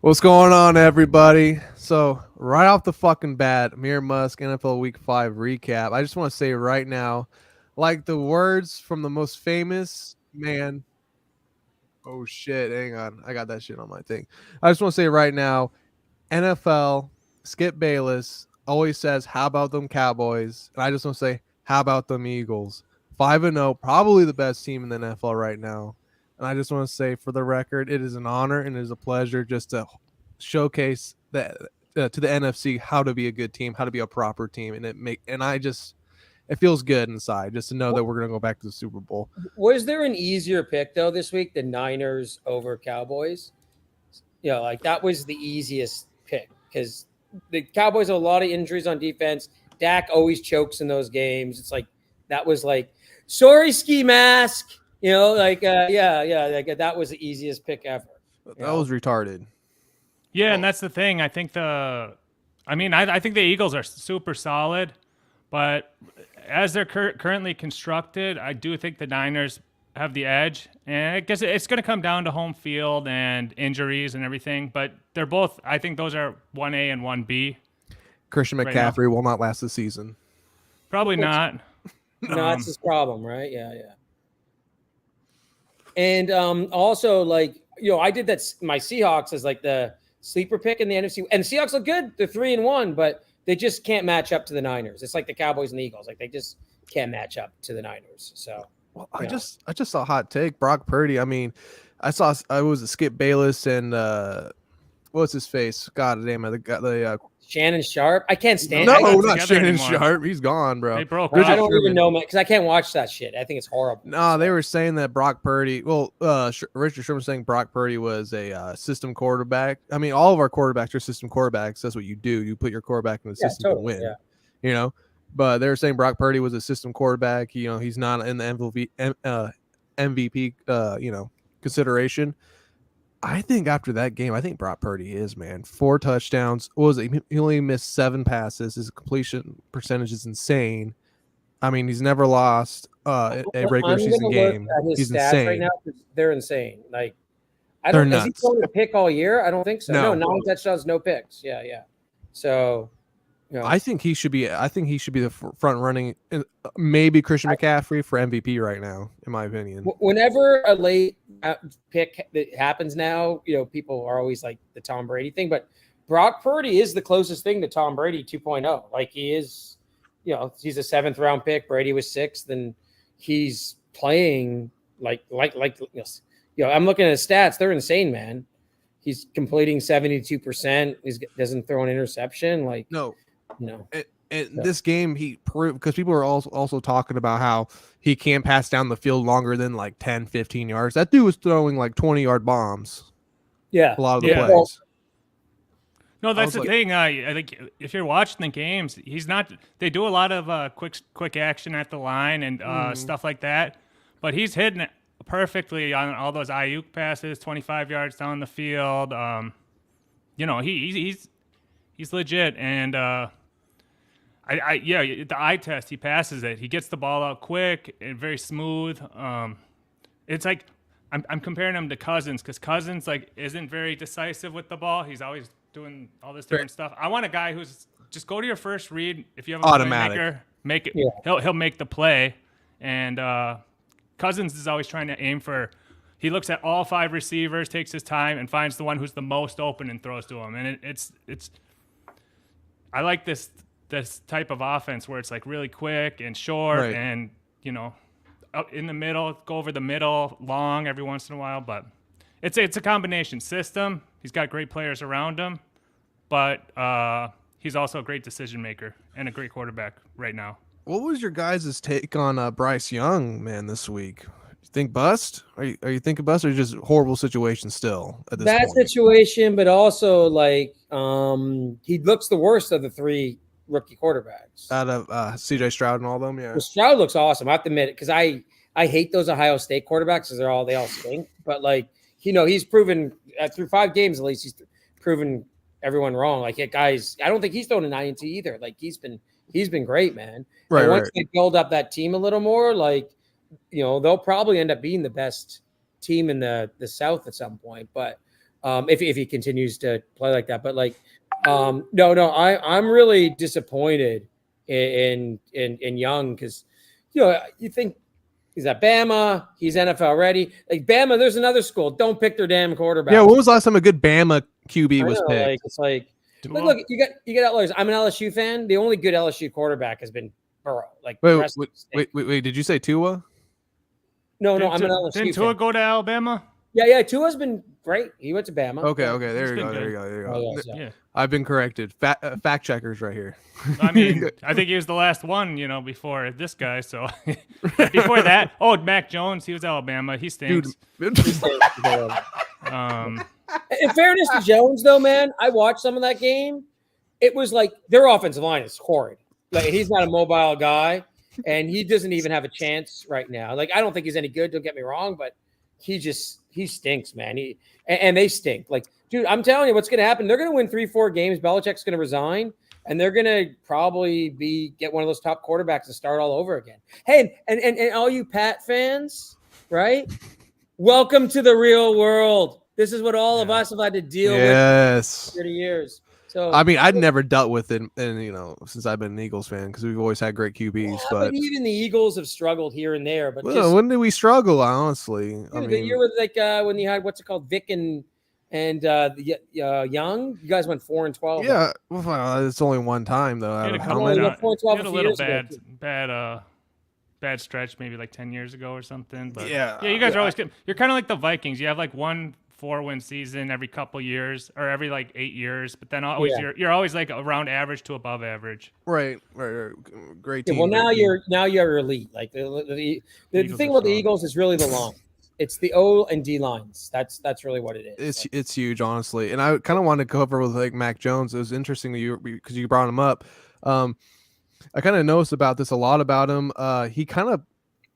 What's going on, everybody? So, right off the fucking bat, Mir Musk NFL Week 5 recap. I just want to say right now, like the words from the most famous man. Oh, shit. Hang on. I got that shit on my thing. I just want to say right now, NFL, Skip Bayless always says, "How about them Cowboys?" And I just want to say, "How about them Eagles?" 5-0, probably the best team in the NFL right now. And I just want to say, for the record, it is an honor and it is a pleasure just to showcase that to the NFC how to be a good team, how to be a proper team, it feels good inside just to know that we're gonna go back to the Super Bowl. Was there an easier pick though this week? The Niners over Cowboys. Like that was the easiest pick because the Cowboys have a lot of injuries on defense. Dak always chokes in those games. It's like that was like sorry ski mask. Like that was the easiest pick ever. That was retarded. Yeah, and that's the thing. I think I think the Eagles are super solid, but as they're currently constructed, I do think the Niners have the edge. And I guess it's going to come down to home field and injuries and everything. But they're both, I think those are 1A and 1B. Christian McCaffrey will not last the season. Probably not. No, that's his problem, right? Yeah. And also, like, I did that. My Seahawks as like the sleeper pick in the NFC. And the Seahawks look good. They're 3-1, but they just can't match up to the Niners. It's like the Cowboys and the Eagles. Like they just can't match up to the Niners. So, well, I just saw a hot take. Brock Purdy. I mean, I was a Skip Bayless and what's his face? God damn it, the Shannon Sharp. I can't stand. No, not Shannon anymore. Sharp. He's gone, bro. They broke. I don't even know, man, because I can't watch that shit. I think it's horrible. No, they were saying that Brock Purdy. Well, Richard Sherman saying Brock Purdy was a system quarterback. I mean, all of our quarterbacks are system quarterbacks. That's what you do. You put your quarterback in the system to win. Yeah. But they were saying Brock Purdy was a system quarterback. He's not in the MVP. Consideration. I think after that game, I think Brock Purdy is, man. 4 touchdowns. What was it? He only missed 7 passes. His completion percentage is insane. I mean, he's never lost a regular season game. He's insane. Right now, they're insane. Like, I don't know. Is he throwing a pick all year? I don't think so. No, 9 touchdowns, no picks. Yeah. So, I think he should be. The front running. Maybe Christian McCaffrey for MVP right now, in my opinion. Whenever a late pick that happens now, people are always like the Tom Brady thing, but Brock Purdy is the closest thing to Tom Brady 2.0. Like he is, he's a 7th round pick. Brady was 6th, and he's playing like I'm looking at his stats. They're insane, man. He's completing 72%. He doesn't throw an interception. Like no. This game, he proved, because people are also talking about how he can't pass down the field longer than like 10, 15 yards. That dude was throwing like 20-yard bombs. Yeah. A lot of the plays. No, that's the thing. I think if you're watching the games, he's not. They do a lot of quick action at the line and stuff like that, but he's hitting it perfectly on all those Ayuk passes, 25 yards down the field. He's legit, and the eye test, he passes it. He gets the ball out quick and very smooth. It's like I'm comparing him to Cousins, because Cousins isn't very decisive with the ball. He's always doing all this different stuff. I want a guy who's just go to your first read. If you have a playmaker, make it. Yeah. He'll make the play, and Cousins is always trying to aim for. He looks at all 5 receivers, takes his time, and finds the one who's the most open and throws to him. And it's. I like this type of offense where it's like really quick and short, and up in the middle, go over the middle, long every once in a while. But it's a combination system. He's got great players around him, but he's also a great decision maker and a great quarterback right now. What was your guys' take on Bryce Young, man, this week? You think bust? Are you thinking bust, or just horrible situation still at this point? Situation, but also like he looks the worst of the 3 rookie quarterbacks out of CJ Stroud and all of them. Yeah, well, Stroud looks awesome. I have to admit it, because I hate those Ohio State quarterbacks because they all stink. But like he's proven through 5 games at least, he's proven everyone wrong. Like guys, I don't think he's thrown an INT either. Like he's been great, man. And once they build up that team a little more, like they'll probably end up being the best team in the South at some point. But if he continues to play like that. But like, no, I'm really disappointed in Young because you think he's at Bama, he's NFL ready. Like Bama, there's another school. Don't pick their damn quarterback. Yeah, when was the last time a good Bama QB was know, picked? like it's like look, you got outliers. I'm an LSU fan. The only good LSU quarterback has been Burrow. Like wait, did you say Tua? No, I'm an LSU Didn't Tua fan. go to Alabama? Yeah, Tua's been great. He went to Bama. Okay, Yeah. there you been go, good. there you go. Oh, Yeah. I've been corrected. Fact checkers right here. I mean, I think he was the last one, before this guy. So before that, Mac Jones, he was Alabama. He stinks. Dude. In fairness to Jones, though, man, I watched some of that game. It was like their offensive line is horrid. Like he's not a mobile guy, and he doesn't even have a chance right now. Like I don't think he's any good. Don't get me wrong, but he stinks, man. And they stink. Like, dude, I'm telling you, what's going to happen? They're going to win 3-4 games. Belichick's going to resign, and they're going to probably get one of those top quarterbacks and start all over again. Hey, and all you Pat fans, right? Welcome to the real world. This is what all of us have had to deal with for 30 years. So I mean, I'd never dealt with it, and since I've been an Eagles fan, because we've always had great QBs. But even the Eagles have struggled here and there. But when did we struggle? Honestly, the year with when you had what's it called, Vic and Young, you guys went 4-12. Yeah, well, it's only one time though. He had a little bad stretch, maybe like 10 years ago or something. But yeah, you guys are always good. You're kind of like the Vikings. You have like 1 4-win season every couple years, or every like 8 years, but then always you're always like around average to above average. Right. Great team. Well, now you're elite. Like the thing about the Eagles is really the line. It's the O and D lines. That's really what it is. It's huge, honestly. And I kind of wanted to cover with like Mac Jones. It was interesting because you brought him up. I kind of noticed about this a lot about him. He kind of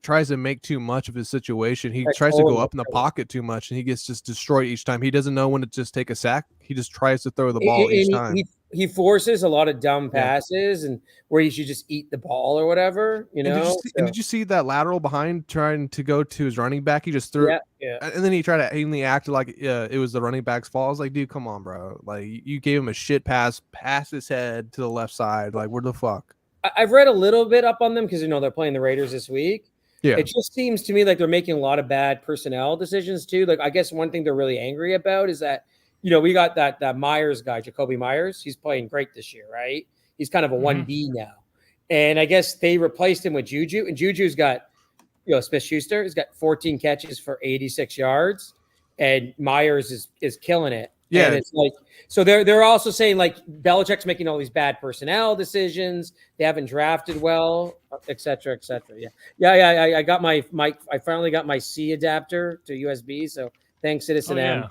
tries to make too much of his situation. He tries to go up in the pocket too much, and he gets just destroyed each time. He doesn't know when to just take a sack. He just tries to throw the ball each time. He forces a lot of dumb passes, and where he should just eat the ball or whatever. Did you see that lateral behind trying to go to his running back? He just threw it, and then he acted like it was the running back's fault. I was like, dude, come on, bro. Like you gave him a shit pass past his head to the left side. Like, where the fuck? I've read a little bit up on them because they're playing the Raiders this week. Yeah, it just seems to me like they're making a lot of bad personnel decisions too. Like I guess one thing they're really angry about is that we got that Myers guy, Jacoby Myers. He's playing great this year, right? He's kind of a 1B now, and I guess they replaced him with Juju, and Juju's got Smith-Schuster. He's got 14 catches for 86 yards, and Myers is killing it. Yeah, and it's like so they're also saying like Belichick's making all these bad personnel decisions. They haven't drafted well, et cetera, et cetera. Yeah. I got I finally got my C adapter to USB. So thanks, Citizen M.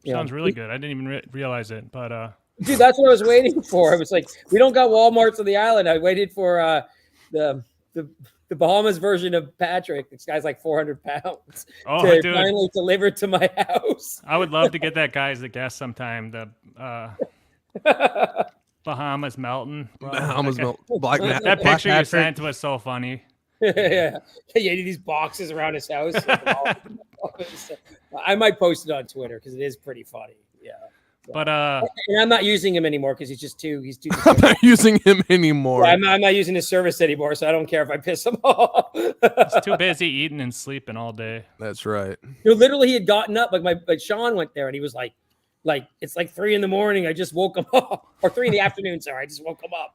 Sounds really good. I didn't even realize it, but dude, that's what I was waiting for. I was like, we don't got Walmarts on the island. I waited for the Bahamas version of Patrick. This guy's like 400 pounds. Dude. Finally delivered to my house. I would love to get that guy as a guest sometime. The Bahamas melting. Bahamas melting. That picture you sent was so funny. Yeah, these boxes around his house. I might post it on Twitter because it is pretty funny. Yeah. But and I'm not using him anymore because he's too. I'm not using him anymore. Yeah, I'm not using his service anymore, so I don't care if I piss him off. He's too busy eating and sleeping all day. That's right. Literally, he had gotten up. Like Sean went there, and he was like it's like 3 a.m. I just woke him up, or 3 p.m. Sorry, I just woke him up.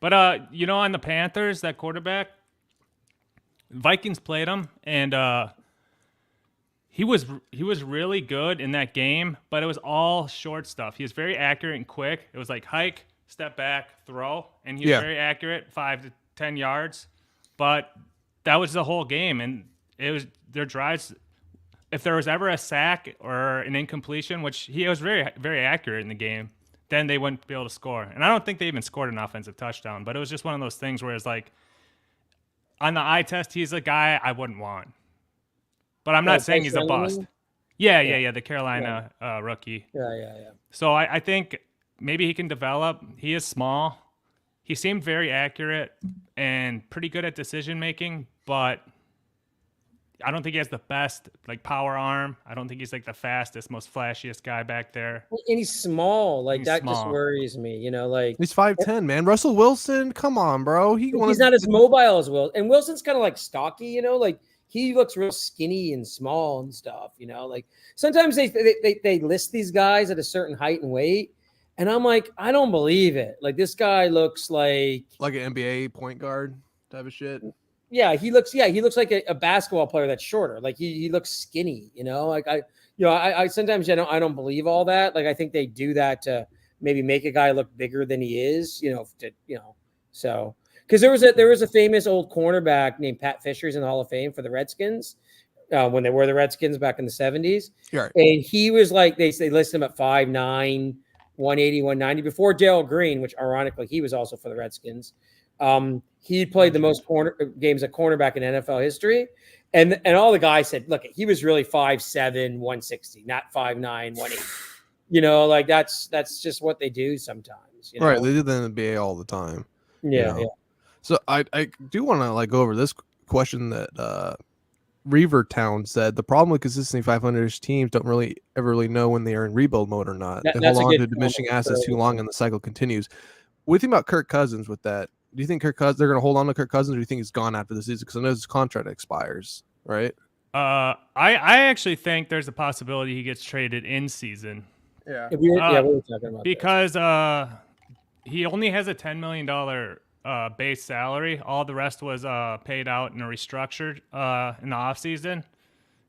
But on the Panthers, that quarterback, Vikings played him, and he was really good in that game, but it was all short stuff. He was very accurate and quick. It was like hike, step back, throw, and he was very accurate, 5 to 10 yards. But that was the whole game, and it was their drives. If there was ever a sack or an incompletion, which he was very, very accurate in the game, then they wouldn't be able to score. And I don't think they even scored an offensive touchdown, but it was just one of those things where it's like, on the eye test, he's a guy I wouldn't want. But I'm not saying he's a bust. Yeah, the Carolina rookie. Yeah. So I think maybe he can develop. He is small. He seemed very accurate and pretty good at decision making, but I don't think he has the best like power arm. I don't think he's like the fastest, most flashiest guy back there. And he's small. Like He's that just small. worries me. You know, like He's 5'10", man. Russell Wilson, come on, bro. he's not as mobile as Will. And Wilson's kind of like stocky. You know, like he looks real skinny and small and stuff. You know, like sometimes they list these guys at a certain height and weight, and I'm like, I don't believe it. Like this guy looks like an NBA point guard type of shit. yeah, he looks like a basketball player that's shorter. Like he looks skinny, you know. Like I sometimes I don't believe all that. Like I think they do that to maybe make a guy look bigger than he is, you know. So because there was a famous old cornerback named Pat Fisher's in the Hall of Fame for the Redskins when they were the Redskins back in the 70s. Right. And he was like they listed him at 5'9", 180, 190 before Dale Green, which ironically he was also for the Redskins. He played the most games at cornerback in NFL history. And all the guys said, look, he was really 5'7", 160, not 5'9", 180. You know, like that's just what they do sometimes. You know? Right. They do that in the NBA all the time. Yeah, you know? So I do want to like go over this question that Reaver Town said. The problem with consistently 500-ish teams don't ever really know when they are in rebuild mode or not. They hold on to diminishing assets too long and the cycle continues. What do you think about Kirk Cousins with that? Do you think they're going to hold on to Kirk Cousins, or do you think he's gone after the season? Because I know his contract expires, right? I actually think there's a possibility he gets traded in season. Yeah. We were talking about because he only has a $10 million base salary. All the rest was paid out and restructured in the offseason,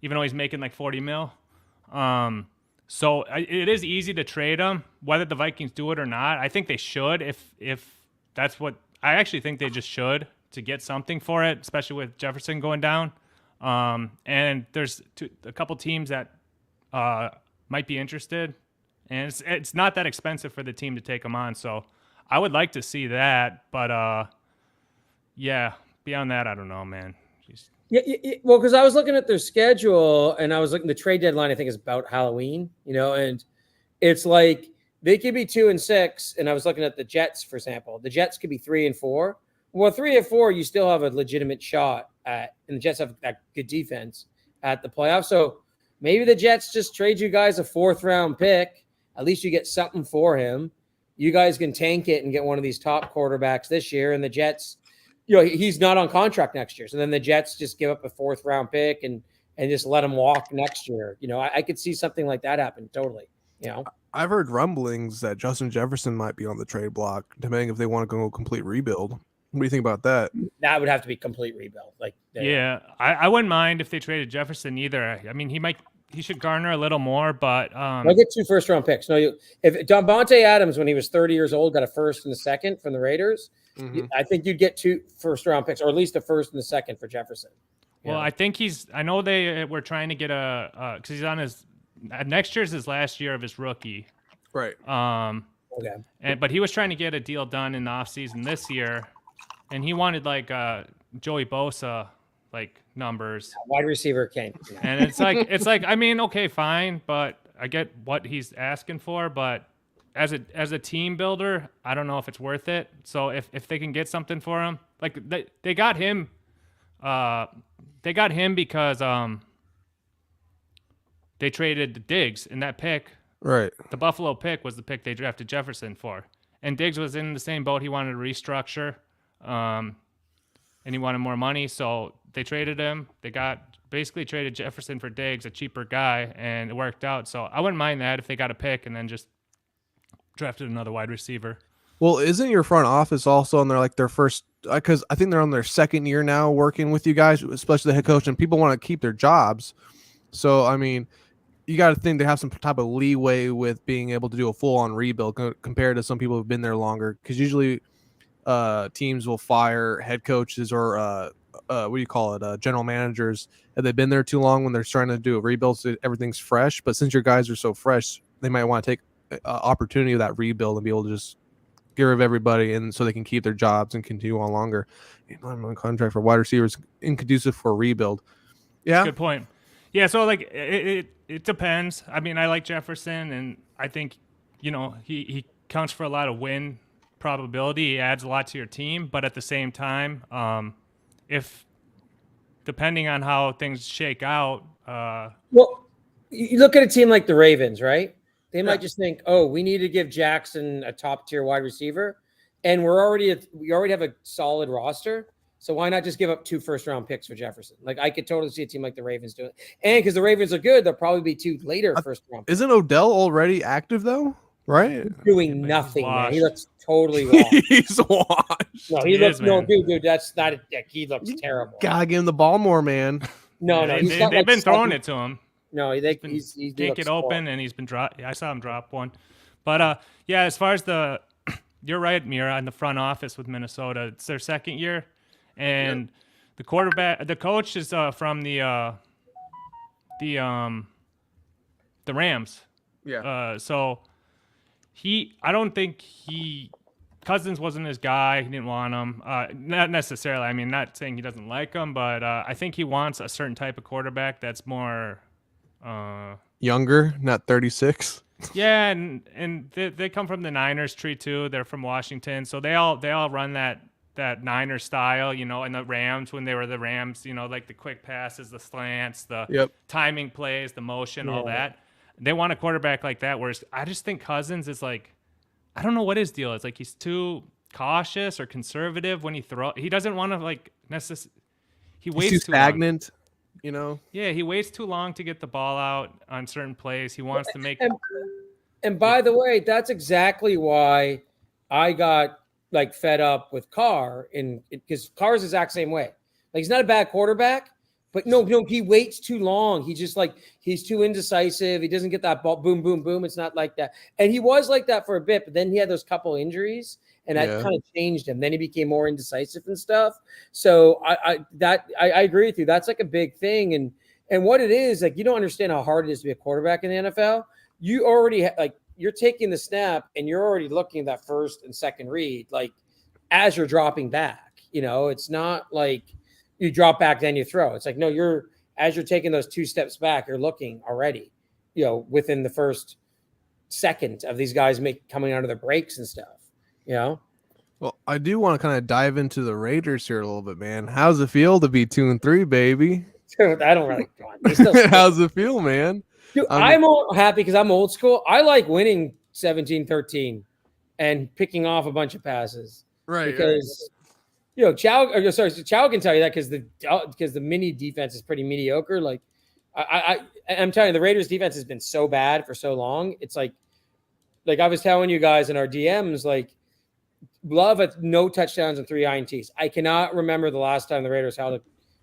even though he's making like $40 million. So it is easy to trade him, whether the Vikings do it or not. I think they should if that's what – I actually think they just should to get something for it, especially with Jefferson going down. And there's a couple teams that might be interested. And it's not that expensive for the team to take him on. So I would like to see that. But, yeah, beyond that, I don't know, man. Jeez. Yeah, well, because I was looking at their schedule and I was looking, the trade deadline, I think, is about Halloween, you know, and it's like they could be 2-6. And I was looking at the Jets, for example. The Jets could be 3-4. Well, 3-4, you still have a legitimate shot at, and the Jets have that good defense at the playoffs. So maybe the Jets just trade you guys a 4th-round pick. At least you get something for him. You guys can tank it and get one of these top quarterbacks this year. And the Jets, you know, he's not on contract next year. So then the Jets just give up a 4th-round pick and just let him walk next year. You know, I could see something like that happen totally, you know. I've heard rumblings that Justin Jefferson might be on the trade block, depending if they want to go complete rebuild. What do you think about that? That would have to be complip rebuild. Like, yeah, I wouldn't mind if they traded Jefferson either. I mean, he should garner a little more, but I'll get 2 first-round picks. No, if Davante Adams, when he was 30 years old, got a 1st and a 2nd from the Raiders, I think you'd get 2 first-round picks, or at least a 1st and a 2nd for Jefferson. Well, I think I know they were trying to get because he's on his next year's his last year of his rookie. Right. Okay. But he was trying to get a deal done in the offseason this year, and he wanted like Joey Bosa like numbers. Wide receiver came. And it's like I mean, okay, fine, but I get what he's asking for, but as a team builder, I don't know if it's worth it. So if they can get something for him, like they got him because they traded Diggs in that pick. Right. The Buffalo pick was the pick they drafted Jefferson for. And Diggs was in the same boat. He wanted to restructure, and he wanted more money. So they traded him. They basically traded Jefferson for Diggs, a cheaper guy, and it worked out. So I wouldn't mind that if they got a pick and then just drafted another wide receiver. Well, isn't your front office also on their first, because I think they're on their 2nd year now working with you guys, especially the head coach, and people want to keep their jobs. So, I mean, you got to think they have some type of leeway with being able to do a full-on rebuild compared to some people who've been there longer. Because usually teams will fire head coaches or what do you call it, general managers, if they've been there too long when they're trying to do a rebuild so everything's fresh. But since your guys are so fresh, they might want to take opportunity of that rebuild and be able to just get rid of everybody, and so they can keep their jobs and continue on longer. I'm on contract for wide receivers, inconducive for a rebuild. Yeah, good point. Yeah, so like it depends. I mean, I like Jefferson, and I think he counts for a lot of win probability. He adds a lot to your team, but at the same time, if depending on how things shake out. Well, you look at a team like the Ravens, right? They might just think, "Oh, we need to give Jackson a top tier wide receiver, and we already have a solid roster. So why not just give up 2 first-round picks for Jefferson?" Like I could totally see a team like the Ravens do it, and because the Ravens are good, they'll probably be 2 later first-round picks. Isn't Odell already active though? Right? Doing but nothing, man. He washed. looks totally washed. He's washed. No, He he looks is, no, man. dude. That's not. He looks terrible. Gotta give him the ball more, man. No, They, he's they, got they've like been throwing 7 it to him. No, he He can't looks get open, and he's been drop. I saw him drop one. But yeah, as far as you're right, Mira, in the front office with Minnesota, it's their second year, and the coach is from the Rams. Yeah. So I don't think Cousins wasn't his guy. He didn't want him. Not necessarily. I mean, not saying he doesn't like him, but I think he wants a certain type of quarterback that's more Younger, not 36. yeah, and they come from the Niners tree too. They're from Washington, so they all run that Niner style, and the Rams when they were the Rams, like the quick passes, the slants, the timing plays, the motion, all that. They want a quarterback like that. Whereas I just think Cousins is like, I don't know what his deal is. Like he's too cautious or conservative when he throws. He doesn't want to like necessarily. He's waits too too long. stagnant. Yeah, he waits too long to get the ball out on certain plays. He wants to make. And by the way, that's exactly why I got like fed up with Carr, because Carr's the exact same way. Like he's not a bad quarterback, but no, he waits too long. He just he's too indecisive. He doesn't get that ball, boom, boom, boom. It's not like that. And he was like that for a bit, but then he had those couple injuries, and that kind of changed him. Then he became more indecisive and stuff. So I agree with you. That's like a big thing. And what it is, like, you don't understand how hard it is to be a quarterback in the NFL. You already you're taking the snap and you're already looking at that first and second read, like as you're dropping back. It's not like you drop back, then you throw. It's like, no, as you're taking those 2 steps back, you're looking already, within the first second of these guys coming out of their breaks and stuff, Well, I do want to kind of dive into the Raiders here a little bit, man. How's it feel to be 2-3, baby? Dude, I don't really. How's it feel, man? Dude, I'm happy because I'm old school. I like winning 17-13 and picking off a bunch of passes. Right. Because Chow can tell you that because the mini defense is pretty mediocre. Like I'm telling you, the Raiders defense has been so bad for so long. It's like I was telling you guys in our DMs, like Love at no touchdowns and 3 INTs. I cannot remember the last time the Raiders held a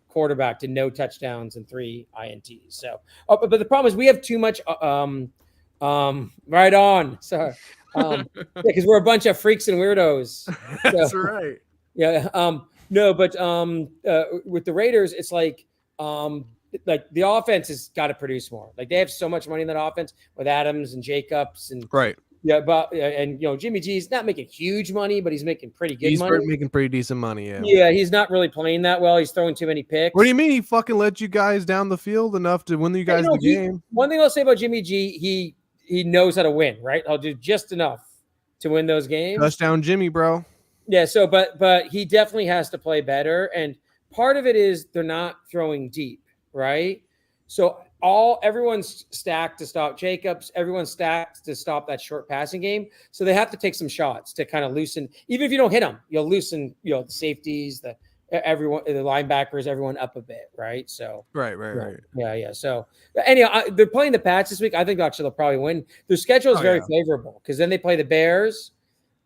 quarterback to no touchdowns and 3 INTs. So, but the problem is we have too much. Right on. Sorry. Because we're a bunch of freaks and weirdos. That's right. Yeah. No, but with the Raiders, it's like the offense has got to produce more. Like they have so much money in that offense with Adams and Jacobs and right. Yeah, but Jimmy G's not making huge money, but he's making pretty good money. He's making pretty decent money, yeah. Yeah, he's not really playing that well. He's throwing too many picks. What do you mean he fucking let you guys down the field enough to win you guys the game? One thing I'll say about Jimmy G, he knows how to win, right? I'll do just enough to win those games. Touchdown Jimmy, bro. Yeah, so but he definitely has to play better. And part of it is they're not throwing deep, right? So everyone's stacked to stop Jacobs. Everyone's stacked to stop that short passing game. So they have to take some shots to kind of loosen. Even if you don't hit them, you'll loosen, the safeties, the linebackers, everyone up a bit, right? So right. Yeah. So anyhow, they're playing the Pats this week. I think actually they'll probably win. Their schedule is very favorable because then they play the Bears,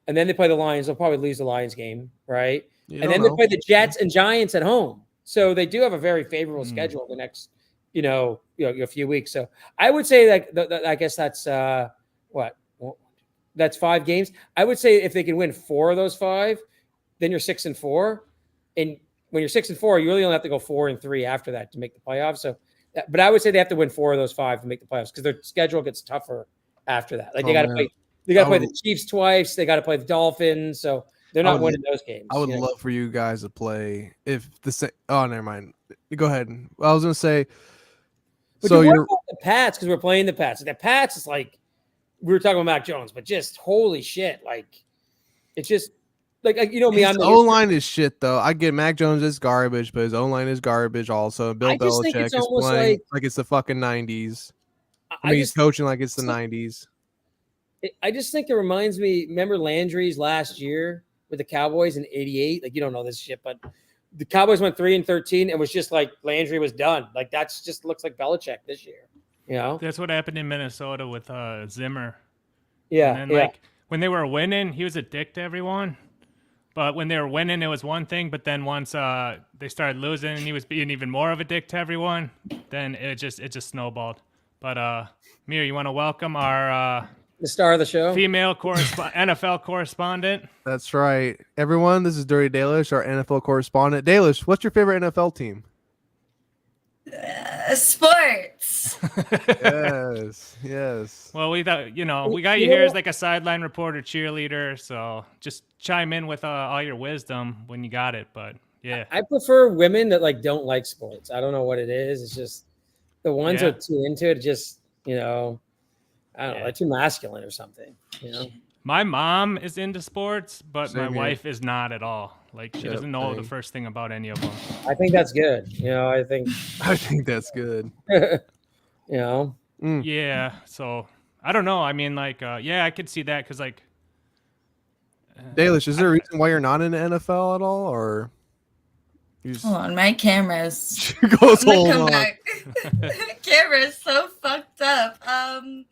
and then they play the Lions. They'll probably lose the Lions game, right? And then they play the Jets and Giants at home. So they do have a very favorable schedule the next. A few weeks. So I would say that I guess that's that's 5 games. I would say if they can win 4 of those 5, then you're 6-4. And when you're 6-4, you really only have to go 4-3 after that to make the playoffs. So, but I would say they have to win 4 of those 5 to make the playoffs because their schedule gets tougher after that. Like they got to play the Chiefs twice. They got to play the Dolphins. So they're not winning those games. I would love for you guys to play if the never mind. Go ahead. I was gonna say. But so you're the Pats because we're playing the Pats. The Pats is like we were talking about Mac Jones, but just holy shit! Like it's just like you know me, His I'm the O line is shit though. I get Mac Jones is garbage, but his O line is garbage also. Bill I just think Belichick it's is almost playing like it's the fucking 90s. I mean, he's coaching like it's the 90s. I just think it reminds me. Remember Landry's last year with the Cowboys in '88? Like you don't know this shit, but the Cowboys went 3-13 and was just like Landry was done. Like that's just looks like Belichick this year. You know, That's what happened in Minnesota with Zimmer. yeah, And then yeah. like when they were winning, he was a dick to everyone. But when they were winning, it was one thing. But then once they started losing, and he was being even more of a dick to everyone, then it just snowballed. But Mir, you want to welcome our The star of the show, female NFL correspondent? That's right, everyone. This is Dirty Dalish, our NFL correspondent. Dalish, what's your favorite NFL team? Sports. Yes. Well, we thought we got you here as like a sideline reporter, cheerleader. So just chime in with all your wisdom when you got it. But yeah, I prefer women that like don't like sports. I don't know what it is. It's just the ones that are too into it. Just I don't know, they're too masculine or something. My mom is into sports, but Same my here. wife is not at all. Like she doesn't know the first thing about any of them. I think that's good. I think that's good. Yeah. So I don't know. I mean, like, I could see that because, like, Dalish, is there a reason why you're not in the NFL at all, or you just Hold on, my camera's goes I'm gonna hold come on? back. Camera is so fucked up. I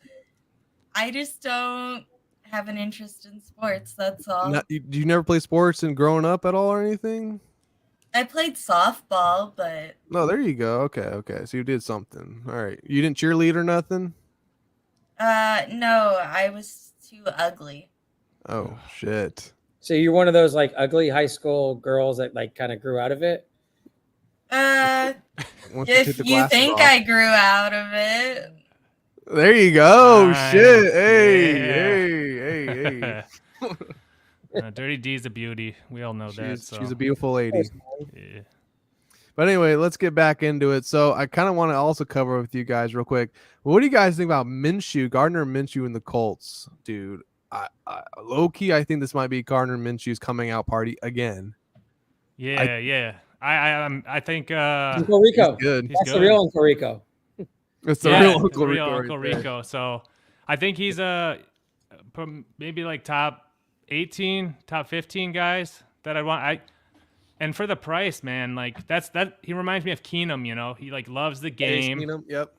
just don't have an interest in sports. That's all. Do you never play sports and growing up at all or anything? I played softball, but No, there you go. Okay. So you did something. All right. You didn't cheerlead or nothing? no, I was too ugly. Oh shit. So you're one of those like ugly high school girls that like kind of grew out of it. Once you take If the you glasses think off. I grew out of it, There you go. Nice. Shit. Hey. Dirty D's a beauty. We all know that. She's a beautiful lady. Yeah. But anyway, let's get back into it. So I kind of want to also cover with you guys real quick. What do you guys think about Gardner Minshew and the Colts, dude? I low key, I think this might be Gardner Minshew's coming out party again. Yeah. I think Uncle Rico. He's good. He's That's good. the real Uncle Rico. It's the It's real real Uncle Uncle right there. Rico. So I think he's maybe like top 18, top 15 guys that I want. And for the price, man, like that he reminds me of Keenum, he like loves the game. Keenum, yep.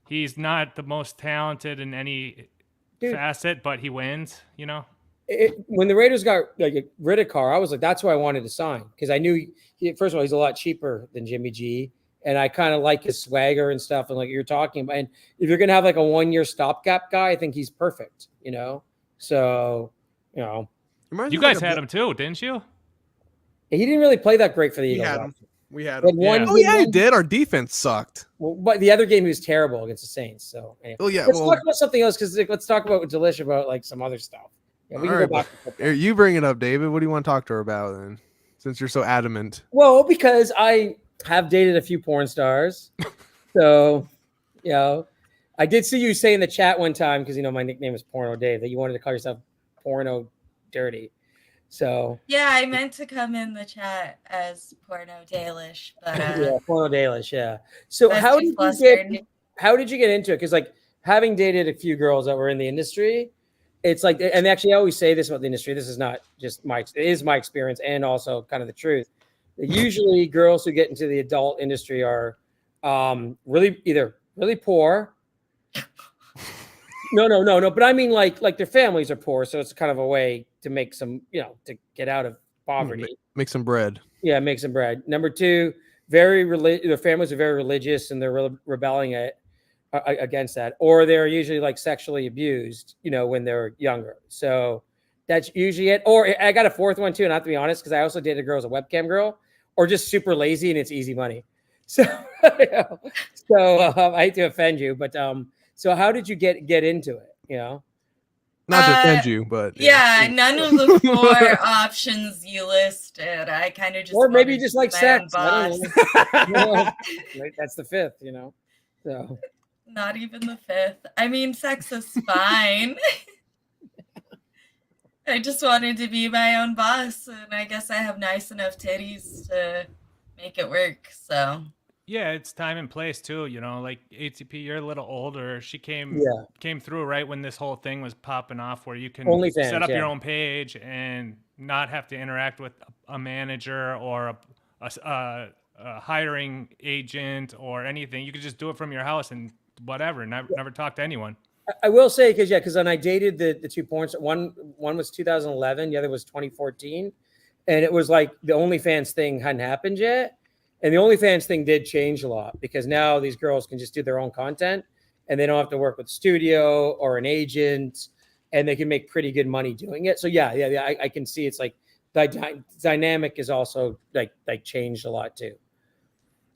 He's not the most talented in any facet, but he wins, When the Raiders got like rid of Carr, I was like, that's who I wanted to sign because I knew first of all he's a lot cheaper than Jimmy G, and I kind of like his swagger and stuff. And like you're talking about, and if you're gonna have like a 1-year stopgap guy, I think he's perfect. So You guys had him too, didn't you? he didn't really play that great for the Eagles. We had But him. one- Oh yeah, he did. Our defense sucked. Well, but the other game he was terrible against the Saints. So anyway. Oh yeah. Let's talk about something else because let's talk about Delish about like some other stuff. Yeah, we All can right, go back. to football. You bring it up, David. What do you want to talk to her about then? Since you're so adamant. Well, because I have dated a few porn stars. So, I did see you say in the chat one time, because my nickname is Porno Dave, that you wanted to call yourself Porno Dirty. So yeah, I meant to come in the chat as Porno Dalish, but yeah, Porno Dalish, yeah. So I was how too did flustered. how did you get into it? Because like having dated a few girls that were in the industry, it's like, and actually I always say this about the industry. This is not just it is my experience and also kind of the truth. Usually girls who get into the adult industry are either really poor. No. But I mean, like their families are poor, so it's kind of a way to make some, to get out of poverty. Make some bread. Yeah, make some bread. Number two, their families are very religious and they're rebelling against that, or they're usually like sexually abused, when they're younger. So that's usually it. Or I got a fourth one too, and I have to be honest, because I also dated a girl as a webcam girl, or just super lazy and it's easy money. So, I hate to offend you, but so how did you get into it? Not to offend you, but yeah, none of the 4 options you listed. I kind of just, or maybe you just like my sex. own I boss. don't know. That's the 5th, So Not even the 5th. I mean, sex is fine. I just wanted to be my own boss, and I guess I have nice enough titties to make it work. So Yeah, it's time and place too. You know, like ATP, you're a little older. She Yeah. came through right when this whole thing was popping off, where you can OnlyFans, set up your yeah. own page and not have to interact with a manager or a hiring agent or anything. You could just do it from your house and whatever. Never talk to anyone. I will say, because when I dated the two porn stars, one was 2011, the other was 2014, and it was like the OnlyFans thing hadn't happened yet, and the OnlyFans thing did change a lot because now these girls can just do their own content, and they don't have to work with a studio or an agent, and they can make pretty good money doing it. So yeah, I can see it's like the dynamic is also like changed a lot too.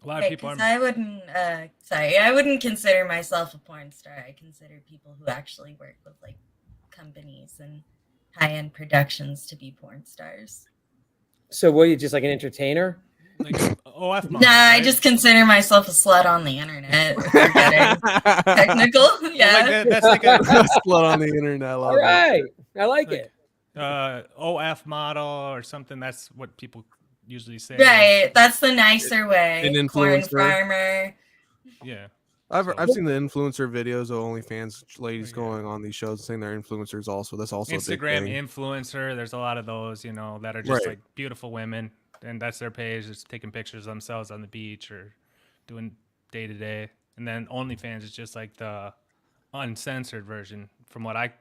A lot of right, people because are. I wouldn't consider myself a porn star. I consider people who actually work with like companies and high-end productions to be porn stars. So what are you, just like an entertainer? Like OF Nah, model, I right? just consider myself a slut on the internet. If we're getting technical, yeah. Like that's like a Slut on the internet. I love All right, I like Like, it. OF model or something. That's what people usually say. Right, that's the nicer way. An Corn influencer. farmer. Yeah. I've seen the influencer videos of OnlyFans ladies Yeah. going on these shows saying they're influencers also. That's also a big Instagram thing. influencer. There's a lot of those, you know, that are just Right. like beautiful women, and that's their page, just taking pictures of themselves on the beach or doing day to day. And then OnlyFans is just like the uncensored version, from what I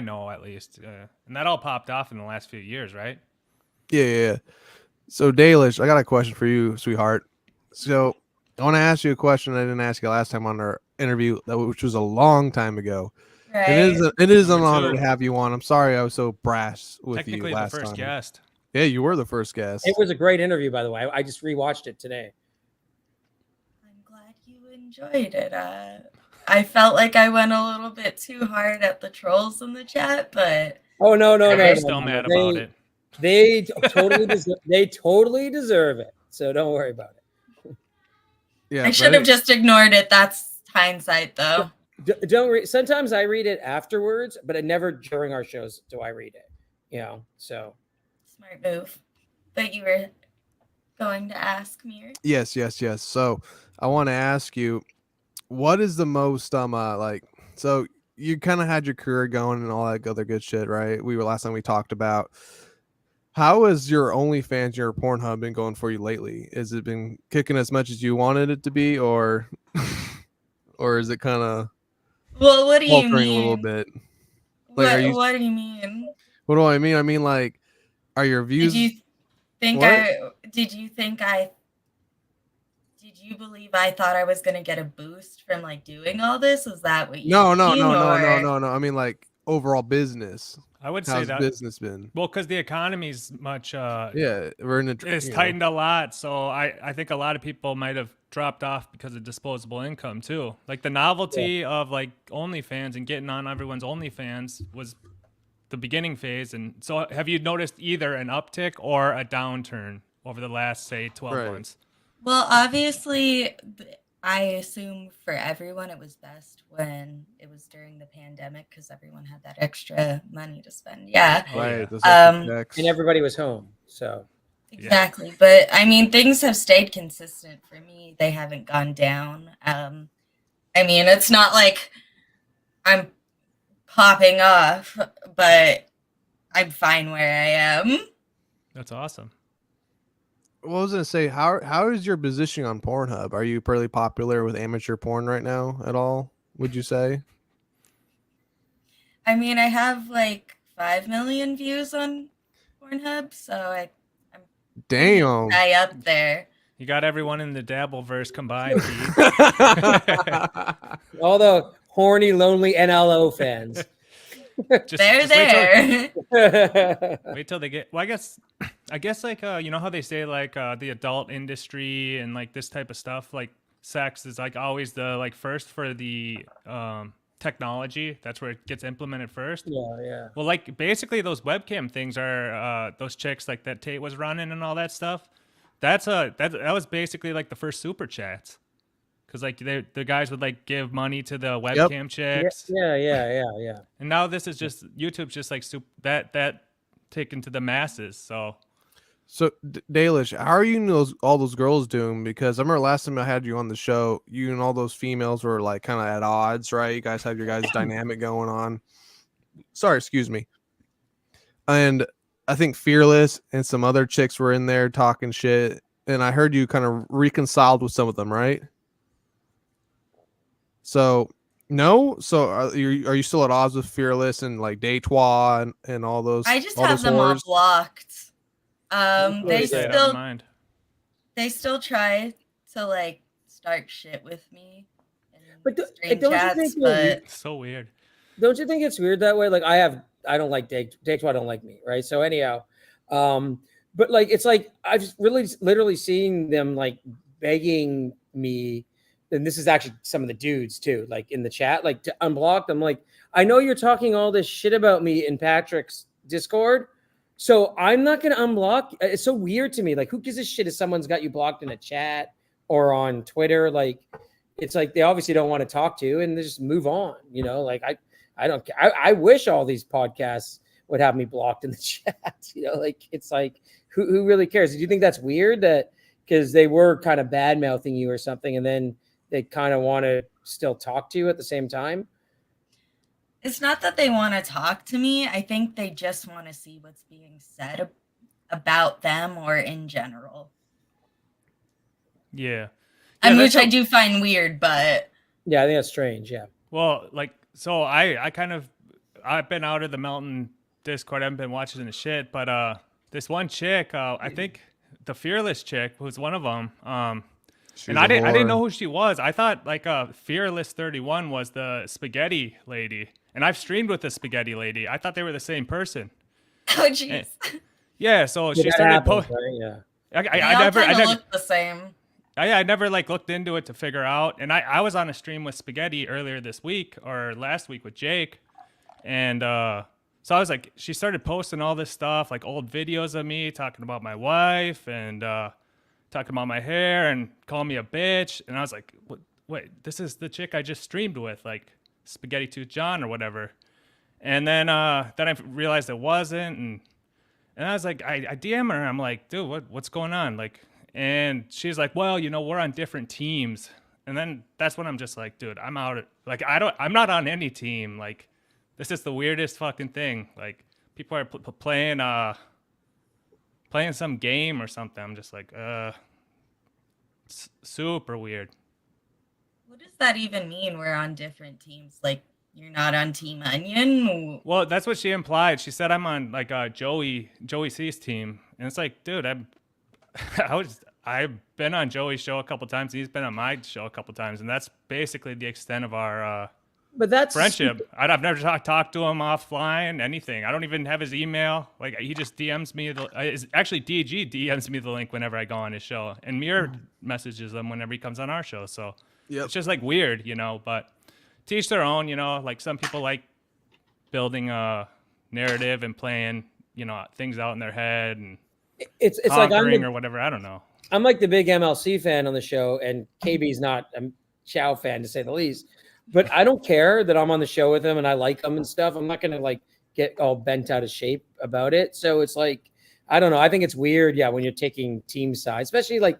know at least. And that all popped off in the last few years, right? Yeah. So Dalish, I got a question for you, sweetheart. So I want to ask you a question I didn't ask you last time on our interview, which was a long time ago. Right. It is an Number honor two. to have you on. I'm sorry I was so brash with you Technically, the last first time. guest. Yeah, you were the first guest. It was a great interview, by the way. I just rewatched it today. I'm glad you enjoyed it. I felt like I went a little bit too hard at the trolls in the chat, but Oh no, They're still mad about it. They totally deserve it. So don't worry about it. Yeah, I should have just ignored it. That's hindsight, though. Don't read. Sometimes I read it afterwards, but it never during our shows do I read it. You know, so Smart move. But you were going to ask me. Yes. So I want to ask you, what is the most like? So you kind of had your career going and all that other good shit, right? Last time we talked about. How has your OnlyFans, your Pornhub been going for you lately? Has it been kicking as much as you wanted it to be, or or is it kind of Well, what do you faltering a little mean? bit? Like, What do you mean? What do I mean? I mean, like, are your views? Did you believe I thought I was gonna get a boost from like doing all this? Is that what you No. mean? I mean, like, overall business. I would say How's that business been? well, because the economy's much Yeah, we're in a it's tightened a lot, so I think a lot of people might have dropped off because of disposable income too. Like the novelty of like OnlyFans and getting on everyone's OnlyFans was the beginning phase. And so have you noticed either an uptick or a downturn over the last, say, 12 months? Well, obviously, I assume for everyone it was best when it was during the pandemic because everyone had that extra money to spend. Yeah. Right. And everybody was home. So exactly. Yeah. But I mean, things have stayed consistent for me. They haven't gone down. I mean, it's not like I'm popping off, but I'm fine where I am. That's awesome. What was I gonna say? How is your positioning on Pornhub? Are you pretty popular with amateur porn right now at all? Would you say? I mean, I have like 5 million views on Pornhub, so I'm damn high up there. You got everyone in the Dabbleverse combined. all the horny, lonely NLO fans. They're there. Wait till they get. Well, I guess like you know how they say like the adult industry and like this type of stuff, like sex is like always the like first for the technology. That's where it gets implemented first. Yeah. Well, like basically those webcam things are those chicks like that Tate was running and all that stuff. That was basically like the first super chats. because like the guys would like give money to the webcam chicks. Yeah. And now this is just YouTube's just like that taken to the masses. So Dalish, how are you all those girls doing? Because I remember last time I had you on the show, you and all those females were like kind of at odds, right? You guys had your guys' dynamic going on. Sorry, excuse me. And I think Fearless and some other chicks were in there talking shit, and I heard you kind of reconciled with some of them, right? So no, so are you still at odds with Fearless and like Daytwa and all those? I just all have those them all whores? blocked. They stay out of still mind. they still try to like start shit with me in But stream don't you chats, think but It's so weird. Don't you think it's weird that way? Like I don't like Daytwa don't like me, right? So anyhow, but like it's like I've just really literally seeing them like begging me, and this is actually some of the dudes too, like in the chat, like to unblock them. Like, I know you're talking all this shit about me in Patrick's Discord, so I'm not gonna unblock. It's so weird to me. Like, who gives a shit if someone's got you blocked in a chat or on Twitter? Like, it's like they obviously don't want to talk to you and they just move on, you know? Like I don't care. I wish all these podcasts would have me blocked in the chat. You know, like it's like who really cares? Do you think that's weird that because they were kind of bad mouthing you or something, and then they kind of want to still talk to you at the same time? it's not that they want to talk to me. I think they just want to see what's being said about them or in general. Yeah. Which I do find weird, but Yeah, I think that's strange. Yeah. Well, like, so I've been out of the Mountain Discord. I haven't been watching the shit, but this one chick, I think the Fearless chick was one of them. And I didn't know who she was. I thought like Fearless 31 was the spaghetti lady, and I've streamed with the spaghetti lady. I thought they were the same person. oh jeez, Yeah, so she That started happens, posting. right? Yeah. I never look the same. I never like looked into it to figure out. And I was on a stream with Spaghetti earlier this week or last week with Jake. And so I was like, she started posting all this stuff, like old videos of me talking about my wife and talking about my hair and calling me a bitch. And I was like, wait, this is the chick I just streamed with, like Spaghetti Tooth John or whatever. And then I realized it wasn't. And I was like, I DM her. I'm like, dude, what's going on? Like, and she's like, well, you know, we're on different teams. And then that's when I'm just like, dude, I'm out. Like, I'm not on any team. Like, this is the weirdest fucking thing. Like, people are playing some game or something. I'm just like, super weird. What does that even mean? We're on different teams. Like, you're not on Team Onion? Well, that's what she implied. She said I'm on like Joey C's team, and it's like, dude, I've been on Joey's show a couple times. He's been on my show a couple times, and that's basically the extent of our But that's friendship. I've never talked to him offline, anything. I don't even have his email. Like, he just DMs me. Actually, DG DMs me the link whenever I go on his show, and Mir messages them whenever he comes on our show. So It's just like weird, you know. But to each their own, you know. Like, some people like building a narrative and playing, you know, things out in their head and it's like I'm or whatever. I don't know. I'm like the big MLC fan on the show, and KB's not a Chow fan to say the least. But I don't care that I'm on the show with him and I like him and stuff. I'm not gonna like get all bent out of shape about it. So it's like, I don't know. I think it's weird, yeah, when you're taking team sides, especially like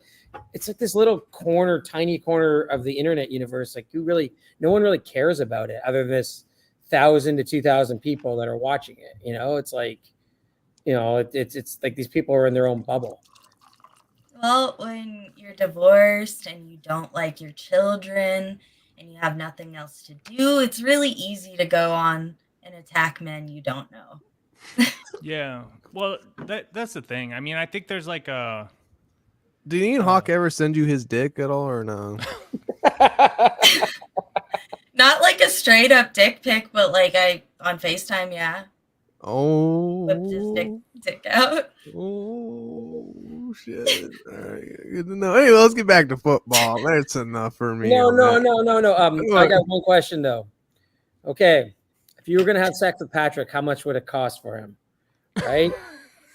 it's like this little corner, tiny corner of the internet universe. Like, no one really cares about it other than this 1,000 to 2,000 people that are watching it. You know, it's like, you know, it's like these people are in their own bubble. Well, when you're divorced and you don't like your children and you have nothing else to do, it's really easy to go on and attack men you don't know. Yeah. Well, that's the thing. I mean, I think there's like a... Did Ian Hawk ever send you his dick at all or no? Not like a straight up dick pic, but like on FaceTime, yeah. Oh. Whipped his dick out. Oh shit! All right, good to know. Anyway, let's get back to football. That's enough for me. No. I got one question though. Okay, if you were gonna have sex with Patrick, how much would it cost for him? Right?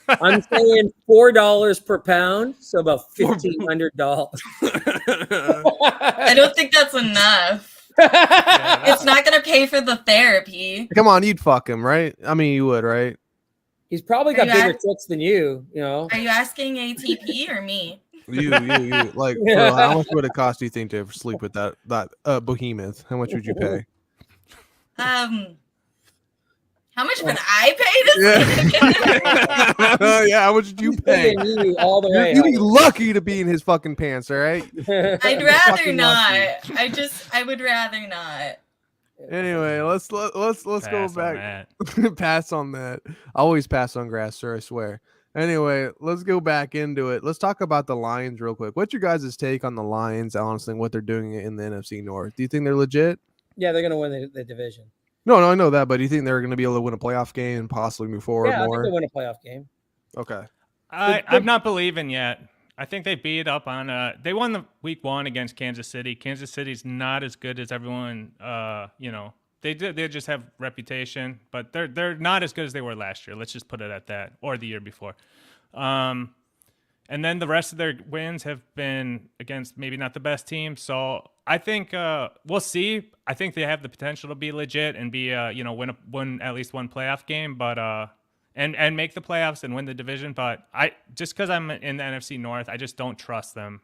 I'm saying $4 per pound, so about $1,500. I don't think that's enough. It's not gonna pay for the therapy. Come on, you'd fuck him, right? I mean, you would, right? He's probably got bigger tits than you, you know. Are you asking ATP or me? You. Like, for real, how much would it cost, do you think, to sleep with that behemoth? How much would you pay? How much would I pay to sleep? Yeah, how much would you pay? You all the way. You'd be lucky to be in his fucking pants, all right? I'd rather not. I would rather not. Anyway, let's go back. Pass on that. I always pass on grass, sir, I swear. Anyway, let's go back into it. Let's talk about the Lions real quick. What's your guys' take on the Lions, honestly, and what they're doing in the NFC North? Do you think they're legit? Yeah, they're going to win the division. No, I know that, but do you think they're going to be able to win a playoff game and possibly move forward more? I think they'll win a playoff game. Okay. I'm not believing yet. I think they beat up on they won the week 1 against Kansas City. Kansas City's not as good as everyone they just have reputation, but they're not as good as they were last year. Let's just put it at that, or the year before. And then the rest of their wins have been against maybe not the best team. So I think we'll see. I think they have the potential to be legit and be win at least one playoff game, but and make the playoffs and win the division. But I just because I'm in the NFC North, I just don't trust them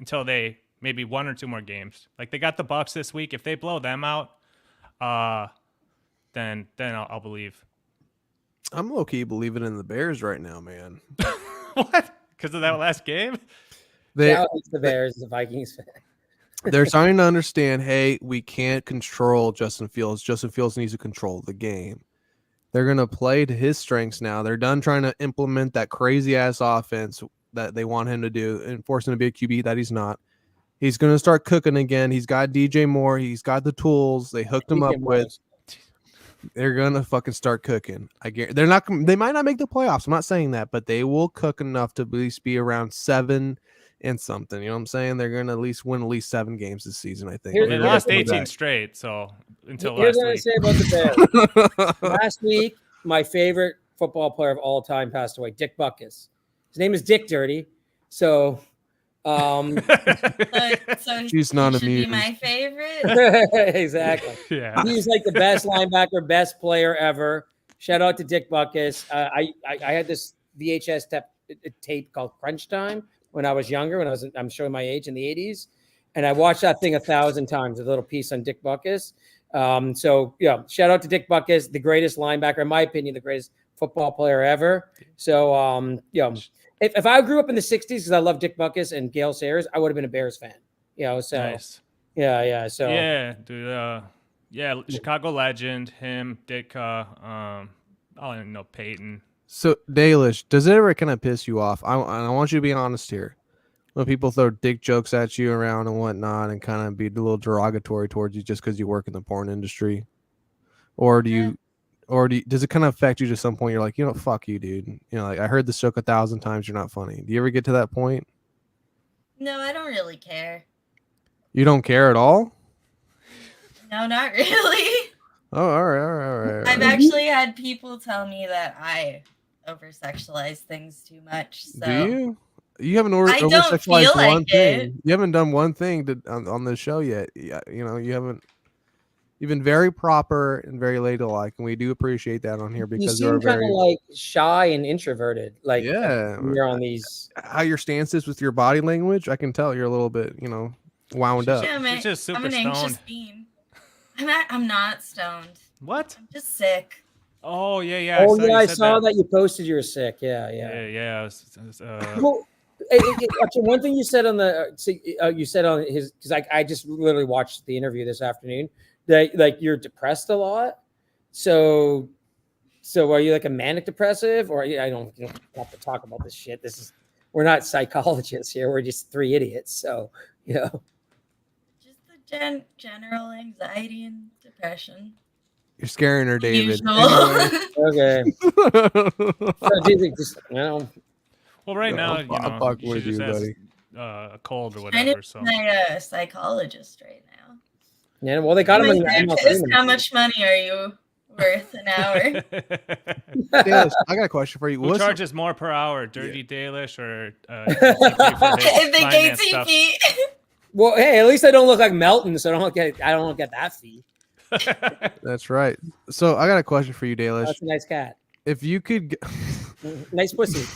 until they maybe 1 or 2 more games. Like they got the Bucs this week. If they blow them out, then I'll believe. I'm low key believing in the Bears right now, man. What? Because of that last game? Chow hates the Bears, the Vikings fan. They're starting to understand, hey, we can't control Justin Fields. Justin Fields needs to control the game. They're going to play to his strengths now. They're done trying to implement that crazy-ass offense that they want him to do and force him to be a QB that he's not. He's going to start cooking again. He's got DJ Moore. He's got the tools they hooked him up with. They're gonna fucking start cooking. I guarantee they're not. They might not make the playoffs. I'm not saying that, but they will cook enough to at least be around 7 and something. You know what I'm saying? They're gonna at least win at least 7 games this season. I think they lost 18 straight. So until here's last what I week. say about the Bears. Last week, my favorite football player of all time passed away. Dick Butkus. His name is Dick Dirty. So. So He's not should be amused. my favorite. Exactly. Yeah. He's like the best linebacker, best player ever. Shout out to Dick Butkus. I had this VHS tape called Crunch Time when I was younger. I'm showing my age in the 80s, and I watched that thing 1,000 times. A little piece on Dick Butkus. So yeah, shout out to Dick Butkus, the greatest linebacker, in my opinion, the greatest football player ever. So If I grew up in the 60s because I love Dick Butkus and Gale Sayers, I would have been a Bears fan. So Nice. yeah. So yeah, dude. Chicago legend, him, Dick. I don't know Peyton. So Dalish, does it ever kind of piss you off? I want you to be honest here. When people throw dick jokes at you around and whatnot, and kind of be a little derogatory towards you just because you work in the porn industry, or do you? Or does it kind of affect you to some point? You're like, fuck you, dude. Like I heard this joke 1,000 times. You're not funny. Do you ever get to that point? No, I don't really care. You don't care at all? No, not really. Oh, all right. I've actually had people tell me that I over-sexualize things too much. So. Do you? You haven't I don't over-sexualized feel one like thing. it. You haven't done one thing on the show yet. Yeah, you haven't. You've been very proper and very ladylike, and we do appreciate that on here because you seem kind of like shy and introverted. Like you're on these. How your stance is with your body language, I can tell you're a little bit, wound up. Yeah, She's just super I'm an stoned. anxious bean. I'm not stoned. What? I'm just sick. Oh yeah. I saw that you posted you were sick. Yeah. Well, actually, one thing you said on his because I just literally watched the interview this afternoon. That like you're depressed a lot. So are you like a manic depressive or I don't have to talk about this shit. We're not psychologists here. We're just 3 idiots. So, Just the general anxiety and depression. You're scaring her, David. Okay. Well, right now, I'll fuck with she just you, has buddy. A cold or I whatever. know So my psychologist right now. Yeah, well, they got him My in the therapist, how much money are you worth an hour. Dalish, I got a question for you. Who What's charges more per hour, Dirty Dalish or If they finance stuff? KTP. Well, hey, at least I don't look like Melton, so I don't get that fee. That's right. So I got a question for you, Dalish. That's a nice cat. If you could, Nice pussy.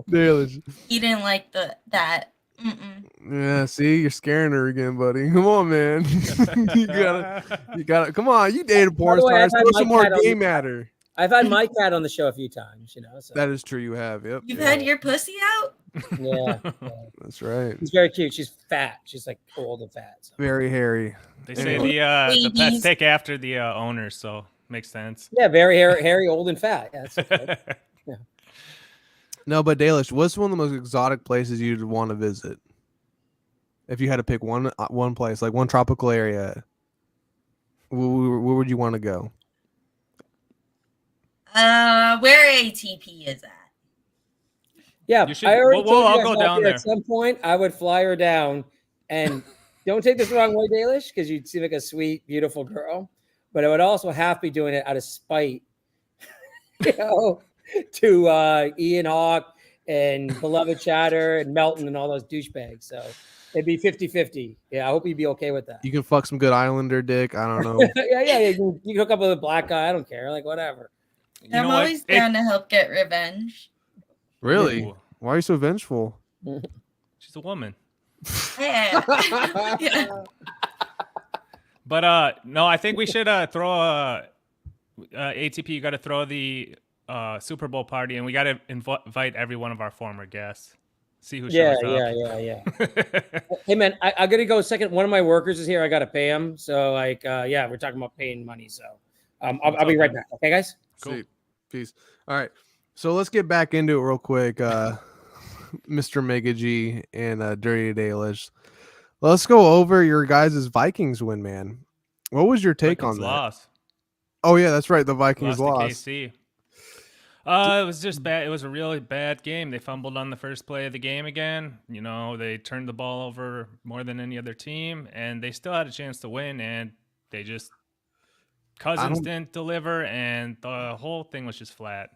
Dalish. He didn't like that. Yeah, see, you're scaring her again, buddy. Come on, man. you gotta. Come on, you dated porn By the way, stars. I've had Throw my some more cat on game the- at her. I've had my cat on the show a few times, you know. So. That is true. You have. Yep. You've yeah, had your pussy out? Yeah, That's right. she's very cute. She's fat. She's like old and fat. So. Very hairy. They say Anyway. the pets take after the owners, so makes sense. Yeah, very hairy, old and fat. Yeah, that's okay. No, but Dalish, what's one of the most exotic places you'd want to visit? If you had to pick one place, like one tropical area, where would you want to go? Where ATP is at. Yeah, You should- I already we'll told all you go guys down out there. At some point, I would fly her down, and don't take this the wrong way, Dalish, because you seem like a sweet, beautiful girl. But I would also have to be doing it out of spite, you know, to Ian Hawke and Beloved Chatter and Melton and all those douchebags. So it'd be 50-50. Yeah, I hope you'd be okay with that. You can fuck some good Islander dick. I don't know. yeah. You can hook up with a black guy. I don't care. Like, whatever. You I'm know what? always down to help get revenge. Really? Ooh, Why are you so vengeful? she's a woman. Yeah. Yeah. But no, I think we should throw ATP. You got to throw the Super Bowl party, and we got to invite every one of our former guests. See who shows up. Yeah. Hey man, I gotta go a second. One of my workers is here. I gotta pay him. So like, yeah, we're talking about paying money. So I'll be right back. Okay, guys. Cool. Sweet. Peace. All right. So let's get back into it real quick. Mr. Mega G and Dirty Dalish. Let's go over your guys' Vikings win, man. What was your take on that? Loss. Oh yeah, that's right. The Vikings Lost lost. to KC. It was just bad. It was a really bad game. They fumbled on the first play of the game again. You know, they turned the ball over more than any other team, and they still had a chance to win, and they just Cousins didn't deliver, and the whole thing was just flat.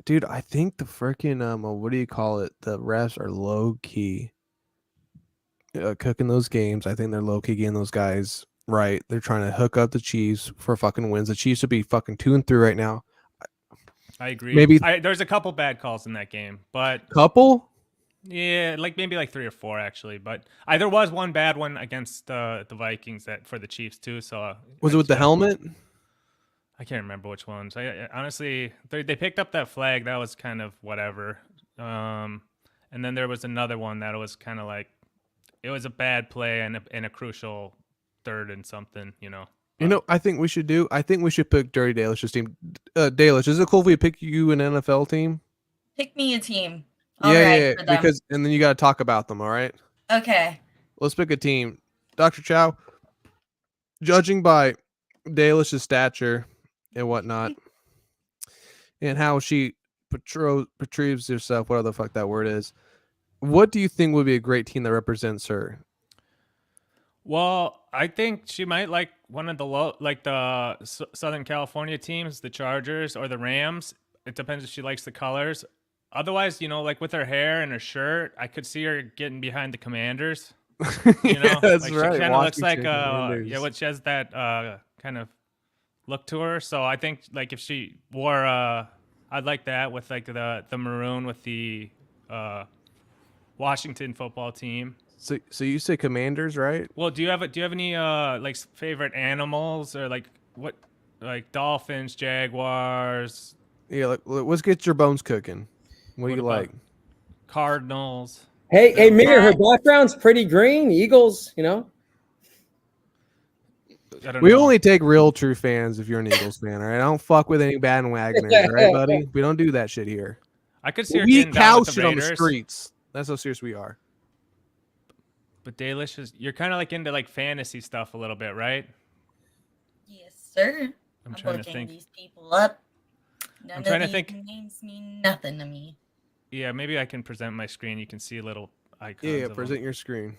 Dude, I think the freaking what do you call it? The refs are low key cooking those games. I think they're low key getting those guys right. They're trying to hook up the Chiefs for fucking wins. The Chiefs would be fucking 2-3 right now. I agree. Maybe there's a couple bad calls in that game, but couple. yeah, maybe 3 or 4 actually. But there was one bad one against the Vikings for the Chiefs too. So Was it with the helmet? I can't remember which ones. I honestly, they picked up that flag. That was kind of whatever. And then there was another one that was kind of like, it was a bad play and a crucial 3rd and something, you know. You know, I think we should pick Dirty Dalish's team. Dalish, is it cool if we pick you an NFL team? Pick me a team. Yeah, because and then you got to talk about them. All right. Okay. Let's pick a team. Dr. Chow, judging by Dalish's stature and whatnot, and how she portrays herself, whatever the fuck that word is, what do you think would be a great team that represents her? Well, I think she might like one of the Southern California teams, the Chargers or the Rams. It depends if she likes the colors. Otherwise, you know, like with her hair and her shirt, I could see her getting behind the Commanders. You know, yeah, that's like right. She kind of looks like Commanders. she has that kind of look to her. So I think like if she wore I'd like that with like the maroon with the Washington football team. So you say Commanders, right? Well, do you have any like favorite animals or like what, like dolphins, jaguars? Yeah, let's get your bones cooking. What do you about like? Cardinals. Hey, Mir, her background's pretty green. Eagles, you know. I don't We know. only take real true fans if you're an Eagles fan, all right? I don't fuck with any bandwagoners, all right, buddy? We don't do that shit here. I could see her We getting eat down cow with the shit on the Raiders. streets. That's how serious we are. But Dalish you're kind of like into like fantasy stuff a little bit, right? Yes, sir. I'm I'm trying to looking think. these people up. None I'm trying to of think. these names mean nothing to me. Yeah, maybe I can present my screen. You can see little icons. Yeah, of them. present your screen.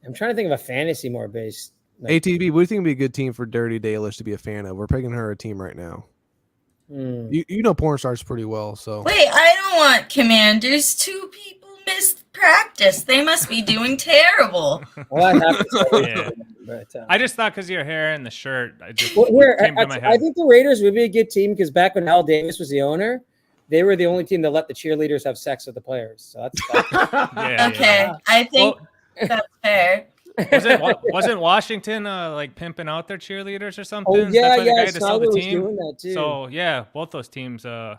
I'm trying to think of a fantasy more based ATV, what do you think would be a good team for Dirty Dalish to be a fan of? We're picking her a team right now. You know porn stars pretty well, so. Wait, I don't want Commanders. 2 people missed practice. They must be doing terrible. Well, I have to say, Yeah. but, I just thought because of your hair and the shirt, I just well, here, came to my I head. think the Raiders would be a good team because back when Al Davis was the owner, they were the only team that let the cheerleaders have sex with the players. So that's Yeah, Okay, yeah. I think that's fair. Wasn't Washington like pimping out their cheerleaders or something? Oh yeah, That's why they yeah. got to sell the Snyder was team. doing that too. So yeah, both those teams, the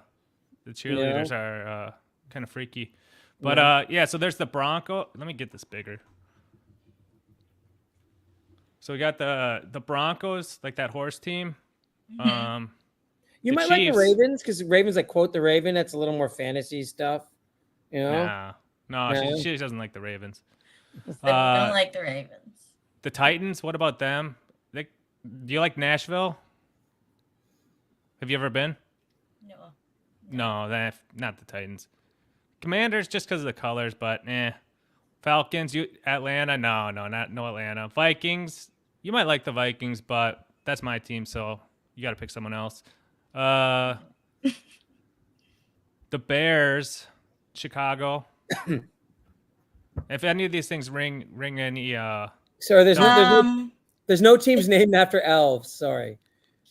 cheerleaders are kind of freaky. But yeah, so there's the Bronco. Let me get this bigger. So we got the Broncos, like that horse team. You the might like Chiefs. the Ravens because Ravens like quote the Raven. That's a little more fantasy stuff. You know, No, No. she doesn't like the Ravens. They don't like the Ravens. The Titans, what about them? Do you like Nashville? Have you ever been? No. No, not the Titans. Commanders, just because of the colors, but Falcons, Atlanta, no Atlanta. Vikings, you might like the Vikings, but that's my team, so you got to pick someone else. The Bears, Chicago. If any of these things ring any, so there's no teams named after elves. Sorry.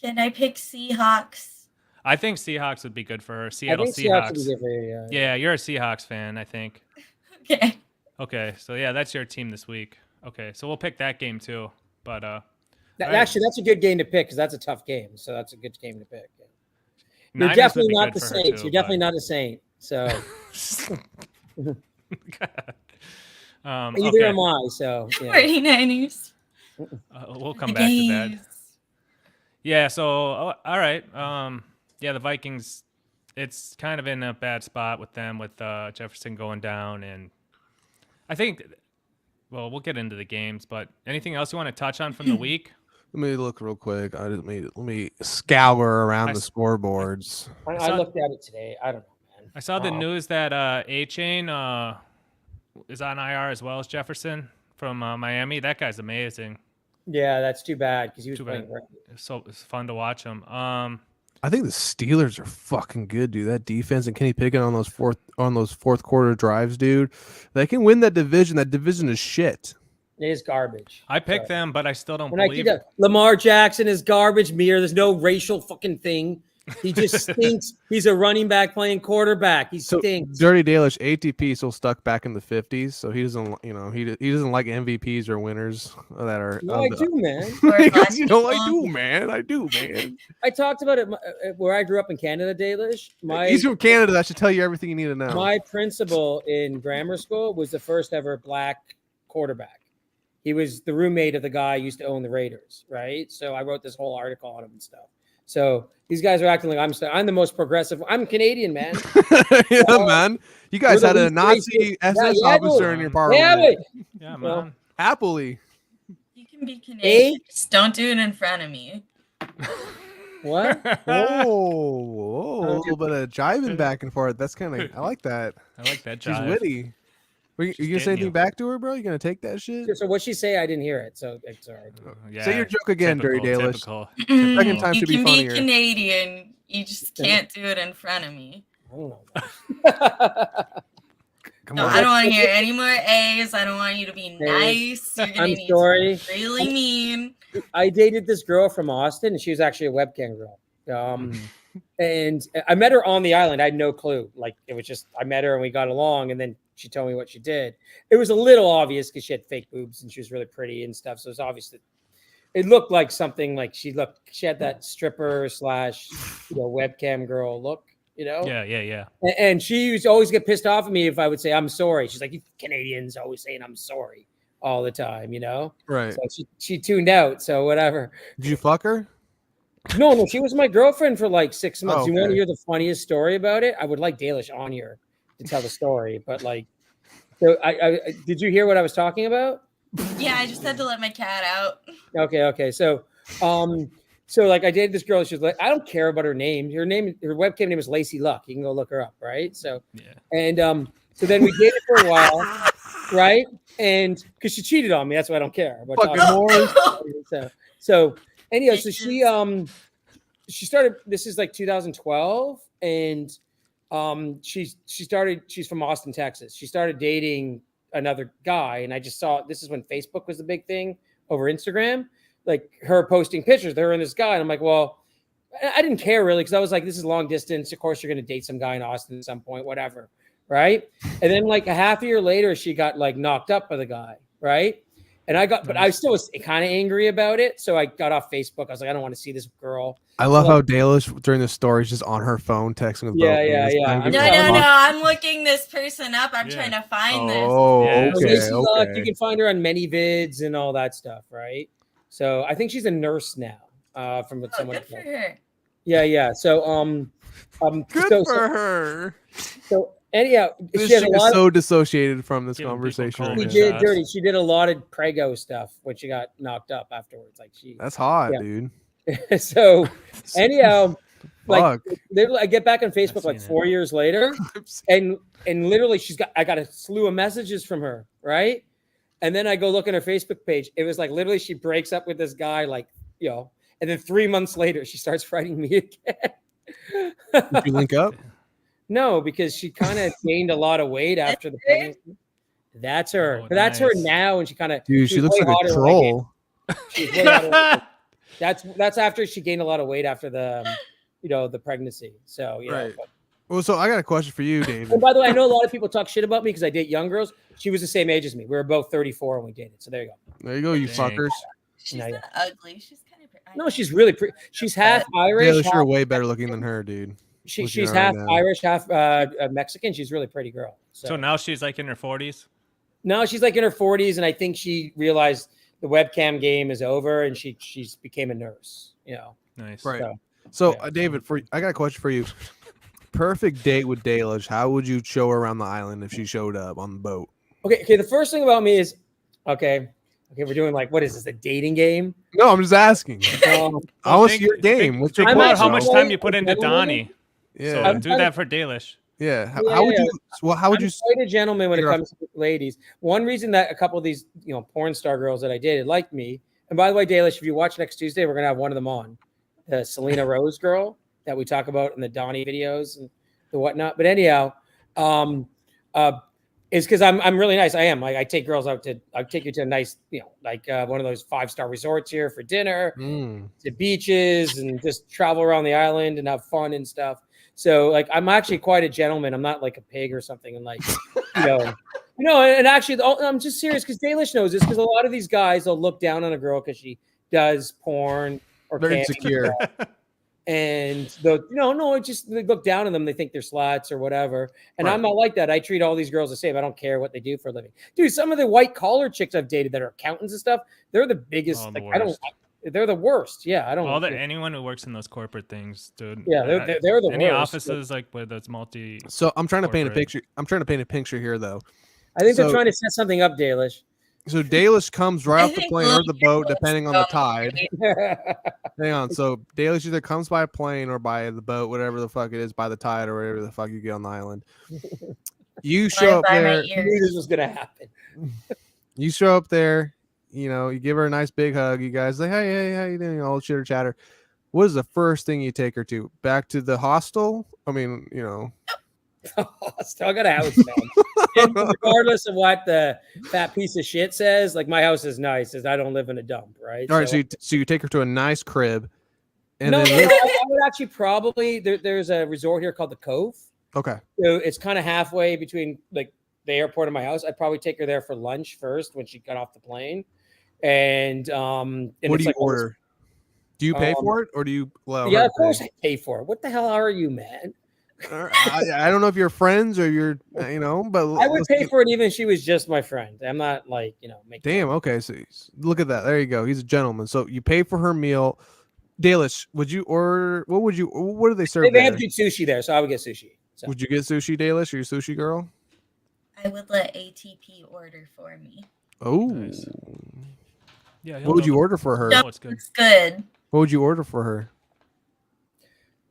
Can I pick Seahawks? I think Seahawks would be good for her. I Seattle think Seahawks would be Seahawks. good for you, Yeah, you're a Seahawks fan, I think. Okay. Okay, so yeah, that's your team this week. Okay, so we'll pick that game too. But right. Actually, that's a good game to pick because that's a tough game. So that's a good game to pick. You're Niners would definitely be not good the for her, Saints. too, You're definitely but- not a Saint. So either okay. am I. So yeah. 49ers. We'll come back to that. Yeah, so all right. Yeah, the Vikings, it's kind of in a bad spot with them with Jefferson going down, and I think, well, we'll get into the games, but anything else you want to touch on from the week? Let me look real quick. Let me scour around the scoreboards. I looked at it today. I don't know, man. I saw the news that A-Chain is on IR as well as Jefferson from Miami. That guy's amazing. Yeah, that's too bad because he was Too playing bad. great. It's fun to watch him. I think the Steelers are fucking good, dude. That defense and Kenny Pickett on those fourth quarter drives, dude. They can win that division. That division is shit. It is garbage. I picked them, but I still don't And I believe keep it. Lamar Jackson is garbage. Mir, there's no racial fucking thing. He just stinks. He's a running back playing quarterback. He So stinks. Dirty Dalish ATP still stuck back in the 50s, so he doesn't, he doesn't like MVPs or winners that are. No, I do, man. You know, I do, man. I talked about it where I grew up in Canada, Dalish. He's from Canada. That should tell you everything you need to know. My principal in grammar school was the first ever black quarterback. He was the roommate of the guy who used to own the Raiders, right? So I wrote this whole article on him and stuff. So these guys are acting like I'm the most progressive. I'm Canadian, man. Yeah, man. You guys We're had the a Nazi racist- SS Yeah, officer dude. in your Yeah, parliament. Yeah, Well, man. Happily. You can be Canadian. Just don't do it in front of me. what? Oh, a little bit of jiving back and forth. That's kind of, I like that. I like that She's jive. witty. You She's gonna say getting anything you. back to her, bro? You gonna take that shit? So what she say? I didn't hear it. So it's all right. Yeah, Say your joke again, Dirty Dalish. Typical. Second time You should be can be funnier. Canadian. You just can't do it in front of me. I don't know. Come No, on. I don't want to hear any more A's. I don't want you to be nice. You're gonna I'm need sorry. to be really mean. I dated this girl from Austin, and she was actually a webcam girl. And I met her on the island. I had no clue. Like it was just I met her and we got along, and then she told me what she did. It was a little obvious because she had fake boobs and she was really pretty and stuff. So it was obvious that it looked like something like she had that stripper / webcam girl look. Yeah. And she used to always get pissed off at me if I would say I'm sorry. She's like, you Canadians always saying I'm sorry all the time, Right. So she tuned out. So whatever. Did you fuck her? No, she was my girlfriend for like 6 months. Oh, You want okay. to hear the funniest story about it? I would like Dalish on here to tell the story, but so I did you hear what I was talking about? Yeah, I just had to let my cat out. Okay. So I dated this girl. She was like, I don't care about her name. Her webcam name is Lacey Luck. You can go look her up, right? So Yeah. and so then we dated for a while. right? And because she cheated on me, that's why I don't care. But Fucking whores. so anyhow, so she started. This is like 2012, and she's from Austin, Texas. She started dating another guy, and I just saw this is when Facebook was the big thing over Instagram, like her posting pictures. They're in this guy, and I'm like, well, I didn't care really because I was like, this is long distance. Of course, you're going to date some guy in Austin at some point, whatever, right? And then like a half a year later, she got like knocked up by the guy, right? And but I still was kind of angry about it. So I got off Facebook. I was like, I don't want to see this girl. I love how Dalish during the story is just on her phone texting with Yeah, both. yeah, yeah. No. I'm looking this person up. I'm trying to find this. Oh, Yeah. okay. You can find her on many vids and all that stuff, right? So I think she's a nurse now. From what someone good for her. Yeah. So Good for her. So anyhow, This chick is so dissociated from this conversation. She did a lot of prego stuff when she got knocked up afterwards. Like that's hot, dude. So anyhow, like I get back on Facebook like 4 years later, and literally I got a slew of messages from her, right? And then I go look at her Facebook page. It was like literally she breaks up with this guy, like, you know, and then 3 months later she starts writing me again. Did you link up? No, because she kind of gained a lot of weight after the pregnancy. That's her. Oh, that's her now, and she kind of. Dude, she looks like a troll. That's after she gained a lot of weight after the, the pregnancy. So yeah. Right. Well, so I got a question for you, David. And by the way, I know a lot of people talk shit about me because I date young girls. She was the same age as me. We were both 34 when we dated. So there you go. There you go, you fuckers. She's not ugly. She's kind of pretty. No, she's really pretty. She's half Irish. Yeah, you're way better looking than her, dude. She's half Irish, half Mexican. She's a really pretty girl. So now she's like in her 40s? No, she's like in her 40s, and I think she realized the webcam game is over, and she's became a nurse. Nice. Right. So David, I got a question for you. Perfect date with Dalish. How would you show her around the island if she showed up on the boat? Okay. The first thing about me is, okay, we're doing like, what is this, a dating game? No, I'm just asking. I want to see your game. What's your question? How much time you put into Donnie? Yeah, so do that for Dalish. Yeah. How would you? Well, how would you? I'm quite a gentleman when it comes to ladies. One reason that a couple of these, porn star girls that I dated liked me. And by the way, Dalish, if you watch next Tuesday, we're gonna have one of them on, the Selena Rose girl that we talk about in the Donnie videos and the whatnot. But anyhow, it's because I'm really nice. I am. Like I take girls out I'll take you to a nice, like one of those 5-star resorts here for dinner, to beaches, and just travel around the island and have fun and stuff. So like I'm actually quite a gentleman. I'm not like a pig or something. And like, and actually I'm just serious because Dalish knows this, because a lot of these guys, they'll look down on a girl because she does porn or they're insecure. And they look down on them. They think they're sluts or whatever. And I'm not like that. I treat all these girls the same. I don't care what they do for a living. Dude, some of the white collar chicks I've dated that are accountants and stuff, they're the biggest. They're the worst. Yeah, I don't. Anyone who works in those corporate things, dude. Yeah, they're the any worst. offices like where that's multi. So I'm trying to paint a picture. I'm trying to paint a picture here, though. I think they're trying to set something up, Dalish. So Dalish comes right off the plane or the boat, depending on the tide. Hang on. So Dalish either comes by a plane or by the boat, whatever the fuck it is, by the tide or whatever the fuck you get on the island. You show up there. I knew this was gonna happen. You show up there. You give her a nice big hug. You guys like, hey, how you doing? All chitter chatter. What is the first thing you take her to? Back to the hostel? I mean, Hostel. I got a house, man. Regardless of what the fat piece of shit says, like my house is nice, as I don't live in a dump, right? All right, so you take her to a nice crib. And I would actually probably there's a resort here called the Cove. Okay. So it's kind of halfway between like the airport and my house. I'd probably take her there for lunch first when she got off the plane. And what do you order? Do you pay for it or do you? Yeah, of course I pay for it. What the hell are you, man? I don't know if you're friends or you're, but I would pay for it even if she was just my friend. I'm not like, Damn. Okay. So look at that. There you go. He's a gentleman. So you pay for her meal. Dalish, would you order? What do they serve? They have sushi there, so I would get sushi. So. Would you get sushi, Dalish? Are you a sushi girl? I would let ATP order for me. Oh. Nice. Yeah. What would you order for her? It's good. What would you order for her?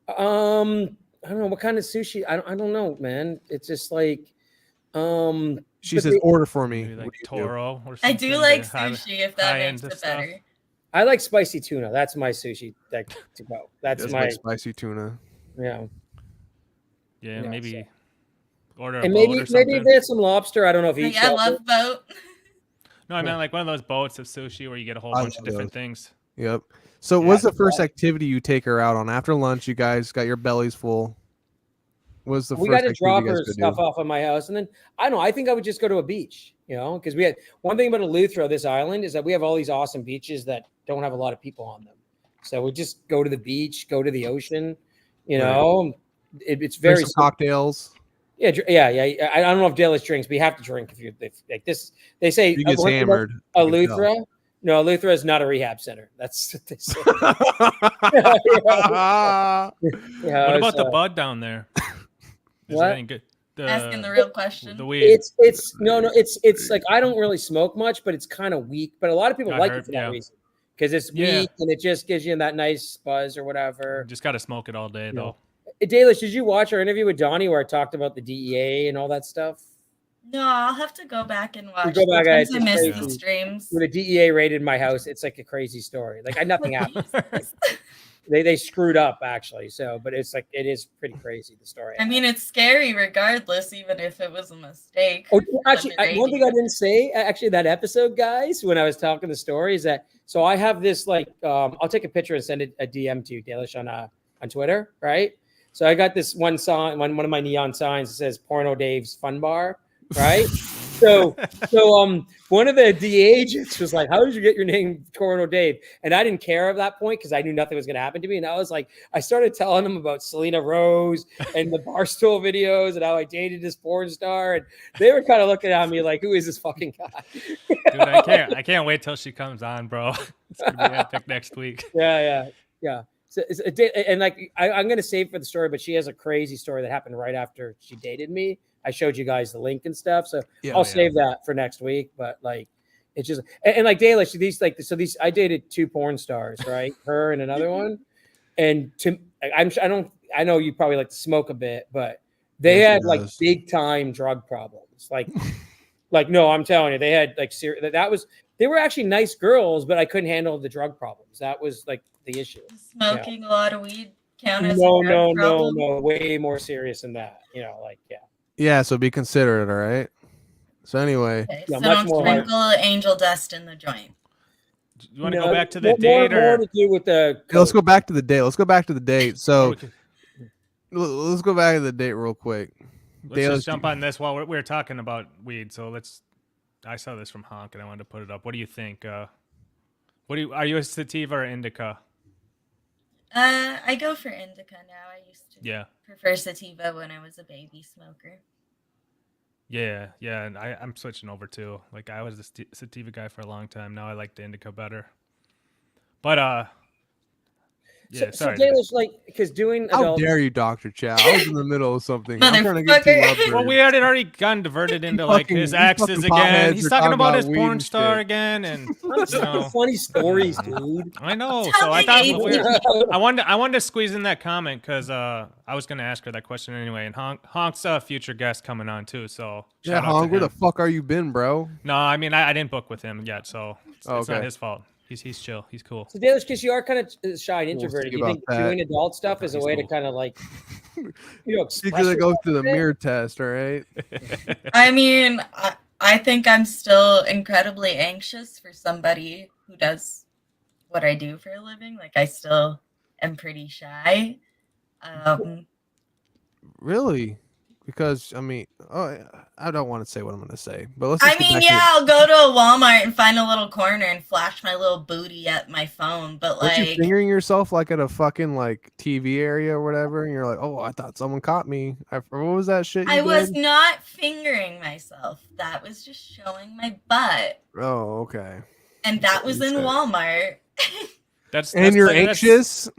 I don't know what kind of sushi. I don't know, man. It's just like, She says, "Order for me." Maybe What like do you do? Toro or I something. do like to have sushi if that high-end makes it stuff. better. I like spicy tuna. That's my sushi to go. That's That's my like spicy tuna. yeah. Yeah, Yeah, maybe order a And boat maybe or something. if they had some lobster. I don't know if But you yeah, I love boat. No, I meant like one of those boats of sushi where you get a whole I bunch of love different those. things. Yep. So, Yeah. what's the first activity you take her out on after lunch? You guys got your bellies full. What's the we got first to activity drop you guys her could stuff do? off at my house, and then I don't know. I think I would just go to a beach, because we had one thing about Eleuthera, this island, is that we have all these awesome beaches that don't have a lot of people on them. So we just go to the beach, go to the ocean. It's Drink very some cocktails. yeah. I don't know if Dallas drinks, but you have to drink if like this. They say You get one thing about hammered. I can tell. Eleuthera. No, Eleuthera is not a rehab center. That's what they say. Yeah, What about the so- bud down there? Is What? there any good? Asking the real question. The weed. It's like I don't really smoke much, but it's kind of weak. But a lot of people I like heard, it for yeah. that reason because it's Yeah. weak and it just gives you that nice buzz or You whatever. just got to smoke it all day, though. Dalish, did you watch our interview with Donnie where I talked about the DEA and all that stuff? No, I'll have to go back and watch. Go back, guys. Sometimes I It's miss the crazy. streams. When the DEA raided my house, it's like a crazy story. Like nothing happened. Jesus. They screwed up actually. So, but it's like it is pretty crazy the story. I mean, it's scary regardless, even if it was a mistake. Oh, actually, Let me one thing rate I you. didn't say actually that episode, guys, when I was talking the story is that so I have this like I'll take a picture and send it a DM to you, Dalish, on Twitter, right? So I got this one sign, one of my neon signs that says Porno Dave's Fun Bar, right? So one of the DA agents was like, "How did you get your name, Porno Dave?" And I didn't care at that point because I knew nothing was going to happen to me. And I was like, I started telling them about Selena Rose and the Barstool videos and how I dated this porn star, and they were kind of looking at me like, "Who is this fucking guy?" Dude, I can't wait till she comes on, bro. It's gonna be epic next week. Yeah. So and like I'm gonna save for the story, but she has a crazy story that happened right after she dated me. I showed you guys the link and stuff, so I'll save that for next week. But like, it's just and like Dalish, these I dated two porn stars, right? Her and another one, and I know you probably like to smoke a bit, but they had like big time drug problems, like no, I'm telling you, they had like they were actually nice girls, but I couldn't handle the drug problems. That was like the issue. Smoking a lot of weed count as No, a drug problem? way more serious than that. Yeah, so be considerate, all right? So anyway. Okay, Yeah, so much don't more sprinkle angel dust in the joint. You want to go back to the date, more or to do with the Let's go back to the date. So Okay. let's go back to the date real quick. Let's just jump on this while we're talking about weed. So I saw this from Honk and I wanted to put it up. What do you think? Are you a sativa or indica? I go for indica now. I used to prefer sativa when I was a baby smoker. Yeah, and I'm switching over too. Like I was a sativa guy for a long time. Now I like the indica better. But yeah, so sorry. Dalish, like, because doing How adult, dare you, Dr. Chow? I was in the middle of something. I'm trying to get to Motherfucker. Well, we had already gotten diverted into like his exes again. He's talking about his porn star again, and funny stories, dude. I know. Tell So I me, thought I wanted to squeeze in that comment because I was going to ask her that question anyway. And Honk's a future guest coming on too. So yeah, Honk, where the fuck are you been, bro? No, I mean I didn't book with him yet, so it's not his fault. He's chill. He's cool. So Dalish, because you are kind of shy and introverted, do you think that. doing adult stuff is a way to kind of like, You're gonna go through the mirror test, all right? I mean, I think I'm still incredibly anxious for somebody who does what I do for a living. Like, I still am pretty shy. Really? Because I mean, I don't want to say what I'm gonna say, but let's. I'll go to a Walmart and find a little corner and flash my little booty at my phone. But Weren't like, you fingering yourself like at a fucking like TV area or whatever, and you're like, oh, I thought someone caught me. What was that shit? I was not fingering myself. That was just showing my butt. Oh, okay. And that was in Walmart. And you're anxious.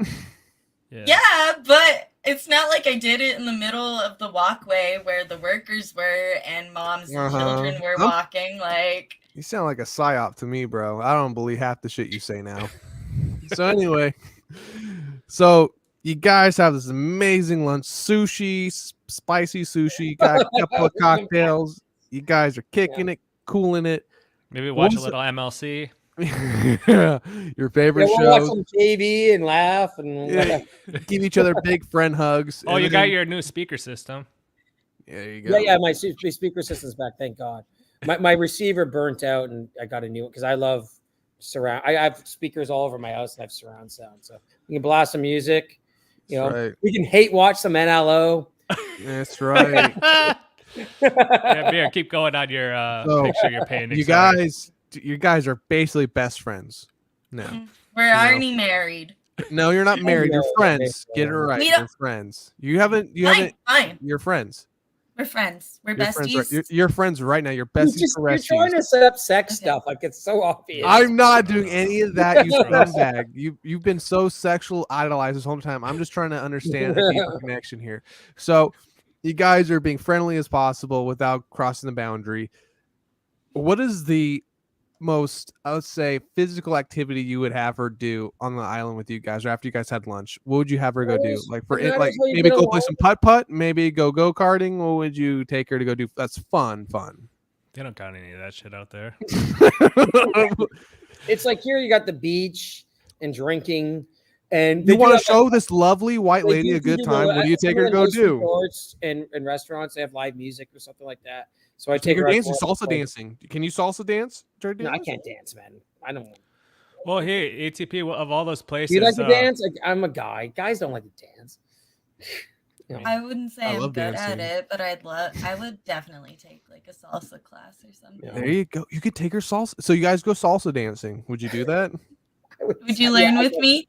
Yeah, but it's not like I did it in the middle of the walkway where the workers were and moms and children were walking. Like, you sound like a psyop to me, bro. I don't believe half the shit you say now. So anyway, so you guys have this amazing lunch, sushi, spicy sushi, got a couple of cocktails. You guys are kicking it, cooling it. Maybe What watch a was little MLC. your favorite we'll watch show? some TV and laugh and Yeah, give each other big friend hugs. Oh, and you got then- your new speaker system. There you go. yeah. My speaker system's back. Thank God. My receiver burnt out, and I got a new one because I love surround. I have speakers all over my house, and I have surround sound, so we can blast some music. You know, That's right. we can hate watch some NLO. That's right. Yeah, Mir, keep going on your So, picture you're painting. You sorry. guys are basically best friends now. We're know. already married. No, you're not married. You're No, friends. okay. Get it right. We You're don't- friends. You haven't. Fine. You're friends. We're friends. We're You're friends. besties. You're friends right now. You're You're besties for you're trying to resties. set up sex Okay. stuff. Like it's so obvious. I'm not doing any of that, you scumbag. You've been so sexual idolized this whole time. I'm just trying to understand the deeper connection here. So, you guys are being friendly as possible without crossing the boundary. What is the most, I would say, physical activity you would have her do on the island with you guys, or after you guys had lunch? What would you have her go do? Like for it, like maybe go play some putt, maybe go karting. What would you take her to go do? That's fun. They don't count any of that shit out there. It's like here you got the beach and drinking, and You they do want to have, show like, this lovely white they lady do a good do time? What do you some take of her to the go nice do? resorts and restaurants, they have live music or something like that. So I Take take her her out dancing, for- salsa dancing. Can you salsa dance? Jared No, I Davis? can't dance, man. I don't. Well, hey, ATP of all those places. Do you like to dance? Like, I'm a guy. Guys don't like to dance. You know, I wouldn't say I I'm love good dancing. at it, but I would definitely take like a salsa class or something. Yeah. There you go. You could take her salsa. So you guys go salsa dancing. Would you do that? Would you learn with me?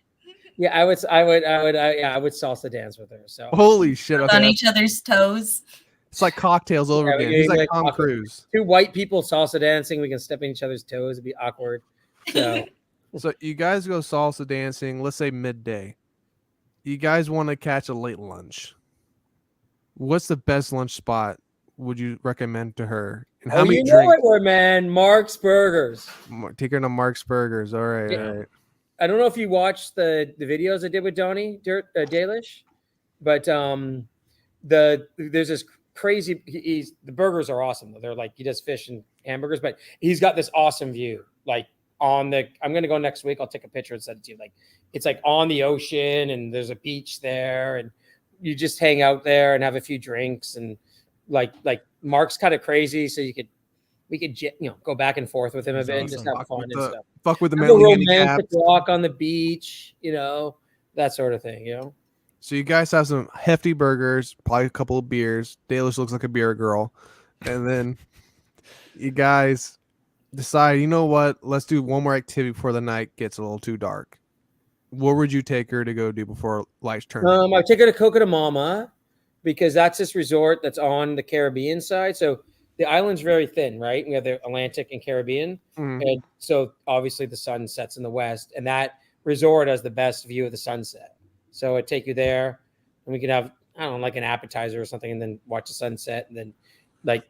Yeah, I would salsa dance with her. So Holy shit! On Okay, each other's toes. it's like cocktails over Yeah, again. yeah, He's like yeah, Tom cocktails. Cruise. two white people salsa dancing, we can step in each other's toes. It'd be awkward. So So you guys go salsa dancing. Let's say midday. You guys want to catch a late lunch. What's the best lunch spot would you recommend to her? And how many you know drinks? it, where man, Mark's Burgers. Take her to Mark's Burgers. All right, Yeah. all right. I don't know if you watched the videos I did with Donnie Dalish, but there's this crazy. The burgers are awesome though. They're like he does fish and hamburgers, but he's got this awesome view. Like on the, I'm gonna go next week. I'll take a picture and send it to you. Like it's like on the ocean and there's a beach there, and you just hang out there and have a few drinks and like Mark's kind of crazy, so we could go back and forth with him a bit and just awesome. have fun and stuff. Fuck with the Have a mentally romantic handicapped. walk on the beach, that sort of thing, So you guys have some hefty burgers, probably a couple of beers. Dalish looks like a beer girl, and then you guys decide, you know what? Let's do one more activity before the night gets a little too dark. What would you take her to go do before lights turn? I take her to Coca de Mama because that's this resort that's on the Caribbean side. So the island's very thin, right? We have the Atlantic and Caribbean. Mhm. And so obviously the sun sets in the west, and that resort has the best view of the sunset. So I'd take you there and we could have, I don't know, like an appetizer or something, and then watch the sunset and then like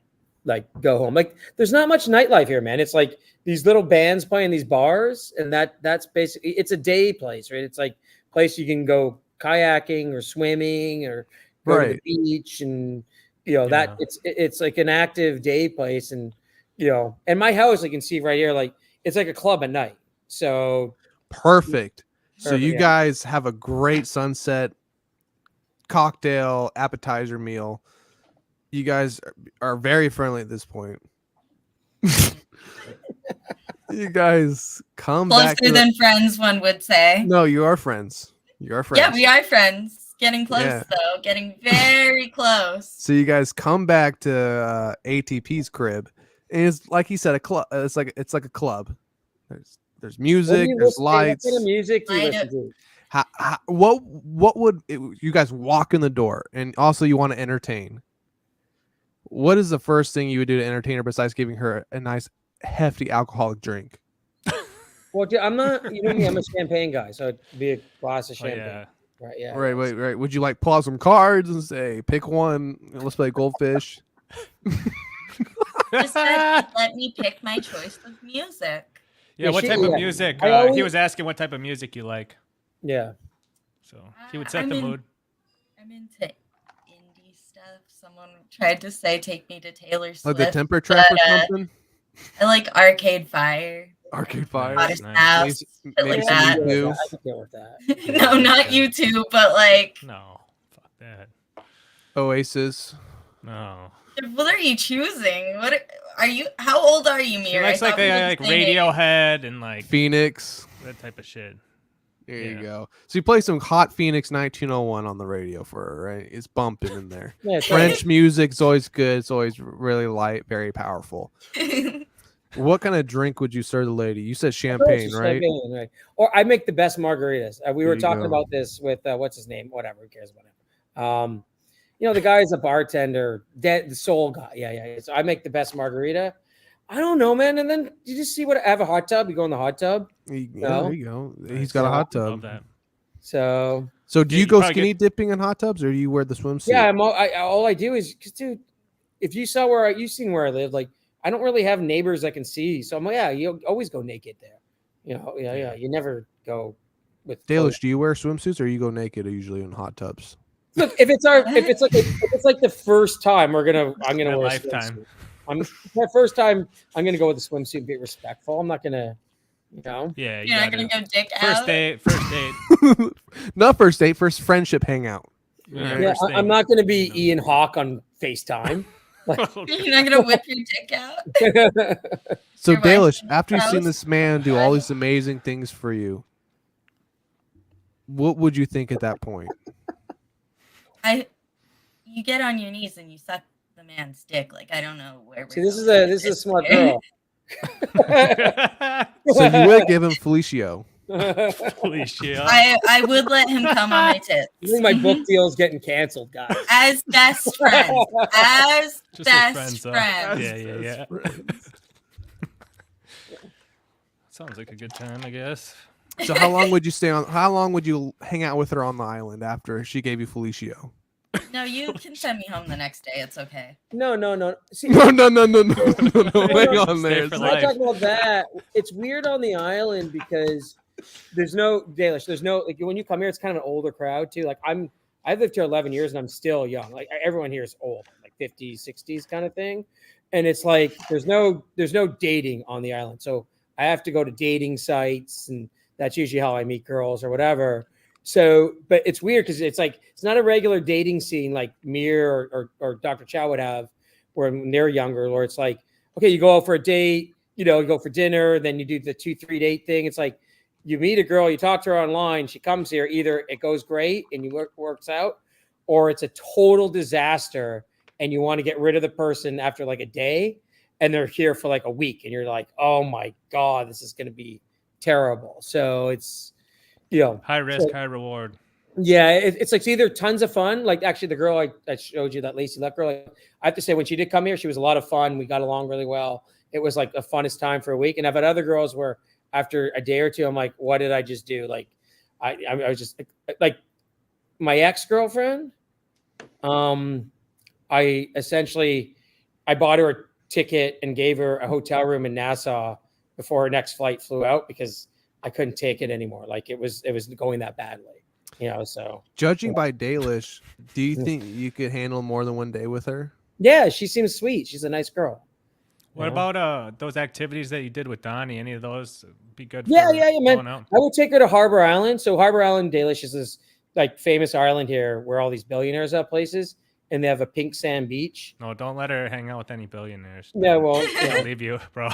go home. Like there's not much nightlife here, man. It's like these little bands playing these bars, and that's basically, it's a day place, right? It's like a place you can go kayaking or swimming or go to the beach, and that it's like an active day place. And and my house, you can see right here, like it's like a club at night. So Perfect. So Perfect, you yeah. guys have a great sunset cocktail appetizer meal. You guys are very friendly at this point. You guys come back Closer to than friends, one would say. No, you are friends. You are friends. Yeah, we are friends. Getting close Yeah. though. Getting very close. So you guys come back to ATP's crib, and it's like he said, a club. It's like a club. There's music. There's lights. What kind of music do you I listen to? What would you guys walk in the door, and also you want to entertain? What is the first thing you would do to entertain her besides giving her a nice hefty alcoholic drink? Well, dude, I'm not. You know me. I'm a champagne guy, so it'd be a glass of Oh, champagne. yeah. Right? Yeah. Right. Would you pull out some cards and say, pick one? Let's play goldfish. Just let me pick my choice of music. Yeah, what type of music? I always- He was asking what type of music you like. Yeah. So he would set the mood. I'm into indie stuff, Someone tried to say "Take Me to Taylor Like Swift." the temper trap or something? I like Arcade Fire. Arcade Fire. Hottest nice. House, Maybe shit like some I that. can deal with U2. that. I can deal with that. No, not you two, but like, No, fuck that. Oasis. No. what are you choosing? What are you? How old are you, She Mir? likes like we were the the like same age. Radiohead and like Phoenix. that type of shit. There Yeah. you go. So you play some hot Phoenix 1901 on the radio for her, right? It's bumping in there. Yeah, it's French music's always good. It's always really light, very powerful. What kind of drink would you serve the lady? You said champagne, right? Champagne, right? Or I make the best margaritas. We There were you talking go. about this with what's his name? Whatever, who cares? Whatever. The guy's a bartender, the soul guy. Yeah. So I make the best margarita. I don't know, man. And then you just see what I have a hot tub. You go in the hot tub. Yeah, No. there you go. He's got a hot Love tub. that. So So do Yeah, you you go probably skinny dipping in hot tubs, or do you wear the swimsuit? yeah, all I do is because, dude, if you saw you've seen where I live, like I don't really have neighbors I can see. So I'm like, yeah, you always go naked there. Yeah. You never go with clothes. Dalish, do you wear swimsuits, or you go naked usually in hot tubs? Look, if it's like the first time I'm gonna That wear lifetime. a swimsuit. My first time I'm gonna go with a swimsuit and be respectful. I'm not gonna, Yeah, You're you not gotta. gonna go dick First out. date. First date. Not first date, first friendship hangout. Yeah, Yeah, first I'm thing. not gonna be Ian Hawke on FaceTime. You're not gonna whip your dick out. So Your wife Dalish, in after you've seen house? this man do all these amazing things for you, what would you think at that point? You get on your knees and you suck the man's dick. Like, I don't know where. See, this is a smart girl. So you would give him Felicio. Felicia. I would let him come on my tits. I think my book deal is getting canceled, guys. As best friends. As Just as best friends, friends. though. Yeah. Sounds like a good time, I guess. So how long would you stay on? How long would you hang out with her on the island after she gave you Felicio? No, you can send me home the next day. It's okay. No. See, No. Hang on Stay there. for I'm life. not talking about that. It's weird on the island because there's no Dalish. There's no like when you come here, it's kind of an older crowd too. Like I've lived here 11 years and I'm still young. Like everyone here is old, like 50s, 60s kind of thing. And it's like there's no dating on the island. So I have to go to dating sites, and that's usually how I meet girls or whatever. So, but it's weird because it's like it's not a regular dating scene like Mir or Dr. Chow would have when they're younger, where it's like, okay, you go out for a date, you go for dinner, then you do the 2-3 date thing. It's like you meet a girl, you talk to her online, she comes here, either it goes great and works out, or it's a total disaster and you want to get rid of the person after like a day and they're here for like a week and you're like, oh my God, this is going to be terrible. So it's, High risk, high reward. yeah, it's like it's either tons of fun. Like actually the girl I showed you, that Lacey Luck girl, like, I have to say when she did come here, she was a lot of fun. We got along really well. It was like the funnest time for a week. And I've had other girls where after a day or two, I'm like, what did I just do? Like, I was just like my ex-girlfriend. I bought her a ticket and gave her a hotel room in Nassau before her next flight flew out because I couldn't take it anymore. Like it was going that badly, so. Judging by Dalish, do you think you could handle more than one day with her? Yeah, she seems sweet. She's a nice girl. What about those activities that you did with Donnie? Any of those be good? Yeah, for man. going out? I would take her to Harbor Island. So Harbor Island, Dalish is this like famous island here where all these billionaires have places, and they have a pink sand beach. No, don't let her hang out with any billionaires. Yeah, well, I'll leave you, bro.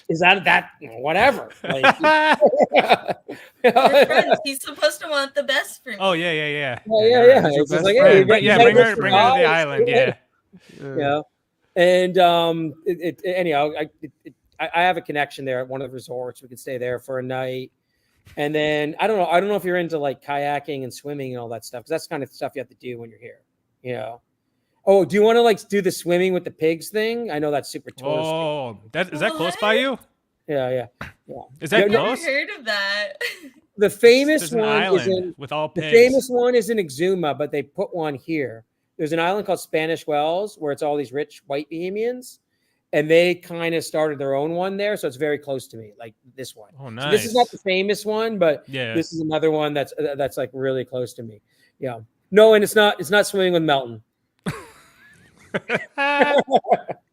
is that whatever? Like, They're friends. He's supposed to want the best for me. Oh yeah. yeah. Your It's just best like, friend. hey, you Bring gotta go her for to the guys. island. Yeah. And anyhow, I have a connection there at one of the resorts. We could stay there for a night. And then I don't know if you're into like kayaking and swimming and all that stuff, because that's the kind of stuff you have to do when you're here. Oh, do you want to like do the swimming with the pigs thing? I know that's super touristy. Oh, is that close by you? Yeah. Is that I've never close? heard of that. The famous There's an one is island in with all the pigs. famous one is in Exuma, but they put one here. There's an island called Spanish Wells where it's all these rich white Bohemians, and they kind of started their own one there, so it's very close to me, like this one. Oh, So nice. this is not the famous one, but Yeah. this is another one that's like really close to me. Yeah. No, and it's not swimming with Melton.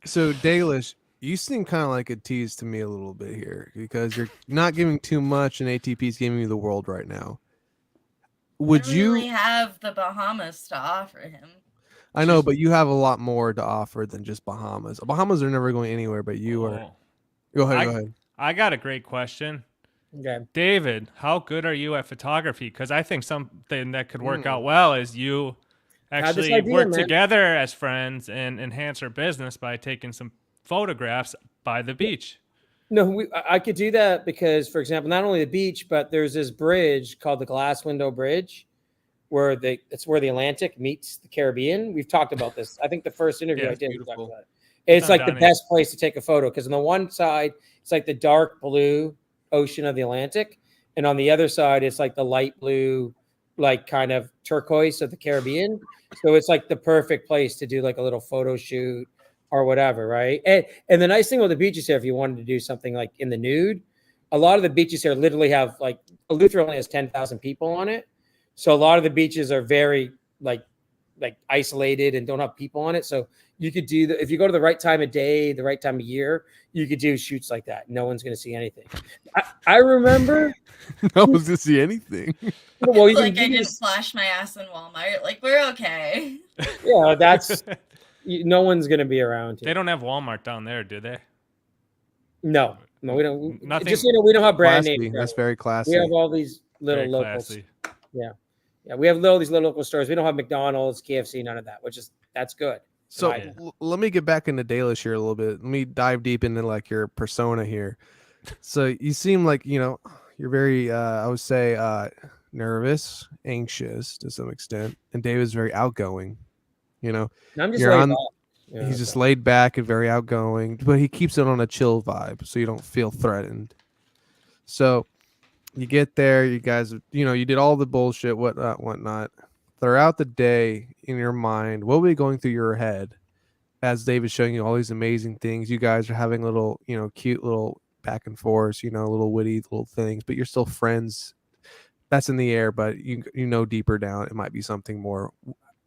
So Dalish, you seem kind of like a tease to me a little bit here because you're not giving too much, and ATP's giving you the world right now. Would I don't you? really have the Bahamas to offer him. I know, but you have a lot more to offer than just Bahamas. Bahamas are never going anywhere, but you are. Oh. Go ahead. I got a great question. Okay. David, how good are you at photography? Because I think something that could work out well is you actually idea, work man. together as friends and enhance our business by taking some photographs by the beach. No, I could do that because, for example, not only the beach, but there's this bridge called the Glass Window Bridge, where it's where the Atlantic meets the Caribbean. We've talked about this. I think the first interview Yeah, I it's did, we talked beautiful. about it. It's Not like the done best place to take a photo because on the one side it's like the dark blue ocean of the Atlantic, and on the other side it's like the light blue, like kind of turquoise of the Caribbean. So it's like the perfect place to do like a little photo shoot or whatever, right? And the nice thing with the beaches here, if you wanted to do something like in the nude, a lot of the beaches here literally have like Eleuthera only has 10,000 people on it, so a lot of the beaches are very like isolated and don't have people on it. So you could do if you go to the right time of day, the right time of year, you could do shoots like that. No one's going to see anything. I remember. No one's going to see anything. Well, Like I didn't flash my ass in Walmart. Like we're okay. Yeah, that's no one's going to be around here. They don't have Walmart down there, do they? No, we don't. Nothing. Just we don't have brand Classy. names. That's very classy. We have all these little Very locals. classy. Yeah, we have these little local stores. We don't have McDonald's, KFC, none of that. That's good. So Yeah. let me get back into Dalish here a little bit. Let me dive deep into like your persona here. So you seem like, you're very, I would say, nervous, anxious to some extent. And David's very outgoing, And I'm just You're laid on- back. Yeah, he's just so. laid back and very outgoing, but he keeps it on a chill vibe so you don't feel threatened. So you get there, you guys, you did all the bullshit, whatnot. Throughout the day in your mind, what will be going through your head as David's showing you all these amazing things? You guys are having little, cute little back and forth, little witty little things, but you're still friends. That's in the air, but deeper down, it might be something more.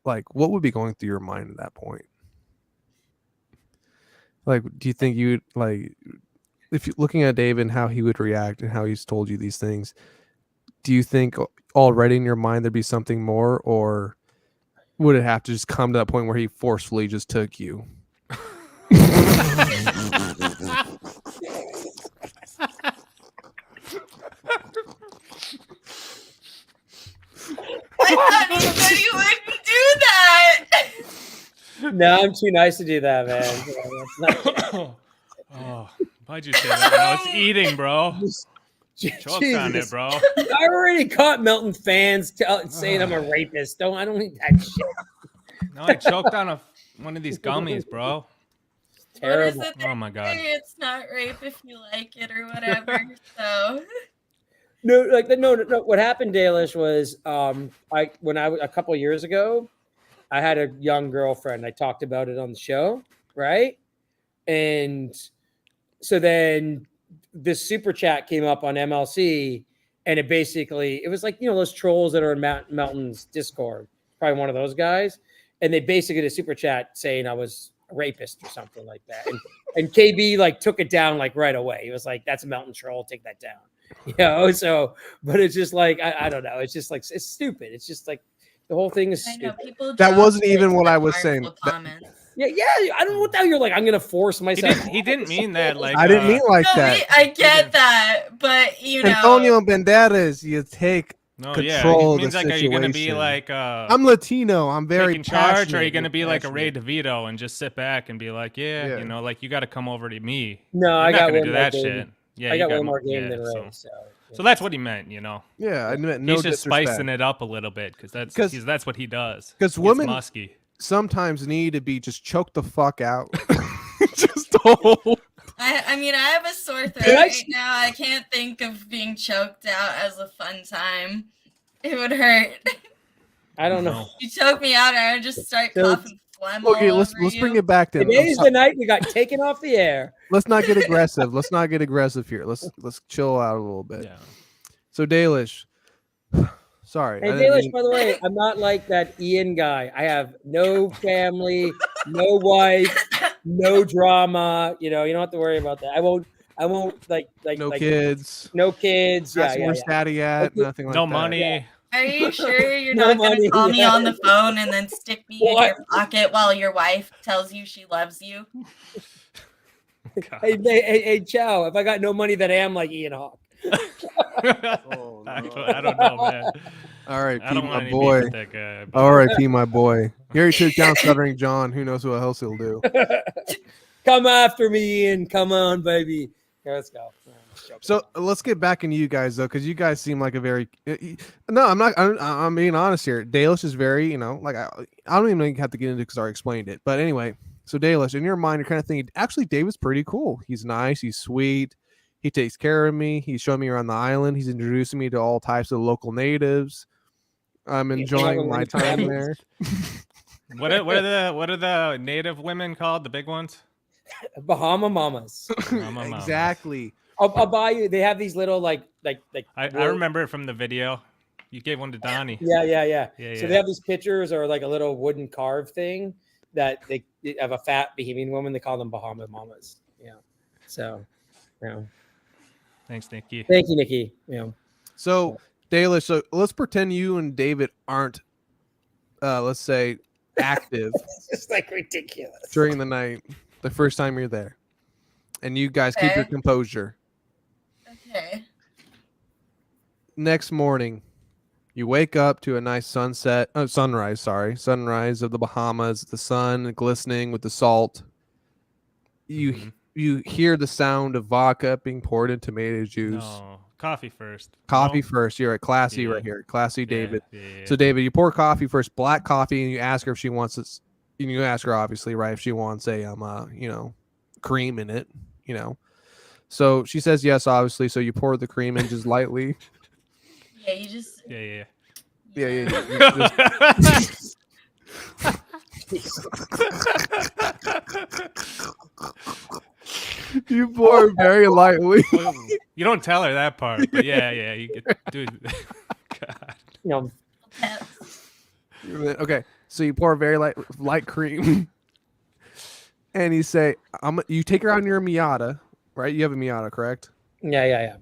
Like, what would be going through your mind at that point? Like, do you think you'd like, if you're looking at David and how he would react and how he's told you these things, do you think already in your mind there'd be something more, or would it have to just come to that point where he forcefully just took you? I thought you said you wouldn't do that. No, I'm too nice to do that, man. Oh, why'd you say that when I was eating, bro? Choked on it, bro. I already caught Melton fans saying I'm a rapist. I don't need that shit. No, I choked on one of these gummies, bro. Terrible. What is it Oh my god. It's not rape if you like it or whatever. So No. What happened, Dalish, was a couple of years ago, I had a young girlfriend. I talked about it on the show, right? And so then this super chat came up on MLC, and it was like those trolls that are in Melton's Discord, probably one of those guys, and they basically did a super chat saying I was a rapist or something like that, and KB like took it down like right away. He was like, "That's a Melton troll, take that down." So, but it's just like I don't know. It's just like it's stupid. It's just like the whole thing is I know stupid. people. That drop, wasn't like, even what I was harmful saying. Comments. Yeah. I don't know what the hell you're like. I'm gonna force myself. He didn't mean that. Like I didn't mean like No, that. I get that, but Antonio Banderas, you take no, control yeah. of He means the like, are you gonna be situation. like I'm Latino. I'm very taking charge, or are you passionate, gonna be like a Ray passionate. DeVito and just sit back and be like, yeah. Yeah. Like you got to come over to me. No, You're I not got gonna way do more that game. shit. Yeah, I you got way more game than Ray. so. So So that's what he meant, Yeah, I meant no He's just disrespect. spicing it up a little bit because that's what he does. Because He's women musky. sometimes need to be just choked the fuck out. Just hold. I mean, I have a sore throat Can I- right now. I can't think of being choked out as a fun time. It would hurt. I don't know. You choke me out, and I would just start So- coughing phlegm Okay, all let's over bring you. it back then. Today's the night we got taken off the air. Let's not get aggressive. Let's not get aggressive here. Let's chill out a little bit. Yeah. So Dalish, Sorry. Hey, I didn't Dalish, mean- by the way, I'm not like that Ian guy. I have no family, no wife, no drama. You know, you don't have to worry about that. I won't like no kids. no kids. Yeah, Asking yeah, where's yeah. daddy at? Okay. Nothing like No that. money. Are you sure you're No not going money, to call me yeah. on the phone and then stick me in What? your pocket while your wife tells you she loves you? Hey, Chow, if I got no money, then I am like Ian Hawk. Oh, I no. don't know, man. R.I.P. I don't want my any boy. beef with that guy. but- R.I.P. my boy. Here he sits down stuttering John. Who knows what else he'll do? Come after me, Ian. Come on, baby. Here, let's go. So let's get back into you guys though, because you guys seem like a very. No, I'm not. I'm being honest here. Dalish is very, like I don't even have to get into because I already explained it. But anyway, so Dalish, in your mind, you're kind of thinking, actually, David's pretty cool. He's nice. He's sweet. He takes care of me. He's showing me around the island. He's introducing me to all types of local natives. I'm enjoying my time there. What are the native women called? The big ones? Bahama Mamas. Mama. Exactly. I'll buy you. They have these little like. I remember it from the video. You gave one to Donnie. Yeah. Yeah, So yeah. they have these pictures or like a little wooden carved thing that they have a fat Bahamian woman. They call them Bahama Mamas. Yeah. So, yeah. Thanks, Nikki. Thank you, Nikki. Yeah. So Dalish, so let's pretend you and David aren't, let's say, active It's just like ridiculous. during the night, the first time you're there, and you guys keep your Okay. composure. Okay. Next morning, you wake up to a nice sunrise of the Bahamas, the sun glistening with the salt. You hear the sound of vodka being poured in tomato juice. No, coffee first. Coffee No? first. You're at classy Yeah. right here. Classy David. Yeah. So David, you pour coffee first, black coffee, and you ask her if she wants this. And you ask her obviously, right, if she wants a cream in it, So she says yes, obviously. So you pour the cream in just lightly. Yeah, you just. Yeah. Yeah. You pour very lightly. You don't tell her that part, but yeah. You get, dude. God. You know, Okay, so you pour very light cream, and you say, you take her on your Miata, right? You have a Miata, correct? yeah.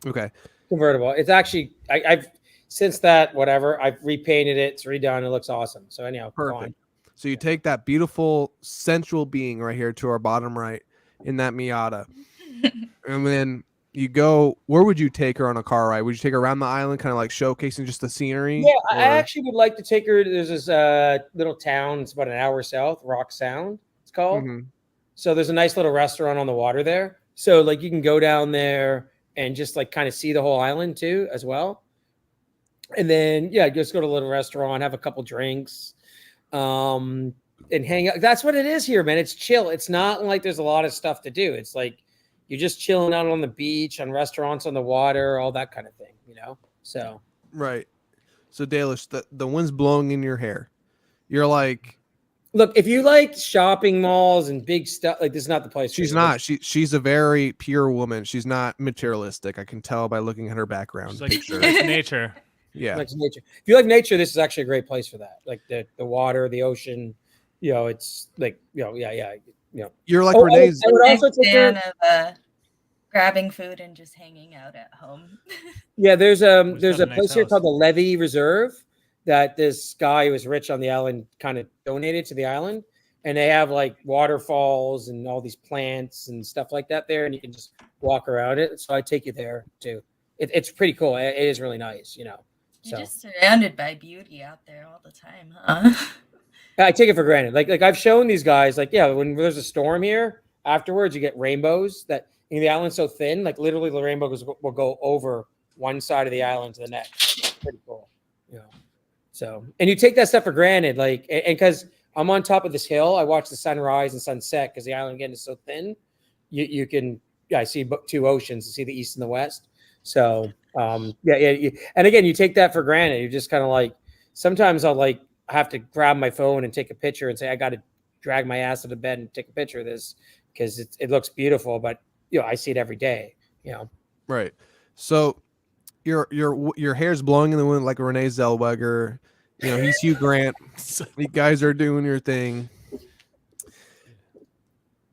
Okay. Convertible. It's actually I've since that whatever I've repainted it. It's redone. It looks awesome. So anyhow, go on. Perfect. So you take that beautiful sensual being right here to our bottom right in that Miata, and then you go. Where would you take her on a car ride? Would you take her around the island, kind of like showcasing just the scenery? Yeah, I or- actually would like to take her. There's this little town. It's about an hour south, Rock Sound. It's called. Mhm. So there's a nice little restaurant on the water there. So like you can go down there and just like kind of see the whole island too as well. And then just go to a little restaurant, have a couple drinks, and hang out. That's what it is here, man. It's chill. It's not like there's a lot of stuff to do. It's like you're just chilling out on the beach, on restaurants on the water, all that kind of thing, So Right. So Dalish, the wind's blowing in your hair. You're like, look, if you like shopping malls and big stuff, like this is not the place. she's for you. not. She's a very pure woman. She's not materialistic. I can tell by looking at her background She's like, picture. it's nature. Yeah. Likes nature. If you like nature, this is actually a great place for that. Like the water, the ocean. It's like yeah. You're like Oh, Renee's. I would Big also take her. fan of grabbing food and just hanging out at home. Yeah, there's a Which has a nice place here house. called the Levy Reserve that this guy who was rich on the island kind of donated to the island, and they have like waterfalls and all these plants and stuff like that there, and you can just walk around it. So I take you there too. It's pretty cool. It is really nice, You're So just surrounded by beauty out there all the time, huh? I take it for granted. Like I've shown these guys, when there's a storm here, afterwards you get rainbows that the island's so thin, like literally the rainbow will go over one side of the island to the next. Pretty cool, So, and you take that stuff for granted, and because I'm on top of this hill, I watch the sunrise and sunset because the island again is so thin. You can I see two oceans. You see the east and the west. So and again, you take that for granted. You just kind of like sometimes I'll have to grab my phone and take a picture and say I got to drag my ass to the bed and take a picture of this because it looks beautiful, but I see it every day. Right. So your hair's blowing in the wind like Renee Zellweger. You know, he's Hugh Grant. You guys are doing your thing.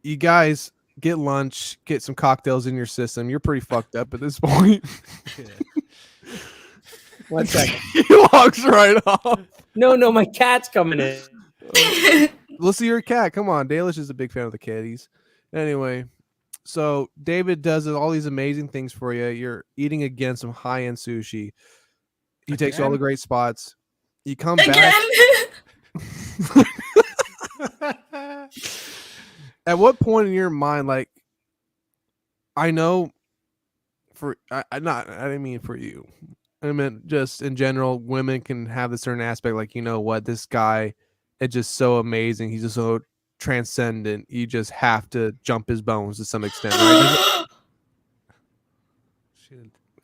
You guys get lunch, get some cocktails in your system. You're pretty fucked up at this point. 1 second. He walks right off. No, my cat's coming in. Let's see your cat. Come on. Dalish is a big fan of the kitties. Anyway, so David does all these amazing things for you. You're eating again some high-end sushi. He takes you all the great spots. You come back. At what point in your mind, like, I know I didn't mean for you. I meant just in general, women can have a certain aspect, like, you know what, this guy is just so amazing. He's just so transcendent. You just have to jump his bones to some extent, right?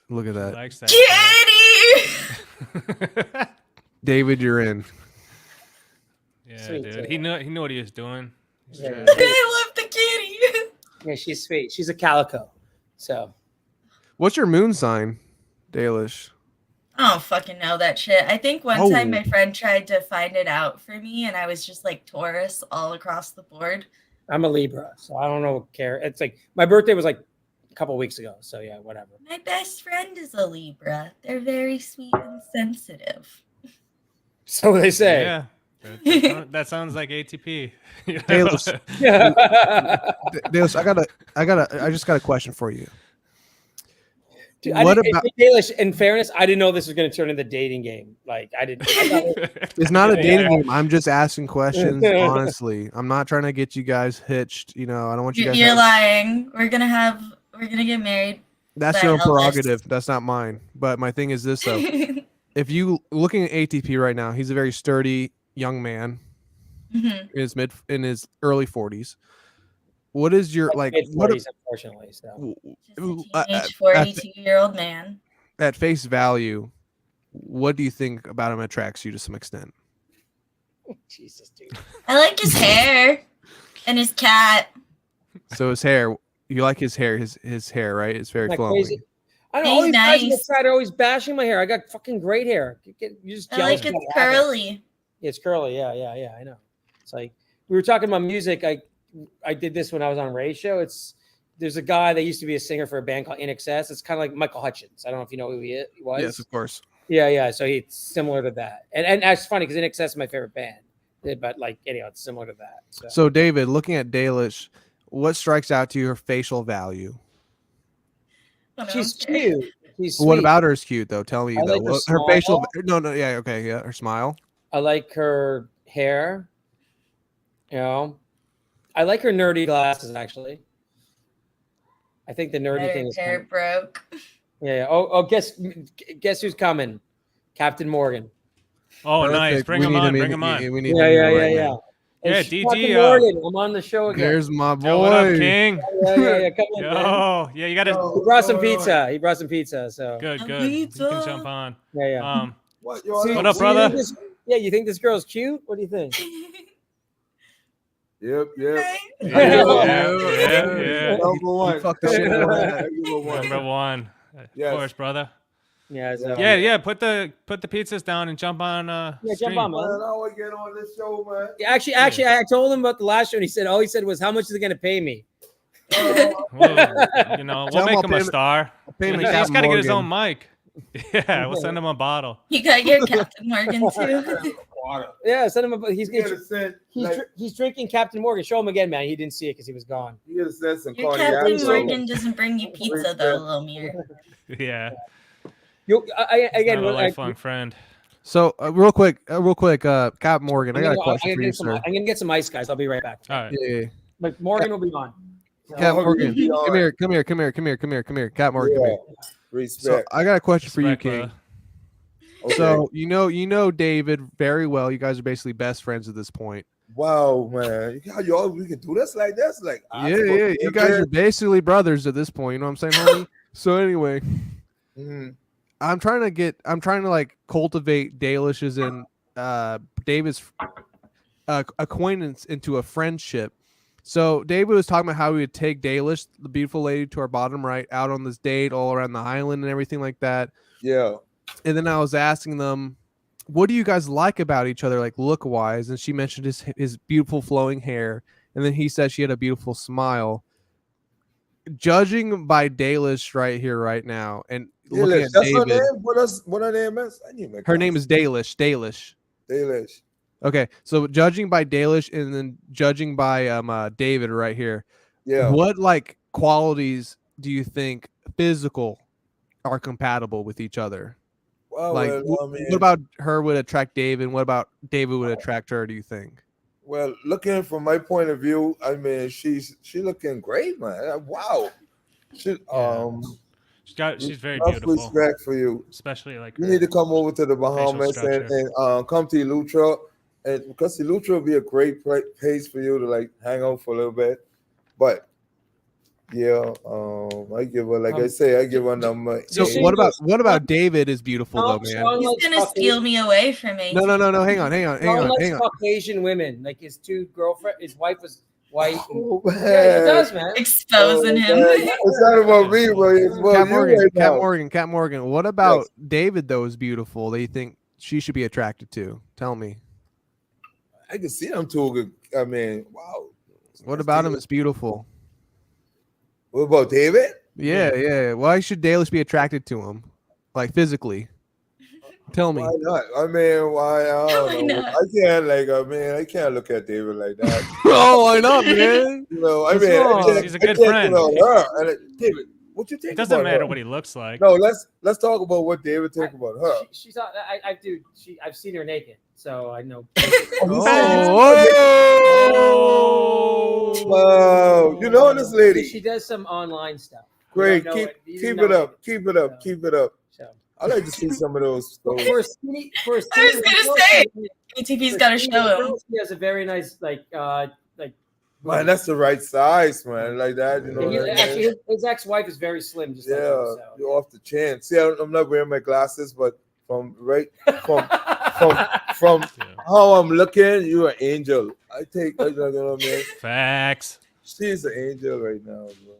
Look at that. Likes that. Kitty! David, you're in. Yeah, Sweet, dude. too. He knew what he was doing. Yeah. I love the kitty. Yeah, she's sweet. She's a calico. So What's your moon sign, Dalish? I don't fucking know that shit. I think one Oh. time my friend tried to find it out for me, and I was just like Taurus all across the board. I'm a Libra, so I don't know. Care. It's like my birthday was like a couple weeks ago. So yeah, whatever. My best friend is a Libra. They're very sweet and sensitive. So they say. Yeah. That sounds like ATP. Dalish, Yeah. Dalish, I just got a question for you. Dude, What about? Dalish, in fairness, I didn't know this was going to turn into a dating game. Like I didn't. I thought It's not a Yeah. dating game. I'm just asking questions. Honestly, I'm not trying to get you guys hitched. You know, I don't want you guys. You're lying. We're gonna get married. That's the your eldest. prerogative. That's not mine. But my thing is this though: if you looking at ATP right now, he's a very sturdy young man Mhm. in his early 40s. What is your like? What mid-40s, unfortunately. So Just a teenage 42-year-old man. at face value, what do you think about him attracts you to some extent? Jesus, dude. I like his hair and his cat. So his hair, you like his hair, his hair, right? It's very Like flowing. crazy. I don't know. All He's these guys in the nice. chat are always bashing my hair. I got fucking great hair. You're just I jealous. like it's of what happened. curly. It's curly. Yeah. I know. It's like we were talking about music. I did this when I was on Ray's show. There's a guy that used to be a singer for a band called In Excess. It's kind of like Michael Hutchins. I don't know if you know who he was. Yes, of course. Yeah. So he's similar to that. And that's funny because In Excess is my favorite band. But like anyhow, it's similar to that. So David, looking at Dalish, what strikes out to you her facial value? She's cute. She's sweet. What about her is cute though? Tell me I though. like her Her facial. smile. No, yeah, okay, yeah. Her smile. I like her hair. You know, I like her nerdy glasses. Actually, I think the nerdy thing is hair kind of, broke. yeah. Oh, guess who's coming? Captain Morgan. Oh, nice. Perfect. Bring We him need on. in- Bring him on. we need Yeah. him right now. And Yeah, she's DG, Captain Morgan. I'm on the show again. There's my Yo, what up, boy. King? Yeah. Come on, man. Yo, yeah, you got to. He brought some pizza. He brought some pizza. So Good. A You can pizza. jump on. yeah. What, So- What up, so brother? you think this girl's cute? What do you think? Yep. Yeah. Number one. You fucked the shit out of that. Number one. Yes. Of course, brother. Yeah. So, Yeah. Put the pizzas down and jump on. Yeah, stream. jump on, Man, man. I want to get on this show, man. Yeah, actually, I told him about the last show, and he said all he said was, "How much is it going to pay me?" We'll Tell make him I'll him pay a him- star. pay him He's a Captain got to get his Morgan. own mic. Yeah, we'll send him a bottle. You got your Captain Morgan too. Water. Yeah, send him a. You gotta send, like, He's drinking Captain Morgan. Show him again, man. He didn't see it because he was gone. you gotta send some Your cardiac. Captain soda. Morgan doesn't bring you pizza though, Lil Mir. Yeah. Again, Not a lifelong friend. So real quick, Cap Morgan, I got a question for you, sir. I'm gonna get some ice, guys. I'll be right back. All right. Yeah. But Morgan will be on. Cap Oh, Morgan, really? come here. Cap Morgan, come Yeah. here. So Respect. I got a question for you, Respect, King. brother. Okay. So you know David very well. You guys are basically best friends at this point. Wow, man. We can do this like this? Like, I Yeah. supposed to You be guys there? are basically brothers at this point. You know what I'm saying, homie? So anyway, Mhm. I'm trying to like cultivate Dalish's and David's acquaintance into a friendship. So David was talking about how we would take Dalish, the beautiful lady to our bottom right, out on this date all around the island and everything like that. Yeah. And then I was asking them, what do you guys like about each other, like look wise? And she mentioned his beautiful flowing hair, and then he said she had a beautiful smile. Judging by Dalish right here, right now, and looking at That's her David, name. What her name is? I need my her name is Dalish. Dalish. Dalish. Okay, so judging by Dalish, and then judging by David right here, Yeah. what like qualities do you think physical are compatible with each other? Like, Well, I what mean, about her would attract David? What about David would attract her? Do you think? well, looking from my point of view, I mean, she looking great, man. Wow. She She's very enough beautiful, respect for you. especially like You her need to come over to the facial Bahamas structure. and come to Elutra, and because Elutra will be a great place for you to like hang out for a little bit. But yeah, I give her I say, I give her number. So Just so what you know, about David is beautiful though, man. Sean He's likes gonna steal me away from me. No. Hang on. Sean likes Caucasian women. Like his his wife was white. Oh, Yeah, he does, man. Exposing him. It's not about me, bro. It's about Cat Morgan. What about David though is beautiful that you think she should be attracted to? Tell me. I can see them two. I mean, wow. What about him is beautiful? What about David? Yeah. Why should Dalish be attracted to him? Like physically? Tell me. Why not? I mean, why? I don't Why know. not? I can't look at David like that. Oh, why not, man? You know, I What's mean, wrong? He's a good friend. David, what you think? It doesn't about matter her? what he looks like. No, let's talk about what David think about her. She's not. I've seen her naked, so I know. Wow, you know this lady. She does some online stuff. Great, You don't know keep it up, keep it up, keep it up. So. I like to see some of those. For a skinny, I was gonna say, ATP's got to show him. He has a very nice Man, that's the right size, man. Like that, you know. Actually, his ex-wife is very slim. Just like him, so. You're off the chain. See, I'm not wearing my glasses, but from how I'm looking, you're an angel. You know what I mean? Facts. She's an angel right now, bro.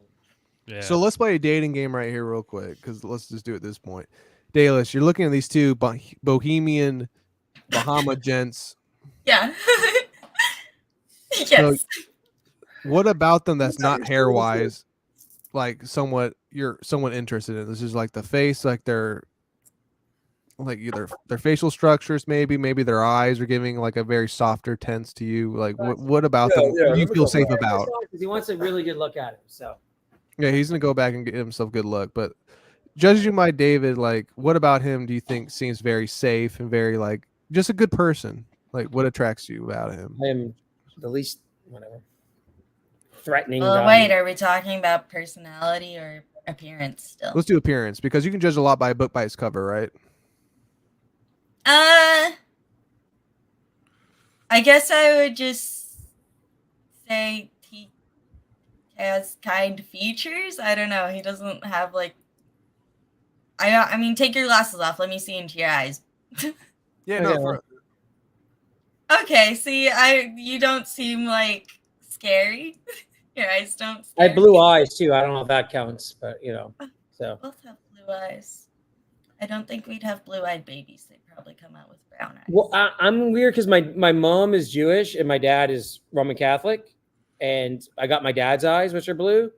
Yeah. So let's play a dating game right here real quick, because let's just do it at this point. Dalish, you're looking at these two bohemian Bahama gents. Yeah. Yes. So what about them that's not hair wise, like you're somewhat interested in? This is like the face, like their facial structures, maybe their eyes are giving like a very softer tense to you. Like what about them do you feel safe about? Because he wants a really good look at him. So yeah, he's gonna go back and get himself a good look. But judging by David, like what about him do you think seems very safe and very like just a good person? Like what attracts you about him? I am the least threatening. Wait, are we talking about personality or appearance still? Let's do appearance, because you can judge a lot by a book by its cover, right? I guess I would just say he has kind features. I don't know. He doesn't have like. I mean, take your glasses off. Let me see into your eyes. Yeah, no. Okay, see, you don't seem like scary. Your eyes don't. I have blue eyes too. I don't know if that counts, but so both have blue eyes. I don't think we'd have blue-eyed babies. They'd probably come out with brown eyes. Well, I'm weird because my mom is Jewish and my dad is Roman Catholic, and I got my dad's eyes, which are blue,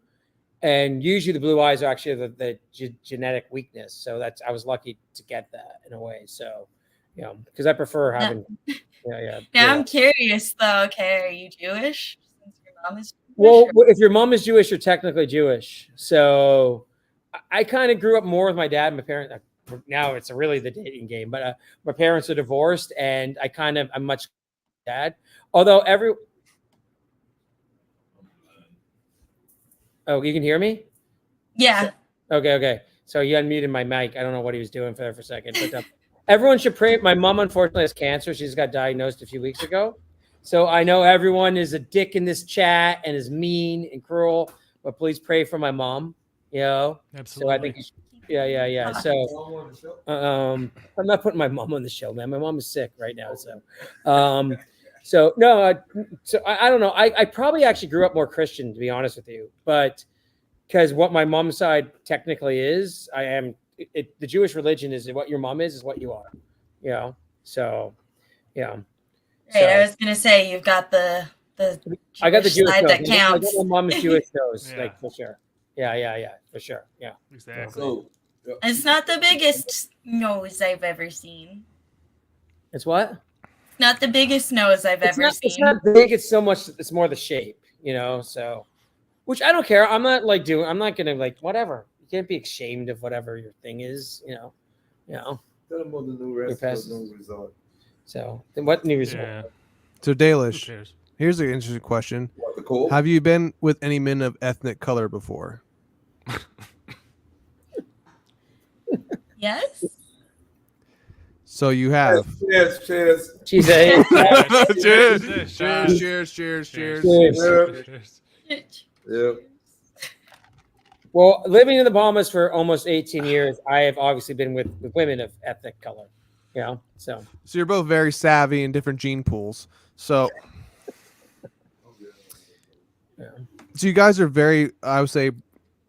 and usually the blue eyes are actually the genetic weakness. So I was lucky to get that in a way. So, because I prefer having. Now I'm curious though. Okay, are you Jewish? Since your mom is Jewish, well, if your mom is Jewish, you're technically Jewish. So I kind of grew up more with my dad and my parents. Now it's really the dating game, but my parents are divorced, and I'm much dad. Although oh, you can hear me? Yeah. Okay. So he unmuted my mic. I don't know what he was doing for a second, but everyone should pray. My mom unfortunately has cancer. She just got diagnosed a few weeks ago. So I know everyone is a dick in this chat and is mean and cruel, but please pray for my mom. Absolutely. So I think. Yeah. So, I'm not putting my mom on the show, man. My mom is sick right now. So, no. So I don't know. I probably actually grew up more Christian, to be honest with you, but because what my mom's side technically is the Jewish religion is what your mom is what you are, you know. So, yeah. Right, I was gonna say you've got the I got the Jewish side nose. that counts. I got my mom's Jewish nose, Yeah. like for sure. Yeah, for sure. Yeah, Exactly. So, It's not the biggest nose I've ever seen. it's what? Not the biggest nose I've ever It's seen. not big. It's so much. It's more the shape, you know. So, which I don't care. I'm not like doing. I'm not gonna like whatever. You can't be ashamed of whatever your thing is, you know. You know. tell them about the new resort. So then, what new resort? Yeah. So Who Dalish, cares? here's an interesting question. What, the cold? Have you been with any men of ethnic color before? Yes. So you have. Cheers. She's a. Cheers. Cheers. Cheers. Cheers. Cheers. Cheers. Yeah. Well, living in the Bahamas for almost 18 years, I have obviously been with women of ethnic color. You know, so So you're both very savvy in different gene pools. So, yeah. so you guys are very, I would say,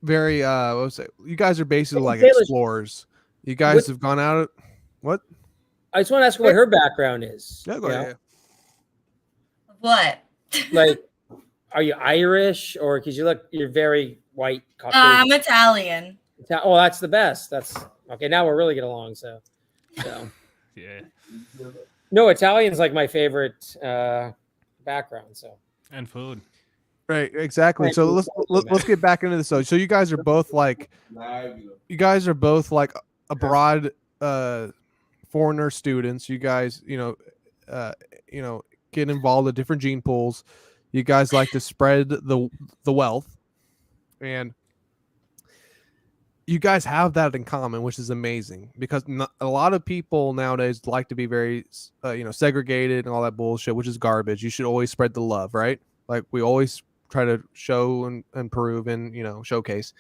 very. I would say you guys are basically like Taylor- explorers. You guys have gone out. What? I just want to ask her what her background is. Yeah, go you know? ahead. What? Like, are you Irish or because you're very white? I'm Italian. Oh, that's the best. That's okay. Now we're really get along. So. Yeah. No, Italian's like my favorite background. So And food. Right, exactly. So let's get back into this. So you guys are both like abroad foreigner students. You guys, get involved in different gene pools. You guys like to spread the wealth, and you guys have that in common, which is amazing because a lot of people nowadays like to be very, segregated and all that bullshit, which is garbage. You should always spread the love, right? Like we always try to show and prove and, showcase.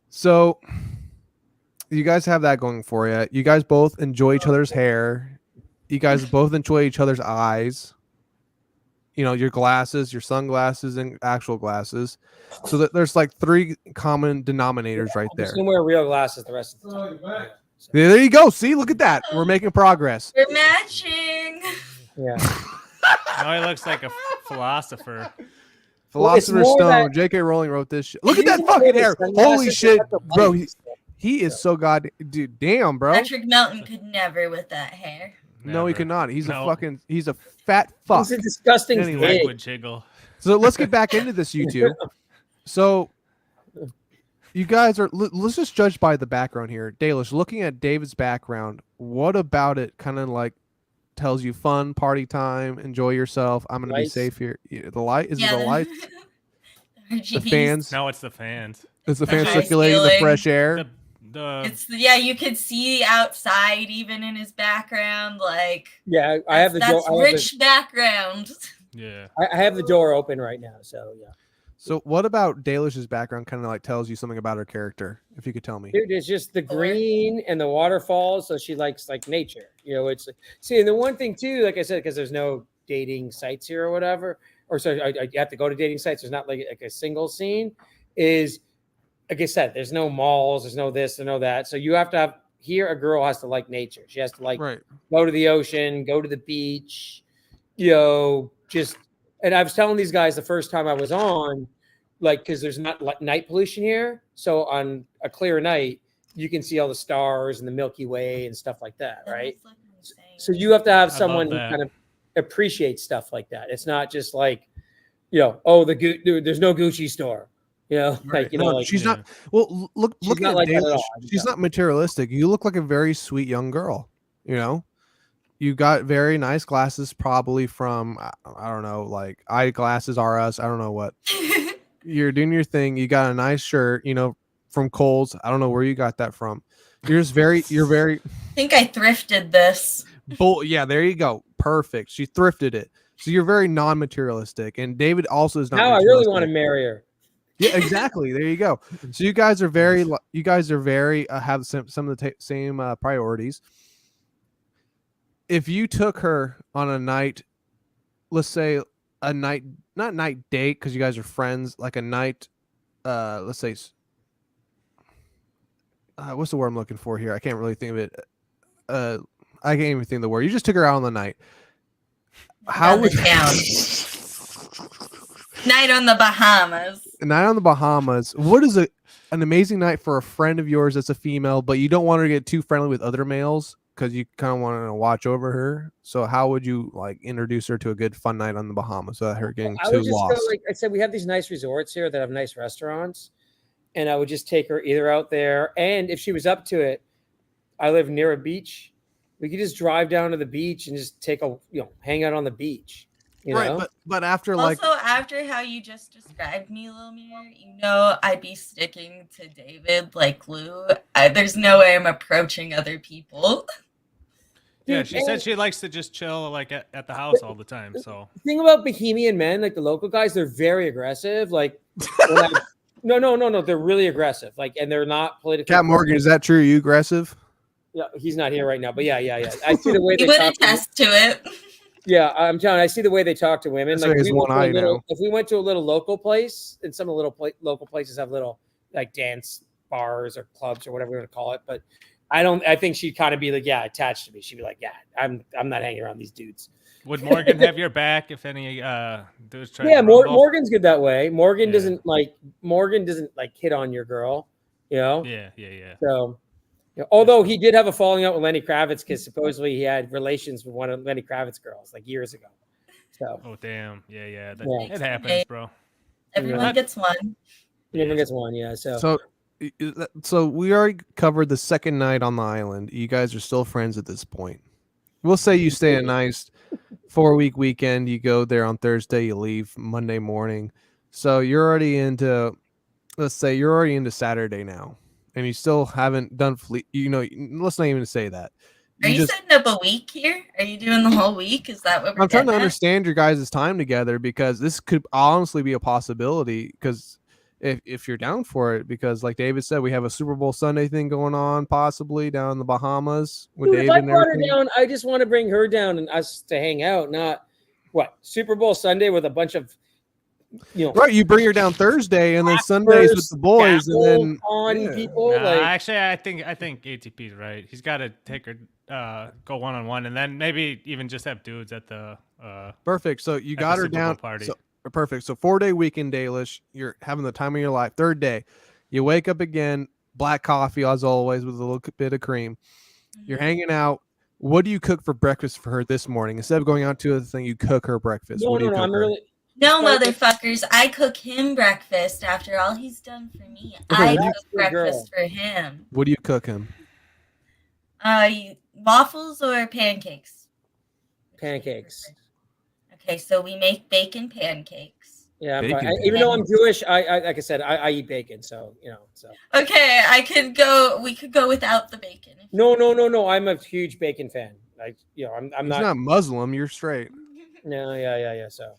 So you guys have that going for you. You guys both enjoy each other's hair. You guys both enjoy each other's eyes. Your glasses, your sunglasses, and actual glasses. So that there's like 3 common denominators right I'm there. just gonna wear real glasses the rest of the time. Yeah, there you go. See, look at that. We're making progress. We're matching. Yeah. Now he looks like a philosopher. Philosopher's more Stone. that- J.K. Rowling wrote this shit. Look at that He's fucking wearing hair. sunglasses, Holy he's shit, got the bro. lights. He is so dude. Damn, bro. Patrick Melton could never with that hair. No, he Never. cannot. He's No. he's a fat fuck. He's a disgusting Anyway. pig. Liquid jiggle. So let's get back into this, you two. So you guys are. Let's just judge by the background here. Dalish, looking at David's background, what about it kind of like tells you fun, party time, enjoy yourself? I'm gonna be Lights. safe here. The light is it the lights, the RGBs. fans. No, it's the fans. Is the fan Nice circulating the feeling. fresh air? You could see outside even in his background. Like Yeah, I have the door. that's rich background. Yeah. I have the door open right now. So yeah. So what about Dalish's background kind of like tells you something about her character? If you could tell me. Dude, it's just the green and the waterfalls. So she likes like nature. It's like, see, and the one thing too, like I said, because there's no dating sites here or whatever, or so I have to go to dating sites. There's not like a single scene. Is like I said, there's no malls, there's no this, there's no that. So you have to have here. A girl has to like nature. She has to like Right. go to the ocean, go to the beach. Just. And I was telling these guys the first time I was on, like, because there's not like night pollution here. So on a clear night, you can see all the stars and the Milky Way and stuff like that, right? So you have to have someone who that. kind of appreciates stuff like that. It's not just like, there's no Gucci store, Right. like, No, like she's Yeah. not. Well, look She's not at like that at Dalish. all. She's not materialistic. You look like a very sweet young girl. You got very nice glasses, probably from I don't know, like eyeglasses R Us. I don't know what. You're doing your thing. You got a nice shirt, from Kohl's. I don't know where you got that from. You're very I think I thrifted this. yeah, there you go. Perfect. She thrifted it. So you're very non-materialistic. And David also is not. now I really want to marry her. Yeah, exactly. There you go. So you guys are very have some of the same priorities. If you took her on a night, let's say a night, not night date, because you guys are friends, like a night, let's say what's the word I'm looking for here? I can't really think of it. I can't even think of the word. You just took her out on the night. How On the would town. Night on the Bahamas. night on the Bahamas? What is an amazing night for a friend of yours that's a female, but you don't want her to get too friendly with other males because you kind of want to watch over her. So how would you like introduce her to a good fun night on the Bahamas without her getting I too would just lost? go, like I said, we have these nice resorts here that have nice restaurants, and I would just take her either out there, and if she was up to it, I live near a beach. We could just drive down to the beach and just take a hang out on the beach. You know? But after like Also, after how you just described me, Lil Mir, I'd be sticking to David like glue. There's no way I'm approaching other people. Yeah, Dude, she said she likes to just chill like at the house all the time. So the thing about Bohemian men, like the local guys, they're very aggressive. Like, no, they're really aggressive. Like, and they're not politically. Cat Morgan, is that true? Are you aggressive? Yeah, he's not here right now, but yeah. I see the way He they would talk. attest to it. Yeah, I'm telling you, I see the way they talk to women. That's Like, why he has one eye now. if we went to a little local place, and some of the local places have little like dance bars or clubs or whatever we want to call it, but I think she'd kind of be like, yeah, attached to me. She'd be like, yeah, I'm not hanging around these dudes. would Morgan have your back if any dudes try Yeah, to rumble? Morgan's good that way. Morgan Yeah. doesn't like hit on your girl, Yeah. So, although he did have a falling out with Lenny Kravitz because supposedly he had relations with one of Lenny Kravitz's girls like years ago. So, Oh damn. Yeah. Yeah. It happens, bro. Everyone gets one. everyone gets one. Yeah. So we already covered the second night on the island. You guys are still friends at this point. We'll say you stay a nice 4-week weekend. You go there on Thursday, you leave Monday morning. So you're already into, let's say you're already into Saturday now, and you still haven't done let's not even say that. Are you setting up a week here? Are you doing the whole week? Is that what we're I'm trying to getting at? understand your guys' time together because this could honestly be a possibility because if you're down for it, because like David said, we have a Super Bowl Sunday thing going on possibly down in the Bahamas with Dude, if David I and brought her everything. down, I just want to bring her down and us to hang out, not Super Bowl Sunday with a bunch of Right, you bring her down Thursday and then Sundays with the boys and then on people. Nah, Like, actually, I think ATP's right. He's got to take her, go 1-on-1, and then maybe even just have dudes at the. Perfect. So you at got the her Super Bowl down. party. So, perfect. So 4-day weekend, Dalish. You're having the time of your life. Third day, you wake up again, black coffee as always with a little bit of cream. You're hanging out. What do you cook for breakfast for her this morning? Instead of going out to a thing, you cook her breakfast. no, What do you cook I'm her? really. No, motherfuckers. I cook him breakfast after all he's done for me. I what do you- cook breakfast for him. What do you cook him? Waffles or pancakes? Pancakes. Okay, so we make bacon pancakes. Yeah, Bacon even though I'm Jewish, I like I said, I eat bacon, so so. Okay, we could go without the bacon. No. I'm a huge bacon fan. Like, I'm He's not. not Muslim. You're straight. No, yeah. So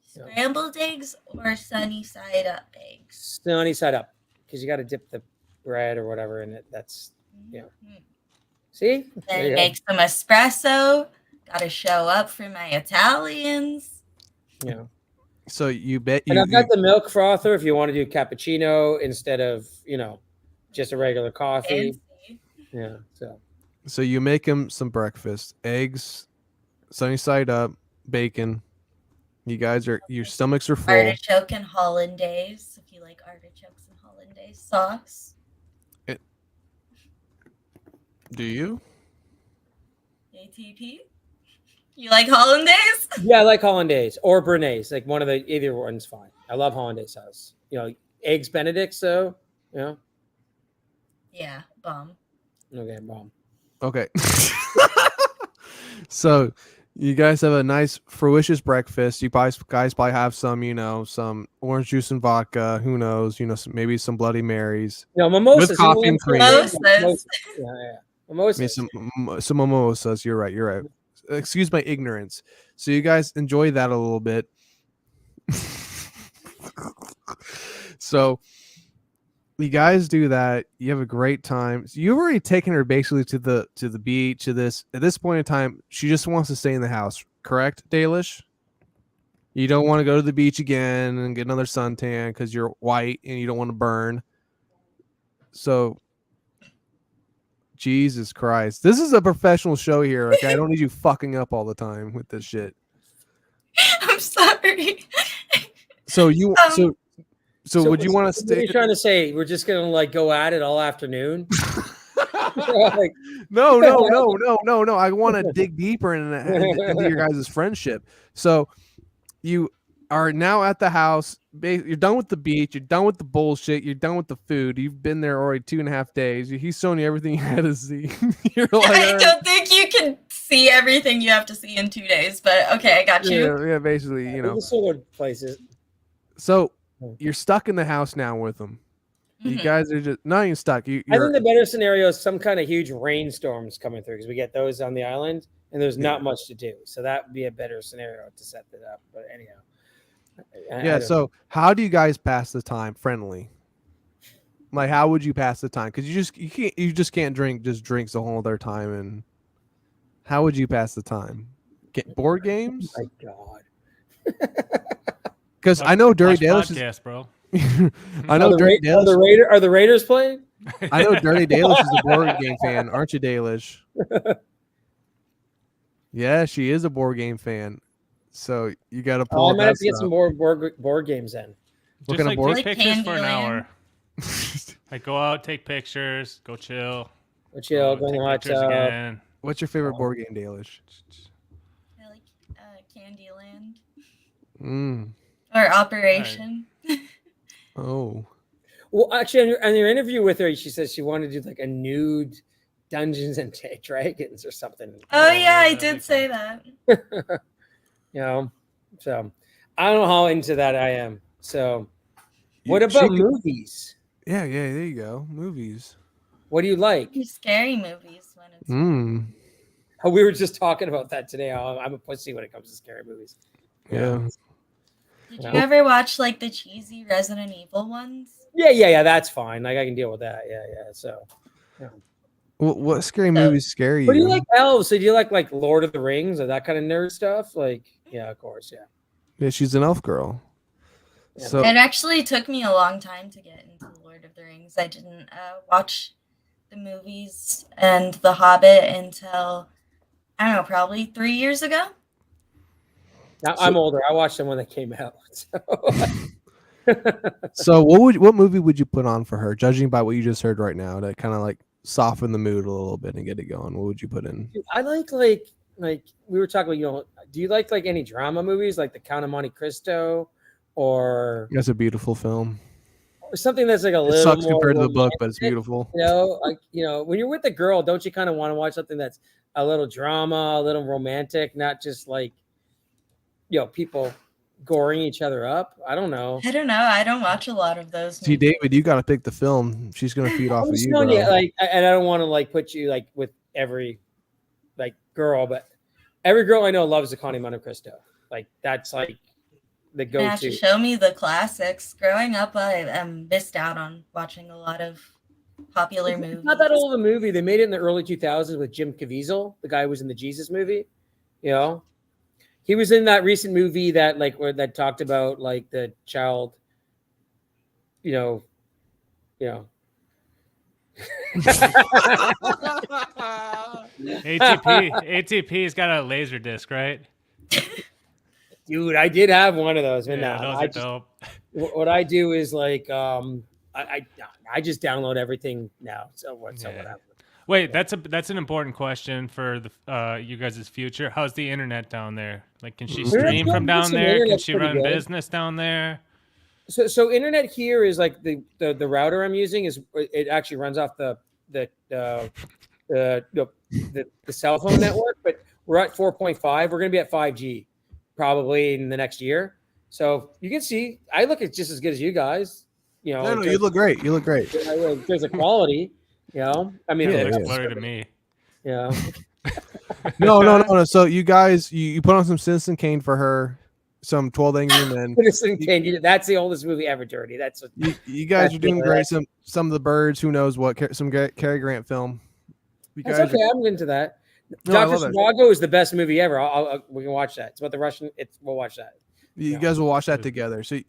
Scrambled eggs or sunny side up eggs? sunny side up, because you got to dip the bread or whatever in it. That's See, Then make some espresso. Got to show up for my Italians. Yeah. So you bet And I've got the milk frother if you want to do cappuccino instead of just a regular coffee. Fancy. Yeah. So you make him some breakfast, eggs, sunny side up, bacon. You guys your stomachs are full. Artichoke and hollandaise, if you like artichokes and hollandaise sauce. Do you? ATP? You like hollandaise? Yeah, I like hollandaise or béarnaise. Like either one's fine. I love hollandaise sauce. Eggs Benedict. So Yeah, bomb. okay, bomb. Okay. So you guys have a nice fruitious breakfast. You guys probably have some orange juice and vodka. Who knows? Maybe some Bloody Marys. Mimosas. With coffee and cream. Mimosas. Yeah. Mimosas. Some mimosas. You're right. Excuse my ignorance. So you guys enjoy that a little bit. So you guys do that. You have a great time. So you've already taken her basically to the beach. At this point in time, she just wants to stay in the house. Correct, Dalish? You don't want to go to the beach again and get another suntan because you're white and you don't want to burn. So Jesus Christ. This is a professional show here. Okay, I don't need you fucking up all the time with this shit. I'm sorry. So you Um, so would you want to What are stay? you trying to say? We're just gonna like go at it all afternoon? Like, No. I want to dig deeper into your guys' friendship. So you are now at the house. You're done with the beach. You're done with the bullshit. You're done with the food. You've been there already 2.5 days. He's showing you everything you had to see. You're like, I all right. don't think you can see everything you have to see in 2 days, but okay, I got you. Yeah, basically, you know. the sort of places. So you're stuck in the house now with them. You Mhm. guys are just not even stuck. I think the better scenario is some kind of huge rainstorms coming through because we get those on the island and there's not much to do. So that would be a better scenario to set that up. But anyhow. Yeah. So how do you guys pass the time friendly? Like, how would you pass the time? Because you just can't drink just drinks the whole other time. And how would you pass the time? Get board games? My God. Because I know Dirty Watch Dalish is. podcast, bro. I know Dirty Dalish. Are the Raiders playing? I know Dirty Dalish is a board game fan, aren't you, Dalish? Yeah, she is a board game fan. So you got to pull. I might have to get some more board games in. What Just kind of like board? take Like pictures for an Candyland. hour. Like go out, take pictures, go chill. Go chill, go in take the hot pictures tub. again. What's your favorite board game, Dalish? I like Candyland Mm. or Operation. Oh. Well, actually, on your interview with her, she says she wanted to do like a nude Dungeons and Dragons or something. Oh yeah, I that'd did be say that. You know, so I don't know how into that I am. So, what about movies? Yeah, there you go. Movies. What do you like? Scary movies when it's Mm. Oh, we were just talking about that today. I'm a pussy when it comes to scary movies. Yeah. Did you ever watch like the cheesy Resident Evil ones? Yeah. That's fine. Like I can deal with that. Yeah. So, What scary movies scare you? but do you like elves? So do you like Lord of the Rings or that kind of nerd stuff? Like, yeah, of course, yeah. Yeah, she's an elf girl. Yeah. So It actually took me a long time to get into Lord of the Rings. I didn't watch the movies and The Hobbit until I don't know, probably 3 years ago. Now, I'm older. I watched them when they came out. So what movie would you put on for her, judging by what you just heard right now, to kind of like soften the mood a little bit and get it going? What would you put in? I like we were talking about, do you like any drama movies like The Count of Monte Cristo or That's a beautiful film. something that's like a It little sucks more compared to the book, but it's romantic? beautiful. When you're with a girl, don't you kind of want to watch something that's a little drama, a little romantic, not just like, people goring each other up? I don't know. I don't know. I don't watch a lot of those. See, movies. David, you got to pick the film. She's gonna feed off I'm of just you, telling bro. you, and I don't want to put you with every girl, but every girl I know loves the Conde Monte Cristo. That's the You have to go-to. show me the classics. Growing up, I missed out on watching a lot of popular movies. It's not that old of a movie. They made it in the early 2000s with Jim Caviezel, the guy who was in the Jesus movie. He was in that recent movie that that talked about the child. ATP's got a laser disc, right? Dude, I did have one of those. Man, Yeah, those are dope. What I do is I just download everything now. So whatever. Wait, that's an important question for the you guys' future. How's the internet down there? Can she stream from down there? Can she run business down there? So internet here is the router I'm using it actually runs off the cell phone network, but we're at 4.5. We're going to be at 5G probably in the next year. So you can see I look just as good as you guys. No, you look great. You look great. There's a quality. I mean, It Yeah, looks blurry to me. Yeah. No. So you guys, you put on some Citizen Kane for her, some 12 Angry Men. Citizen Kane, that's the oldest movie ever, Dirty. That's what, You guys that's are doing the- great. Some of the Birds, who knows what? Some Cary Grant film. You that's guys okay. are- I'm into that. No, I Dr. love it. Zhivago is the best movie ever. We can watch that. It's about the Russian. We'll watch that. You guys will watch that together. So,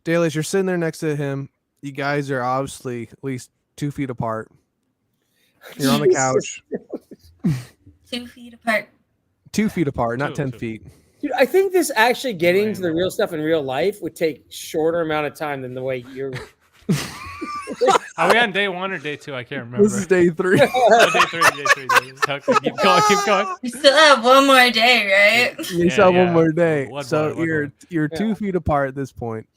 Dalish, you're sitting there next to him. You guys are obviously at least 2 feet apart. You're on the couch. 2 feet apart. 2 feet apart, not 10 Two. feet. Dude, I think this actually getting to the real stuff in real life would take shorter amount of time than the way you're. Are we on day 1 or day 2? I can't remember. This is day 3. Oh, day 3. Okay, keep going. Keep going. We still have one more day, right? You still have yeah. one more day. One So more. you're 2 feet apart at this point.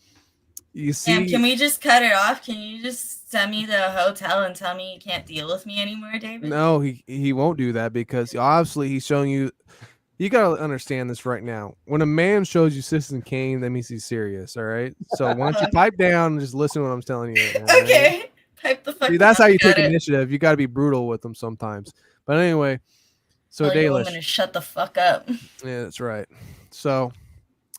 You see, Damn, can we just cut it off? Can you just send me to a hotel and tell me you can't deal with me anymore, David? no, he won't do that because obviously he's showing you. You gotta understand this right now. When a man shows you Citizen Kane, that means he's serious. All right. So why don't you pipe down and just listen to what I'm telling you? All right? Okay. Pipe the fuck See, that's down. how you Got take it. initiative. You got to be brutal with them sometimes. But anyway, so Tell your woman Dalish. to shut the fuck up. Yeah, that's right. So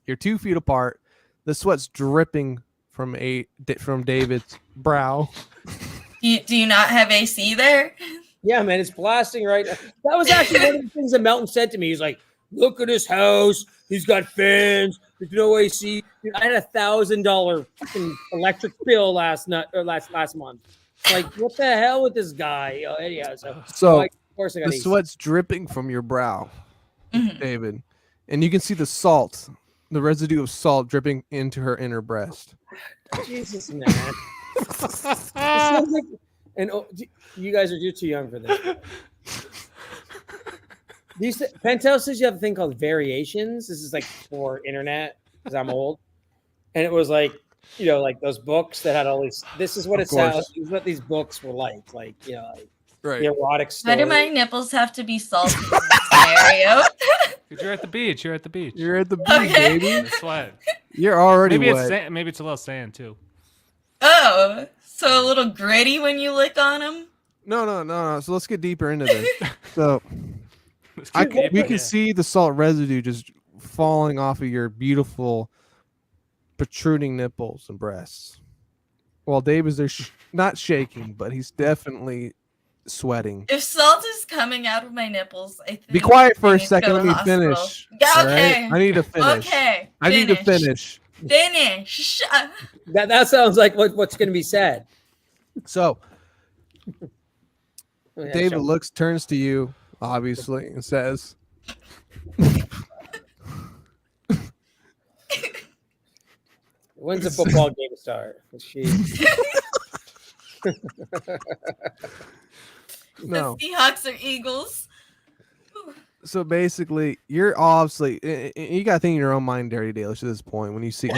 you're 2 feet apart. The sweat's dripping from David's brow. Do you not have AC there? Yeah, man, it's blasting right now. That was actually one of the things that Melton said to me. He's like, "Look at his house. He's got fans. There's no AC." Dude, I had $1,000 fucking electric bill last month. Like, what the hell with this guy? Anyhow, So of course I got the AC. sweat's dripping from your brow, Mhm. David, and you can see the salt, the residue of salt dripping into her inner breast. Jesus, man. This sounds like, and you guys are too young for this. Pentel says you have a thing called variations. This is like for internet because I'm old, and it was like, you know, like those books that had all these. This is what Of it sounds. course. This is what these books were like you know, like Right. the erotic Why story. do my nipples have to be salty in this scenario? 'Cause you're at the beach. You're at the beach. You're at the beach, Okay. baby. The sweat. You're already Maybe wet. it's sand, maybe it's a little sand too. Oh, so a little gritty when you lick on them? No. So let's get deeper into this. So Let's keep we deeper, can yeah. see the salt residue just falling off of your beautiful protruding nipples and breasts. While Dave is there, not shaking, but he's definitely sweating. If salt is coming out of my nipples, I think. Be quiet for I a need to second. go Let to me the hospital. finish. Yeah, all right? okay. I need to finish. Okay. I need to finish. Finish. That sounds like what's going to be said. So Oh, yeah, David sure. turns to you, obviously, and says, When's the football game start? Jeez. "No." The Seahawks or Eagles. So basically, you're obviously you got to think in your own mind, Dirty Dalish, at this point when you see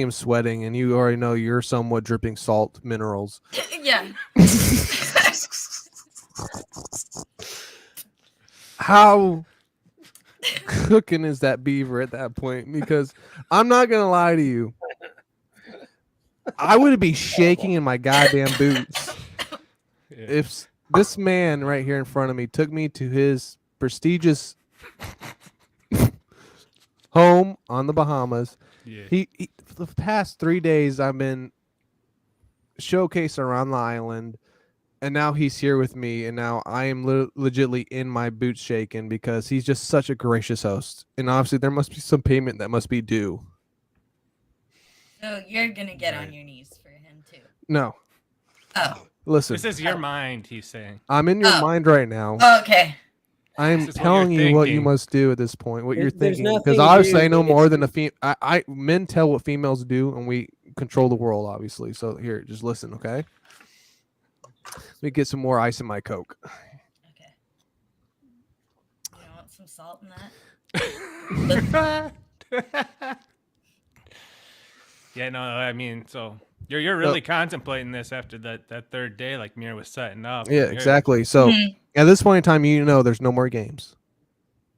him sweating, and you already know you're somewhat dripping salt minerals. Yeah. How cooking is that beaver at that point? Because I'm not gonna lie to you, I would be shaking in my goddamn boots Yeah. if this man right here in front of me took me to his prestigious home on the Bahamas. Yeah. He for the past 3 days I've been showcased around the island, and now he's here with me, and now I am legitly in my boots shaking because he's just such a gracious host, and obviously there must be some payment that must be due. So you're gonna get on your knees for him too. No, Oh. listen, This is your mind, he's saying. I'm in your Oh. mind right now. Okay. I'm This is what telling you're you what you thinking. must do at this point, what you're There's thinking, because nothing obviously you I know can more do. than a female. Men tell what females do, and we control the world, obviously. So here, just listen, okay? Let me get some more ice in my Coke. Okay. You want some salt in that? Yeah, no, I mean, so you're really contemplating this after that third day, like Mir was setting up. Yeah, You're- exactly. So Mhm. at this point in time, you know there's no more games.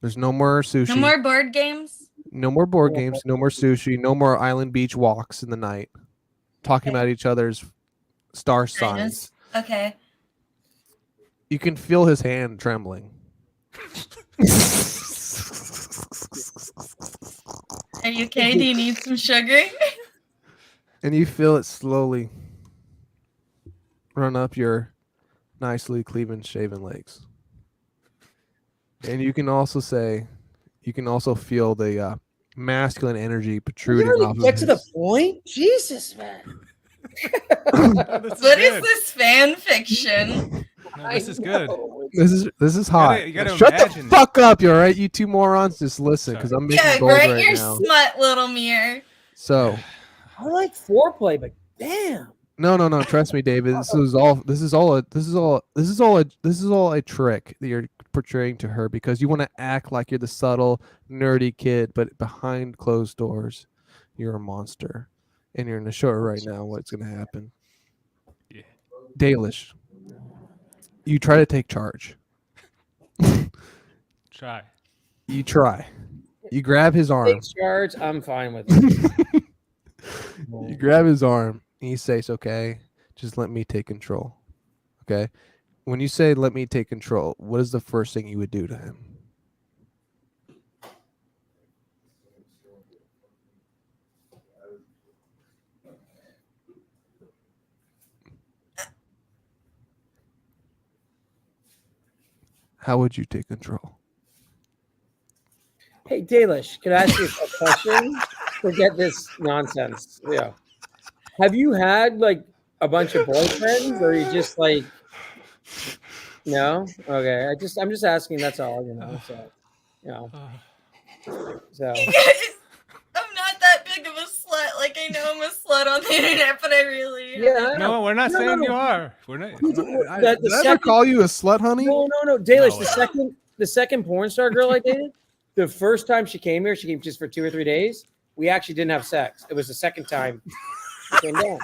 There's no more sushi. No more board games? No more board games. No more sushi. No more island beach walks in the night, talking Okay. about each other's star signs. Okay. You can feel his hand trembling. Are you okay? Do you need some sugar? And you feel it slowly run up your nicely clean shaven legs. And you can also feel the masculine energy You protruding already off of get to the his. point? Jesus, man. This is What is good. this fan fiction? No, this is good. This is hot. You gotta Shut the imagine it. fuck up, you all right? You two morons, just listen, because I'm making Yeah, gold right, right you're now. smut, little Mir. So I like foreplay, but damn. no. Trust me, David. This is all a trick that you're portraying to her because you want to act like you're the subtle, nerdy kid, but behind closed doors, you're a monster, and you're going to show her right now what's going to happen. Yeah. Dalish, you try to take charge. Try. You try. You grab his arm. Takes charge. I'm fine with it. You grab his arm and you say, "It's okay. Just let me take control." Okay? When you say "let me take control," what is the first thing you would do to him? How would you take control? Hey, Dalish, can I ask you a question? Forget this nonsense. Yeah. Have you had like a bunch of boyfriends, or are you just like no? Okay. I'm just asking. That's all. You know. So, you know. So. You guys, I'm not that big of a slut. Like, I know I'm a slut on the internet, but I really Yeah. I No, know. we're not No, saying no. you are. We're not. Did I ever call you a slut, honey? No. Dalish, No. the second porn star girl I dated, the first time she came here, she came just for 2 or 3 days. We actually didn't have sex. It was the second time she came down.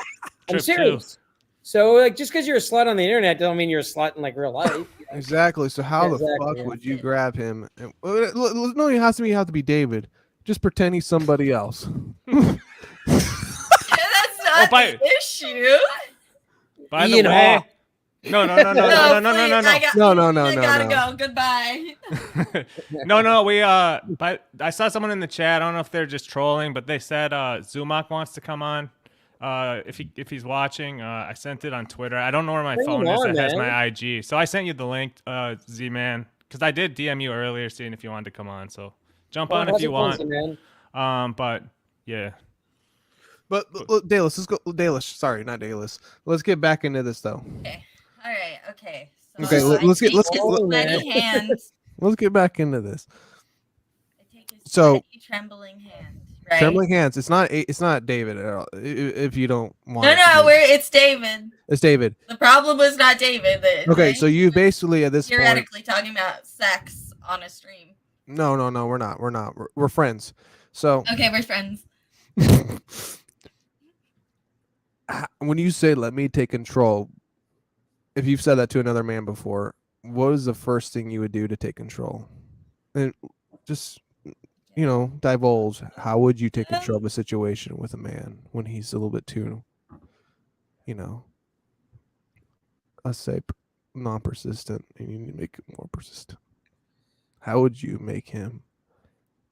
I'm Trip serious. So, like, just because you're a slut on the internet don't mean you're a slut in like real life. Exactly. So how the Exactly, fuck yeah. would you grab him? And, no, it has to be David. Just pretend he's somebody else. that's not by- the issue. By the Ian way, Hawke. no. please, I gotta no. go. Goodbye. No. But I saw someone in the chat. I don't know if they're just trolling, but they said Zumak wants to come on. If he's watching, I sent it on Twitter. I don't know where my Bring phone him is. on, It has man. my IG. So I sent you the link, Z-Man, because I did DM you earlier, seeing if you wanted to come on. So jump on if you want. Man. But yeah. But look, Dalis, let's go. Dalis, sorry, not Dalis. Let's get back into this though. Okay. All right. Okay. So Okay, I let's get- take let's his get- sweaty hands. Let's get back into this. I take his So- sweaty, trembling hand. Right. Trembling hands. It's not David at all. If you don't want. No. It's David. It's David. The problem was not David. Okay, so you basically at this point. theoretically talking about sex on a stream. No, we're not. We're friends. So Okay, we're friends. when you say "let me take control," if you've said that to another man before, what is the first thing you would do to take control? And just divulge. How would you take control of a situation with a man when he's a little bit too, let's say, non-persistent, and you need to make it more persistent? How would you make him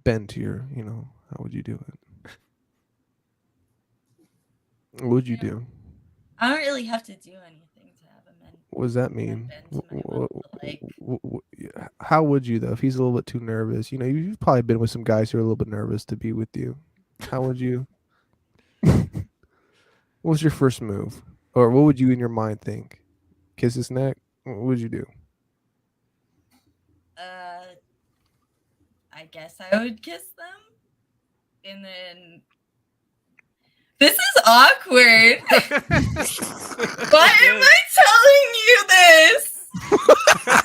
bend to your, how would you do it? What would you do? I don't really have to do anything to have a man. What does that mean? bend to my will, but, like, How would you though? If he's a little bit too nervous, you've probably been with some guys who are a little bit nervous to be with you. How would you? What's your first move, or what would you in your mind think? Kiss his neck? What would you do? I guess I would kiss them, and then. This is awkward. Why am I telling you this?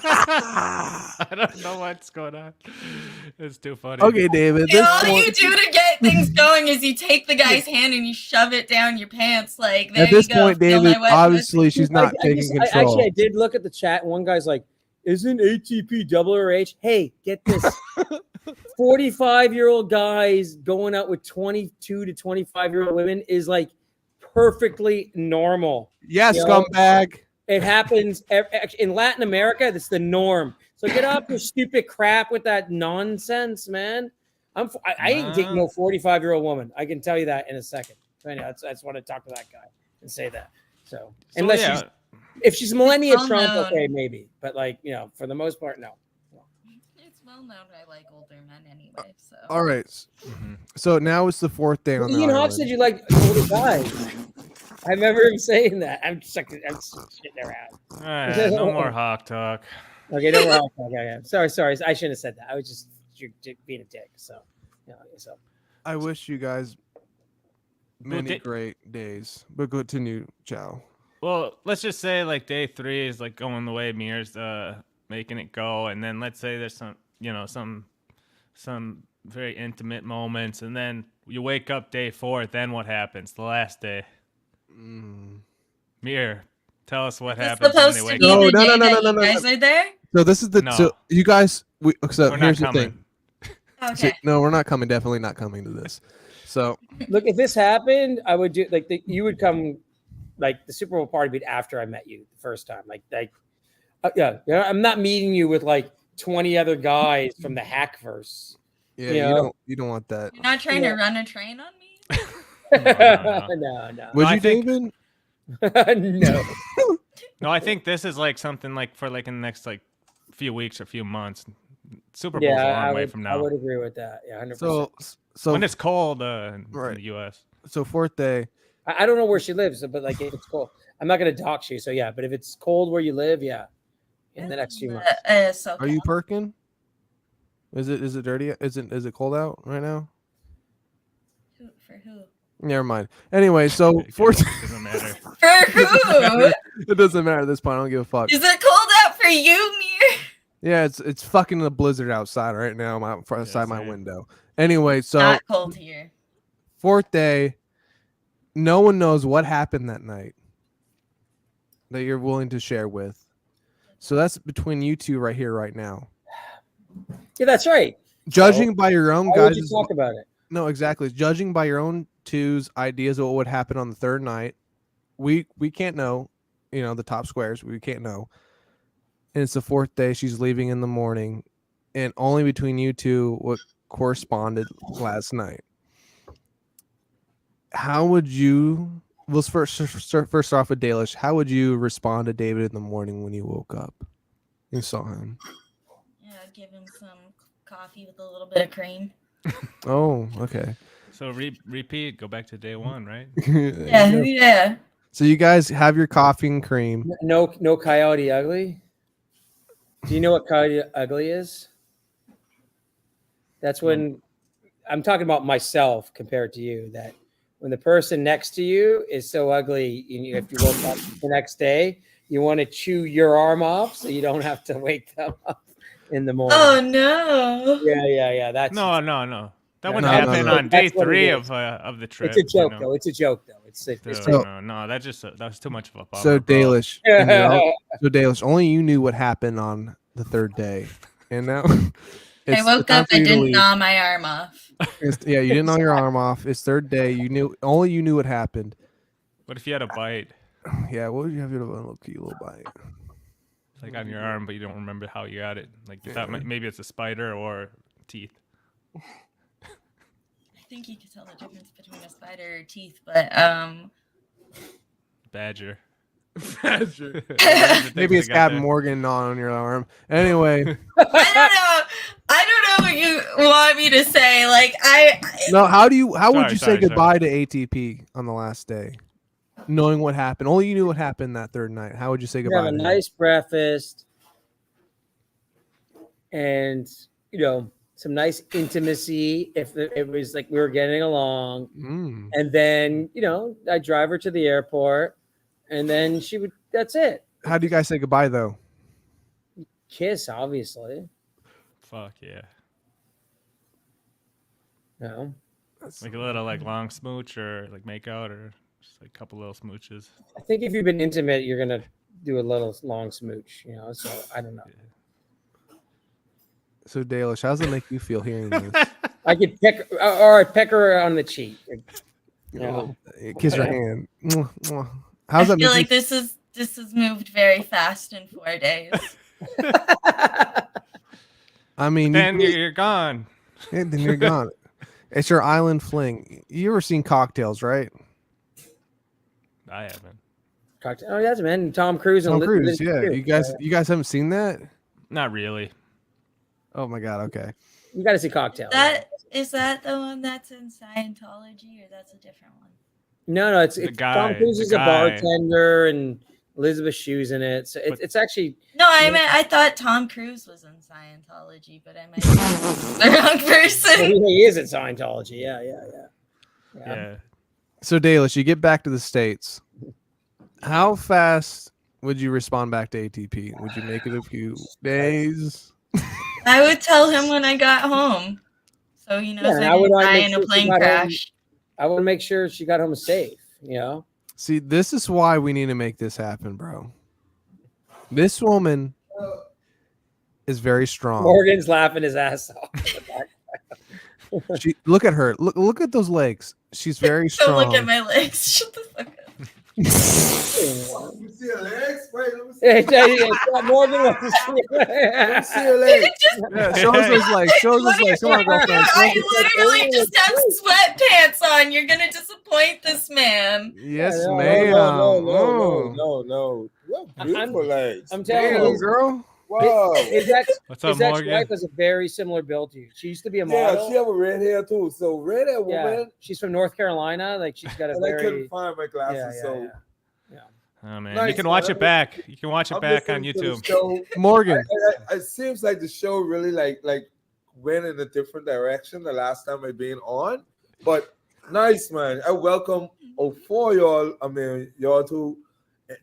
I don't know what's going on. It's too funny. Okay, David. And all you do to get things going is you take the guy's hand and you shove it down your pants. Like, there At this you go. point, Feel my David, wet obviously she's not taking control. I did look at the chat. And one guy's like, "Isn't ATP WRH?" Hey, get this. 45-year-old guys going out with 22 to 25-year-old women is like perfectly normal. Yes, You know? scumbag. It happens in Latin America. That's the norm. So get off your stupid crap with that nonsense, man. I ain't taking no 45-year-old woman. I can tell you that in a second. So anyway, I just want to talk to that guy and say that. So unless if she's Melania well Trump, known. okay, maybe. But like, for the most part, no. It's well known I like older men anyway. So. All right. So now it's the fourth day on the Ian Hawke island. said you like older guys. I remember him saying that. I'm shitting around. All right, no more hawk talk. Okay, no more. Okay. Sorry. I shouldn't have said that. I was just being a dick. So, so. I wish you guys many da- great days. But continue, Chow. Well, let's just say like day 3 is like going the way Mir's making it go, and then let's say there's some very intimate moments, and then you wake up day 4. Then what happens? The last day. Mir, tell us what It's happens when supposed they to wake be up. No, the no, day no, no, that no, you no, guys are there. So this is the No. so you guys. So We're here's not the coming. thing. Okay. No, we're not coming. Definitely not coming to this. So Look, if this happened, I would do like you would come, like the Super Bowl party would be after I met you the first time. Yeah. I'm not meeting you with like 20 other guys from the Hackverse. yeah, you don't want that. You're not trying to run a train on me. No. Would I you, think- David? No. No, I think this is like something like for like in the next like few weeks or few months. Super Bowl's a long way from now. I would agree with that. Yeah, 100%. So When it's cold in Right. the U.S. so fourth day. I don't know where she lives, but like if it's cold, I'm not going to dox you. So yeah, but if it's cold where you live, yeah, in the next few months. So Are you perking? Is it dirty? Is it cold out right now? For who? Never mind. Anyway, so fourth. It doesn't matter. For who? It doesn't matter at this point. I don't give a fuck. Is it cold out for you, Mir? Yeah, it's fucking a blizzard outside right now. Outside my same. window. Anyway, so Not cold here. fourth day, no one knows what happened that night that you're willing to share with. So that's between you two right here, right now. Yeah, that's right. Judging by your own Why would guys. you talk about it? No, exactly. Judging by your own two's ideas of what would happen on the third night, we can't know. The top squares, we can't know. And it's the fourth day. She's leaving in the morning, and only between you two what corresponded last night. How would you? Let's first off with Dalish. How would you respond to David in the morning when you woke up? You saw him. Yeah, give him some coffee with a little bit of cream. Oh, okay. So repeat. Go back to day 1, right? Yeah. So you guys have your coffee and cream. No Coyote Ugly. Do you know what Coyote Ugly is? That's when I'm talking about myself compared to you. That when the person next to you is so ugly, if you woke up the next day, you want to chew your arm off so you don't have to wake them up in the morning. Oh no. Yeah. That's No. That wouldn't No, happen no. on day That's what it 3 is. of the trip. It's a joke, you know? though. It's a joke, though. It's So- No. That was too much of a bummer. So bro. Dalish, so Dalish, only you knew what happened on the third day, and now I woke up. I didn't gnaw my arm off. Yeah, you didn't gnaw your arm off. It's third day. Only you knew what happened. What if you had a bite Yeah, what would you have your little cute little bite? like on your arm, but you don't remember how you got it? Like you thought maybe it's a spider or teeth. I think you could tell the difference between a spider or teeth, but Badger. Maybe it's Captain Morgan gnawing on your arm. Anyway, I don't know what you want me to say. Like no. How would you say Sorry. goodbye to ATP on the last day, knowing what happened? Only you knew what happened that third night. How would you say Have goodbye? a to him? nice breakfast, and some nice intimacy. If it was like we were getting along, and then I drive her to the airport, and then she would. That's it. How do you guys say goodbye though? Kiss, obviously. Fuck yeah. No. Like a little like long smooch or like make out or just like a couple little smooches. I think if you've been intimate, you're gonna do a little long smooch. So I don't know. So Dalish, how does it make you feel hearing this? I could peck or peck her on the cheek. Kiss her hand. How's that I feel make like this has moved very fast in 4 days. I mean, Then you're gone. then you're gone. It's your island fling. You ever seen Cocktails, right? I haven't. Oh, yes, man. Tom Cruise. Tom and Cruise. Liz Yeah, Cruise. you guys haven't seen that? Not really. Oh my god. Okay. You got to see Cocktail. Is that the one that's in Scientology, or that's a different one? No, it's The Tom guy, Cruise the is a guy. bartender and Elizabeth Shue's in it. So it's actually No, I thought Tom Cruise was in Scientology, but I might be the wrong person. he is in Scientology. Yeah. So Dalish, you get back to the States. How fast would you respond back to ATP? Would you make it a few days? I would tell him when I got home, so he knows and I didn't die make in a sure she plane got home- crash. I want to make sure she got home safe. You know. See, this is why we need to make this happen, bro. This woman is very strong. Morgan's laughing his ass off. Look at her. Look at those legs. She's very strong. Don't look at my legs. Shut the fuck up. You see her legs? Wait, let me see. Morgan wants to see. Let me see her legs. Yeah, show us those legs. Show us those legs. Come on, girlfriend. I literally just have sweatpants on. You're gonna disappoint this man. Yes, No, ma'am. No. You have beautiful legs. I'm telling Damn, you, girl. Wow. his What's up, ex-wife Morgan? has a very similar build to you. She used to be a Yeah, model. she have a red hair too. So red hair Yeah, woman. she's from North Carolina. Like she's got a And I very couldn't find my glasses, so Oh man, Nice, you can watch man. it back. You can watch it I'm back on listening to the YouTube. show. Morgan. It seems like the show really like went in a different direction the last time I been on, but nice, man. I welcome for y'all. I mean, y'all two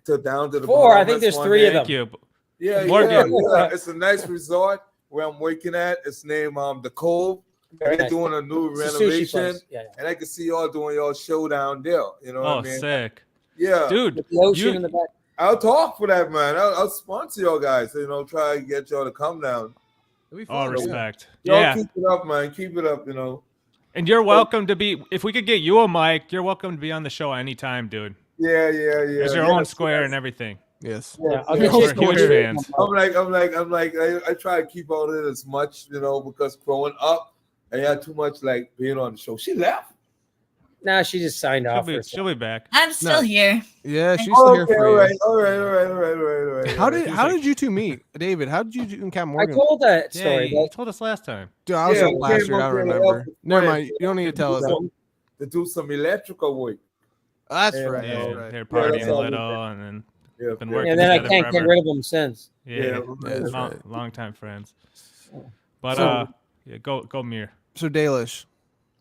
to down to the four. I Bahamas think there's one 3 day. of them. Thank you. Yeah, Morgan. yeah. It's a nice resort where I'm working at. It's named the Cove. Very They're nice. doing a new It's a sushi renovation, place. Yeah. and I can see y'all doing y'all show down there. You know what Oh, I mean? sick, Yeah, dude. With lotion You- in the back. I'll talk for that, man. I'll sponsor y'all guys. You know, try to get y'all to come down. It'd be All fun. respect. Y'all Yeah, keep it up, man. Keep it up. You know. and you're welcome to be. If we could get you a mic, you're welcome to be on the show anytime, dude. Yeah. There's your own square and everything. Yes. Yeah, I'll Yeah. get you We're huge squared. fans. I'm like, I try to keep out of it as much, you know, because growing up, I had too much like being on the show. She left. Nah, she just signed off. She'll be back. I'm still here. Yeah, she's still here Okay, for all you. right, all right. How He's did like- you two meet, David? How did you and Cap I Morgan? told that Yeah, story. you told us last time. Dude, I was Yeah, up last we year. I came up don't here to remember. help Never friends. mind. You don't need to tell us. To do some electrical work. That's Yeah, right. Yeah, That's right. they're Yeah, partying that's a all little, and then Yeah, been yeah. working and then I together can't get forever. rid of them since. Yeah, That's long, right. long time friends. But So- yeah, go Mir. So Dalish,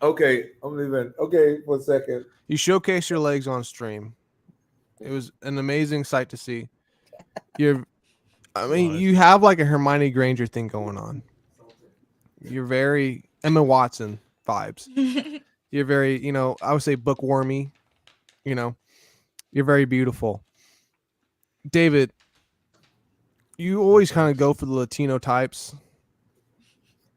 Okay, I'm leaving. Okay, for a second. you showcase your legs on stream. It was an amazing sight to see. I mean, Was. you have like a Hermione Granger thing going on. You're very Emma Watson vibes. You're very, I would say bookwormy. You're very beautiful. David, you always kind of go for the Latino types.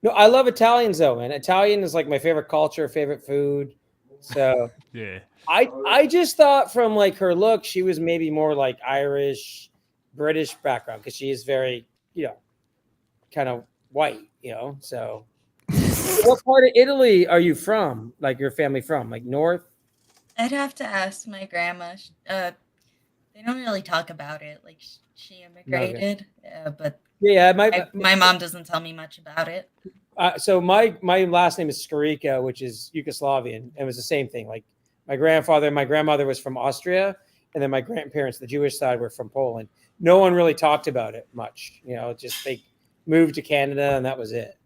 No, I love Italians though, man. Italian is like my favorite culture, favorite food. So Yeah. I just thought from like her look, she was maybe more like Irish, British background because she is very, kind of white, So what part of Italy are you from? Like your family from? Like north? I'd have to ask my grandma. They don't really talk about it. Like she immigrated, but Yeah, my mom doesn't tell me much about it. So my last name is Skorica, which is Yugoslavian, and it was the same thing. Like my grandfather and my grandmother was from Austria, and then my grandparents, the Jewish side, were from Poland. No one really talked about it much, just they moved to Canada and that was it,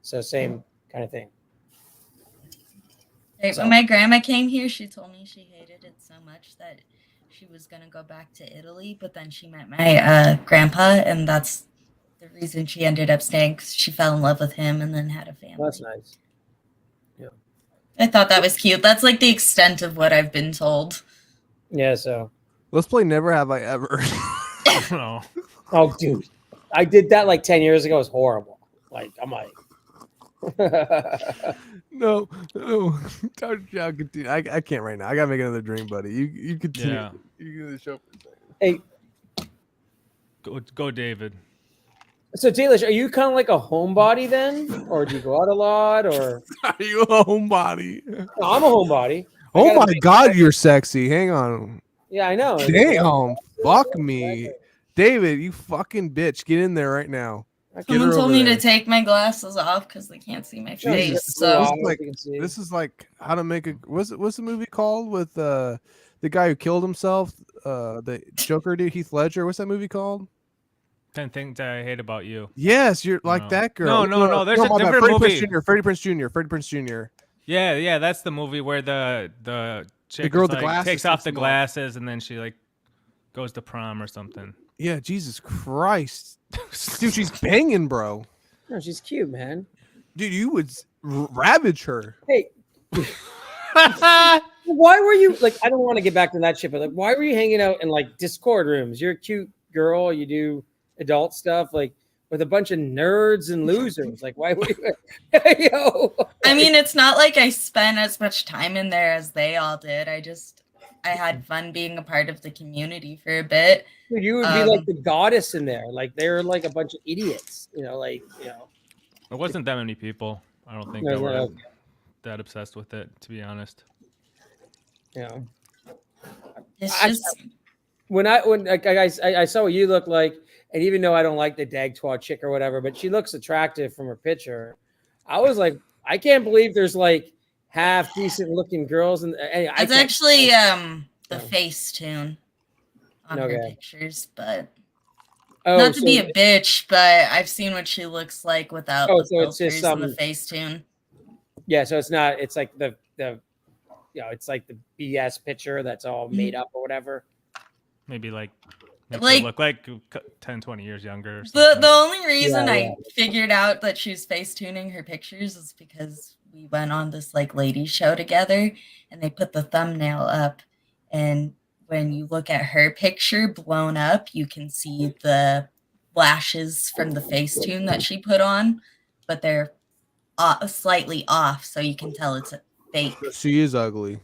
So same kind of thing. Right, So- when my grandma came here, she told me she hated it so much that she was gonna go back to Italy, but then she met my grandpa, and that's the reason she ended up staying. 'Cause she fell in love with him and then had a family. That's nice. I thought that was cute. That's like the extent of what I've been told. Yeah. So, Let's play Never Have I Ever. No. oh, dude, I did that like 10 years ago. It was horrible. Like I'm like. No. Chow, continue. I can't right now. I gotta make another drink, buddy. You continue. Yeah. You can do the show for a second. Hey, Go David. so Dalish, are you kind of like a homebody then, or do you go out a lot? Or Are you a homebody? no, I'm a homebody. I Oh gotta my make- God, you're sexy. Hang on. Yeah, I know. Damn. Fuck me. David, you fucking bitch. Get in there right now. Someone her told over me there. to take my glasses off because they can't see my No, face. just So blue like- eyes, you can see. This is like how to make a what's the movie called with the guy who killed himself, the Joker dude, Heath Ledger. What's that movie called? 10 Things I Hate About You. Yes, you're like No. that girl. No. There's a my bad. different Freddie movie. Prinze Jr. Freddie Prinze Jr. Yeah, that's the movie where the chick girl is, with the like, glasses takes off takes the them off. glasses and then she like goes to prom or something. Yeah, Jesus Christ, dude, she's banging, bro. No, she's cute, man. Dude, you would ravage her. Hey, why were you like? I don't want to get back to that shit, but like, why were you hanging out in like Discord rooms? You're a cute girl. You do adult stuff, like with a bunch of nerds and losers. Like, why would you? Yo, I mean, it's not like I spent as much time in there as they all did. I had fun being a part of the community for a bit. dude, you would be like the goddess in there. Like they're like a bunch of idiots. It wasn't that many people. I don't think No, that were no. that obsessed with it, to be honest. It's I- just When like, I saw what you look like, and even though I don't like the Dagtwa chick or whatever, but she looks attractive from her picture. I was like, I can't believe there's like half decent looking girls, and it's actually the Facetune on her Okay. pictures, but oh, not to so- be a bitch, but I've seen what she looks like without Oh, the so it's filters just and the Facetune. yeah. So it's not. It's like the it's like the BS picture that's all made up or whatever. Maybe like makes Like- her look like 10, 20 years younger or The something. the only reason Yeah, I figured out that she was Facetuning her pictures is because we went on this like lady show together, and they put the thumbnail up, and when you look at her picture blown up, you can see the flashes from the Facetune that she put on, but they're slightly off, so you can tell it's a fake. She is ugly.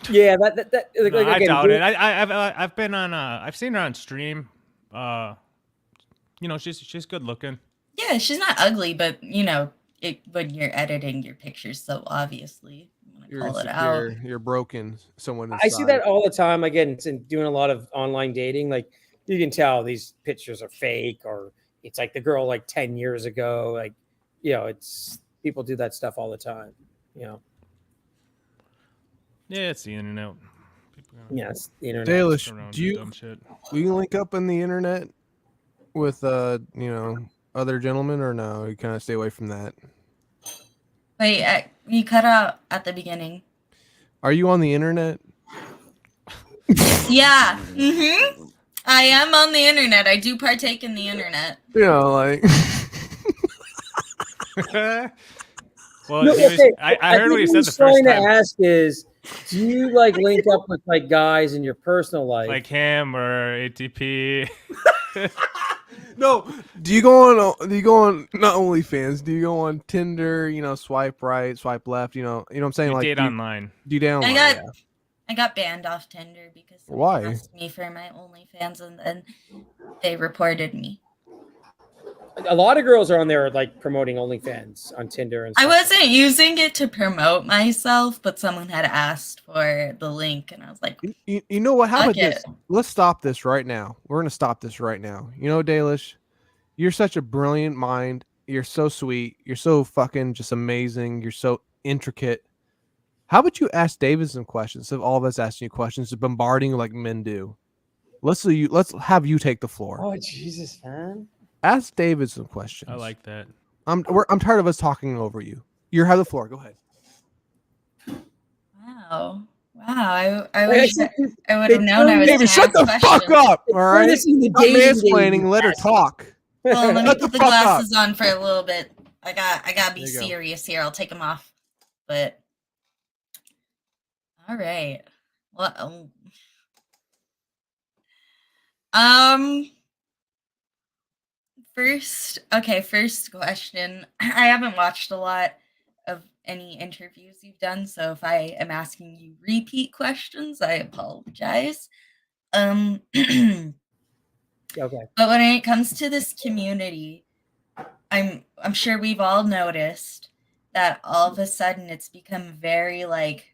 Yeah, that like, No, I again, doubt it. I've been on I've seen her on stream. She's good looking. Yeah, she's not ugly, but when you're editing your pictures so obviously you want to You're call it out. insecure. You're broken. Someone I see inside. that all the time. Again, it's in doing a lot of online dating. Like you can tell these pictures are fake, or it's like the girl like 10 years ago. Like, it's people do that stuff all the time. Yeah, it's the internet. People gonna Yes, the internet. Dalish, go around do do you dumb shit. we can link up on the internet with other gentlemen, or no? You kind of stay away from that. Wait, you cut out at the beginning. Are you on the internet? Yeah. I am on the internet. I do partake in the internet. Like Well, No, he was- okay, I heard think what he said he's the first trying time. to ask is, do you like link up with like guys in your personal life? Like him or ATP. no. Do you go on not OnlyFans? Do you go on Tinder? Swipe right, swipe left. You know what I'm saying? You Like date online. Do you down? I got banned off Tinder because Why? someone asked me for my OnlyFans, and then they reported me. A lot of girls are on there like promoting OnlyFans on Tinder and I stuff. wasn't using it to promote myself, but someone had asked for the link, and I was like, You know what? How Fuck about this? Let's stop this right now. We're gonna stop this right now. Dalish, you're such a brilliant mind. You're so sweet. You're so fucking just amazing. You're so intricate. How about you ask David some questions instead of all of us asking you questions, bombarding like men do? Let's have you take the floor. Oh Jesus, man! Ask David some questions. I like that. I'm tired of us talking over you. You have the floor. Go ahead. wow. I wish I would they have known I was David, shut the fuck up. All right. This is the Stop dating mansplaining. game. Let her talk. Well, let me Shut the put the fuck up. glasses on for a little bit. I gotta be There you go. serious here. I'll take them off. But all right. Well, first question. I haven't watched a lot of any interviews you've done, so if I am asking you repeat questions, I apologize. Okay. But when it comes to this community, I'm sure we've all noticed that all of a sudden it's become very like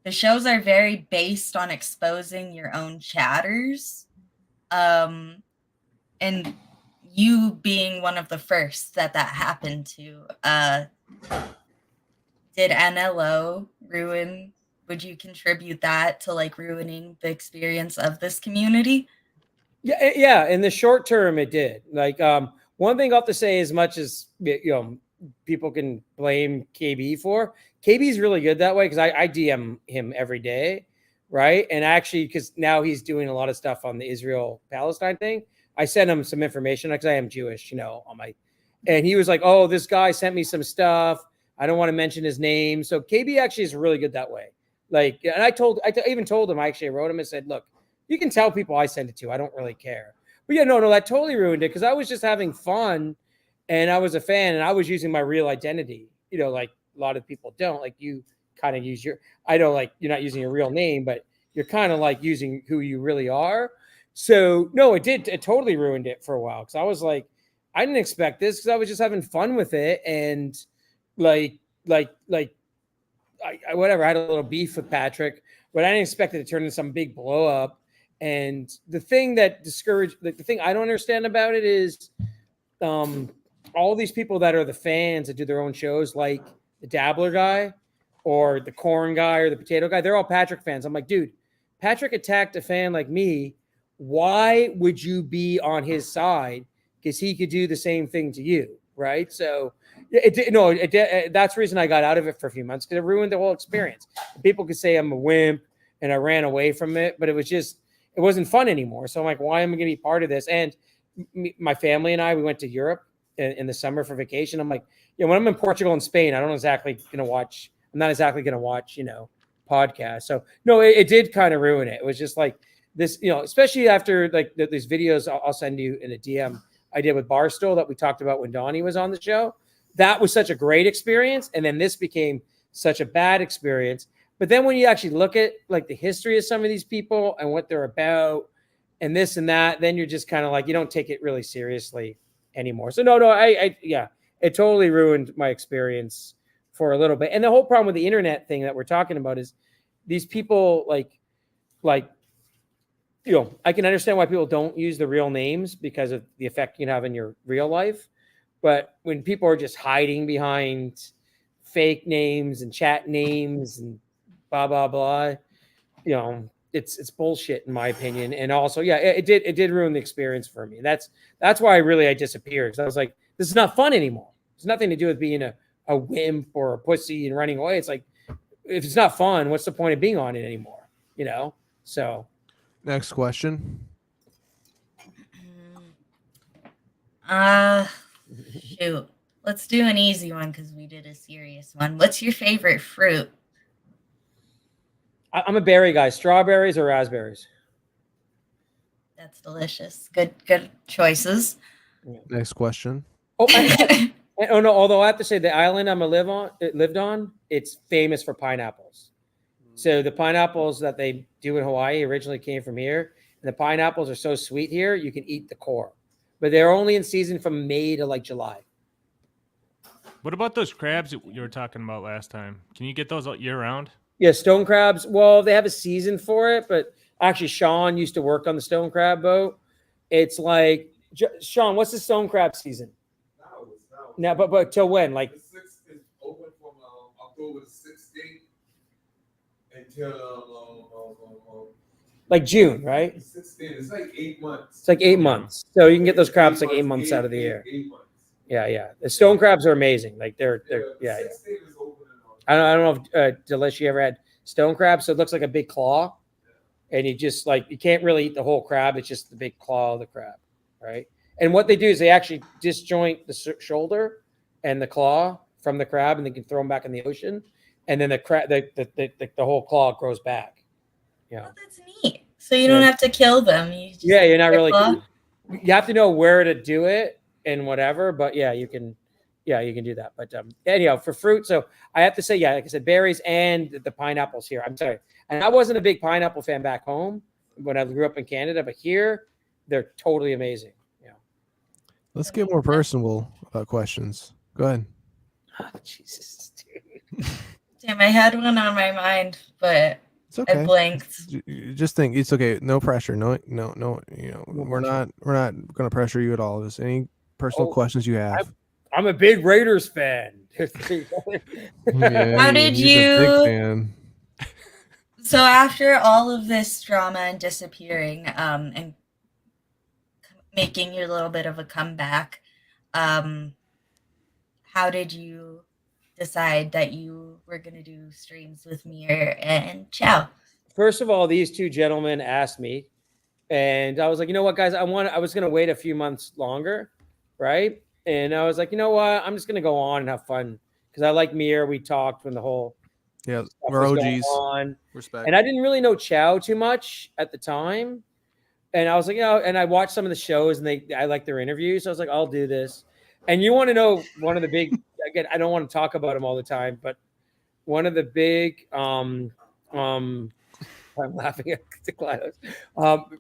the shows are very based on exposing your own chatters. And you being one of the first that happened to, did NLO ruin? Would you contribute that to like ruining the experience of this community? Yeah. In the short term, it did. Like, one thing I have to say, as much as people can blame KB for, KB's really good that way because I DM him every day, right? And actually, because now he's doing a lot of stuff on the Israel-Palestine thing, I sent him some information because I am Jewish, on my, and he was like, "Oh, this guy sent me some stuff. I don't want to mention his name." So KB actually is really good that way. Like, and I even told him, I actually wrote him and said, "Look, you can tell people I send it to. I don't really care." But yeah, no, that totally ruined it because I was just having fun and I was a fan and I was using my real identity, like a lot of people don't. Like you kind of use I don't like, you're not using your real name, but you're kind of like using who you really are. So no, it totally ruined it for a while because I was like, I didn't expect this because I was just having fun with it. And like, I whatever, I had a little beef with Patrick, but I didn't expect it to turn into some big blow up. And the thing that discouraged, the thing I don't understand about it is all these people that are the fans that do their own shows, like the Dabbler guy or the corn guy or the potato guy, they're all Patrick fans. I'm like, dude, Patrick attacked a fan like me. Why would you be on his side? Because he could do the same thing to you, right? So that's the reason I got out of it for a few months because it ruined the whole experience. People could say I'm a wimp and I ran away from it, but it wasn't fun anymore. So I'm like, why am I going to be part of this? And my family and I, we went to Europe in the summer for vacation. I'm like, when I'm in Portugal and Spain, I'm not exactly going to watch podcasts. So no, it did kind of ruin it. It was just like this, especially after like these videos I'll send you in a DM I did with Barstool that we talked about when Donnie was on the show. That was such a great experience. And then this became such a bad experience. But then when you actually look at like the history of some of these people and what they're about and this and that, then you're just kind of like, you don't take it really seriously anymore. So no, it totally ruined my experience for a little bit. And the whole problem with the internet thing that we're talking about is these people like, I can understand why people don't use the real names because of the effect you can have in your real life. But when people are just hiding behind fake names and chat names and blah, blah, blah, it's bullshit in my opinion. And also, it did ruin the experience for me. That's why I disappeared. Because I was like, this is not fun anymore. It's nothing to do with being a wimp or a pussy and running away. It's like, if it's not fun, what's the point of being on it anymore? So. Next question. Shoot. Let's do an easy one because we did a serious one. What's your favorite fruit? I'm a berry guy. Strawberries or raspberries? That's delicious. Good choices. Next question. Oh no! Although I have to say, the island lived on, it's famous for pineapples. So the pineapples that they do in Hawaii originally came from here, and the pineapples are so sweet here you can eat the core, but they're only in season from May to like July. What about those crabs you were talking about last time? Can you get those all year round? Yeah, stone crabs. Well, they have a season for it, but actually, Sean used to work on the stone crab boat. It's like, Sean, what's the stone crab season? Now, but till when? Like the 6th is open from October 16th until like June, right? 16. It's like 8 months. It's like 8 months. So you can get those crabs like 8 months out of the year. 8 months. Yeah. The stone crabs are amazing. Like they're. Yeah. I don't know if Delish, you ever had stone crab? So it looks like a big claw, and you just like you can't really eat the whole crab. It's just the big claw of the crab, right? And what they do is they actually disjoint the shoulder and the claw from the crab, and they can throw them back in the ocean, and then the crab, the whole claw grows back. Yeah, that's neat. So you don't have to kill them. You're not really. You have to know where to do it and whatever, but you can do that. But anyhow, for fruit, so I have to say, like I said, berries and the pineapples here. I'm sorry, and I wasn't a big pineapple fan back home when I grew up in Canada, but here they're totally amazing. Let's get more personal questions. Go ahead. Oh, Jesus, dude. Damn, I had one on my mind, but It's okay. blinked. Just think it's okay. No pressure. No. We're not gonna pressure you at all. Just any personal questions you have. I'm a big Raiders fan. Yeah, How did he's a big you- fan. So after all of this drama and disappearing, and making your little bit of a comeback, how did you decide that you were gonna do streams with Mir and Chow? First of all, these two gentlemen asked me, and I was like, you know what, guys, I was gonna wait a few months longer, right? And I was like, you know what, I'm just gonna go on and have fun because I like Mir. We talked when the whole Yeah, stuff we're was going OGs. on. Respect. And I didn't really know Chow too much at the time. And I was like, and I watched some of the shows and I like their interviews. So I was like, I'll do this. And you want to know one of the big, again, I don't want to talk about him all the time, but one of the big, I'm laughing at the clouds,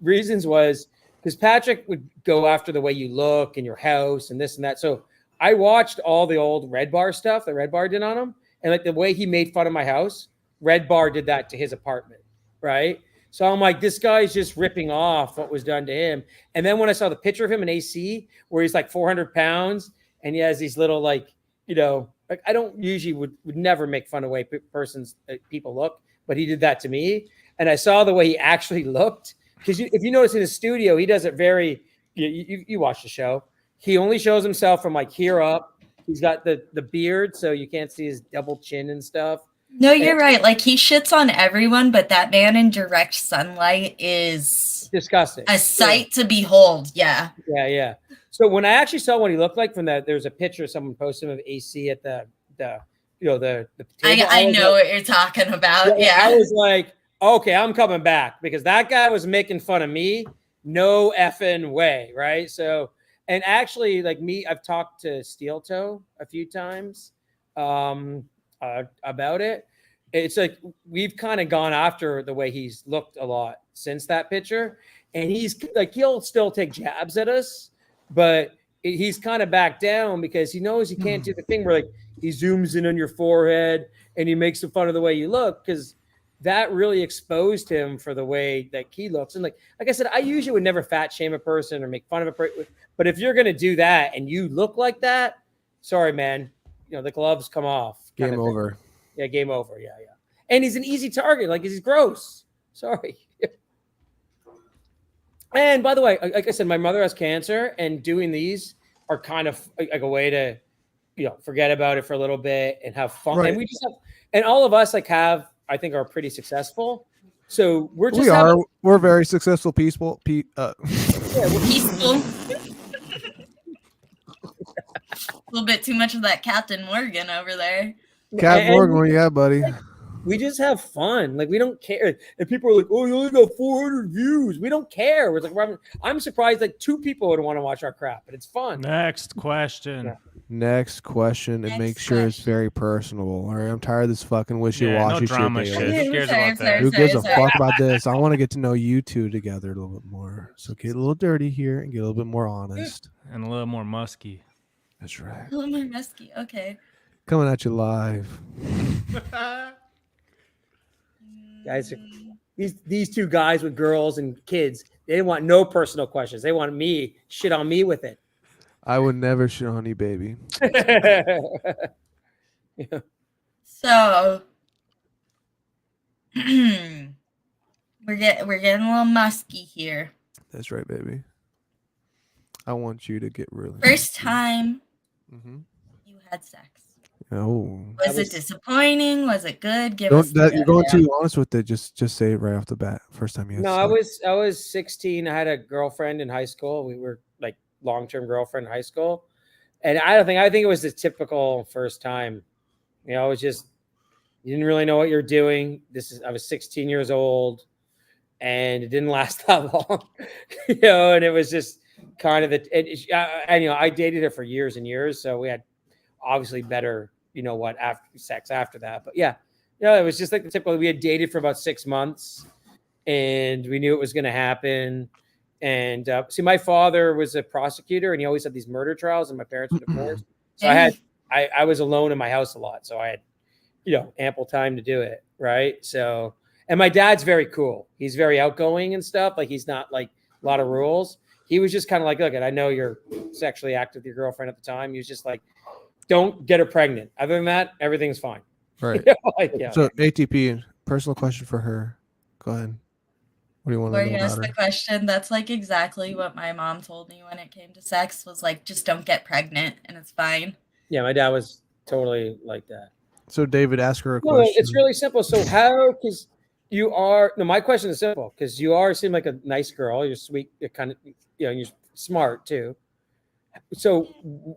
reasons was because Patrick would go after the way you look and your house and this and that. So I watched all the old Red Bar stuff that Red Bar did on him. And like the way he made fun of my house, Red Bar did that to his apartment, right? So I'm like, this guy's just ripping off what was done to him. And then when I saw the picture of him in AC, where he's like 400 pounds and he has these little like, like I don't usually would never make fun of the way people look, but he did that to me. And I saw the way he actually looked because if you notice in his studio, he does it very. You watch the show. He only shows himself from like here up. He's got the beard, so you can't see his double chin and stuff. No, you're right. Like he shits on everyone, but that man in direct sunlight is disgusting. A sight to behold. Yeah. Yeah. So when I actually saw what he looked like from that, there's a picture someone posted of AC at the table. I know what you're talking about. Yeah. I was like, okay, I'm coming back because that guy was making fun of me. No effing way, right? So, and actually, like me, I've talked to Steel Toe a few times about it. It's like we've kind of gone after the way he's looked a lot since that picture, and he's like he'll still take jabs at us, but he's kind of backed down because he knows he can't do the thing where like he zooms in on your forehead and he makes fun of the way you look because that really exposed him for the way that he looks. And like I said, I usually would never fat shame a person or make fun of a person, but if you're gonna do that and you look like that, sorry, man, the gloves come off. Game over. Yeah, game over. Yeah. And he's an easy target. Like he's gross. Sorry. And by the way, like I said, my mother has cancer, and doing these are kind of like a way to, forget about it for a little bit and have fun. Right. And we just have, and all of us I think are pretty successable. So we're just we're very successful peaceful. Peaceful. A little bit too much of that Captain Morgan over there. Captain Morgan, yeah, buddy. We just have fun. Like we don't care. And people are like, "Oh, you only got 400 views." We don't care. We're like, I'm surprised like 2 people would want to watch our crap, but it's fun. Next question. Yeah. Next question, and make sure it's very personable. All right, I'm tired of this fucking wishy-washy no drama shit. shit. Daily. Who cares about that? Who gives a fuck about this? I want to get to know you two together a little bit more. So get a little dirty here and get a little bit more honest and a little more musky. That's right. A little more musky. Okay. Coming at you live. Guys, these 2 guys with girls and kids, they didn't want no personal questions. They want me shit on me with it. I would never shit on you, baby. Yeah. So we're getting a little musky here. That's right, baby. I want you to get really First time you had sex. Oh. Was it disappointing? Was it good? You're going too honest with it. Just say it right off the bat. First time you had sex. I was 16. I had a girlfriend in high school. We were like long-term girlfriend in high school. And I think it was the typical first time. It was just you didn't really know what you're doing. I was 16 years old and it didn't last that long. And it was just kind of I dated her for years and years, so we had obviously better sex after that. But yeah, it was just like the typical. We had dated for about 6 months, and we knew it was going to happen. And see, my father was a prosecutor, and he always had these murder trials, and my parents were divorced. So I was alone in my house a lot, so I had ample time to do it, right? So, And my dad's very cool. He's very outgoing and stuff. Like he's not like a lot of rules. He was just kind of like, look, I know you're sexually active with your girlfriend at the time. He was just like, don't get her pregnant. Other than that, everything's fine. Right. Like, yeah. So ATP, personal question for her. Go ahead. What do you want Where to know you asked about the her? question, that's like exactly what my mom told me when it came to sex, was like, just don't get pregnant and it's fine. Yeah, my dad was totally like that. So David, ask her a No, question. it's really simple. So how, because you are, no, my question is simple, because you are seem like a nice girl. You're sweet. You're kind of, you know, you're smart too. So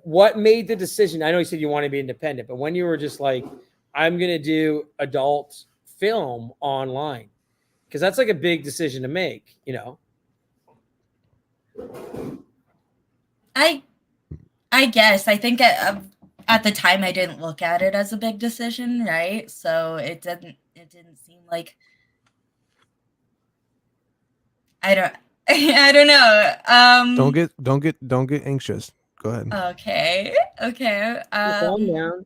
what made the decision? I know you said you want to be independent, but when you were just like, I'm going to do adult film online, because that's like a big decision to make, you know? I guess. I think at the time I didn't look at it as a big decision, right? So it didn't seem like, I don't I don't know. Don't get anxious. Go ahead. Okay. Calm down.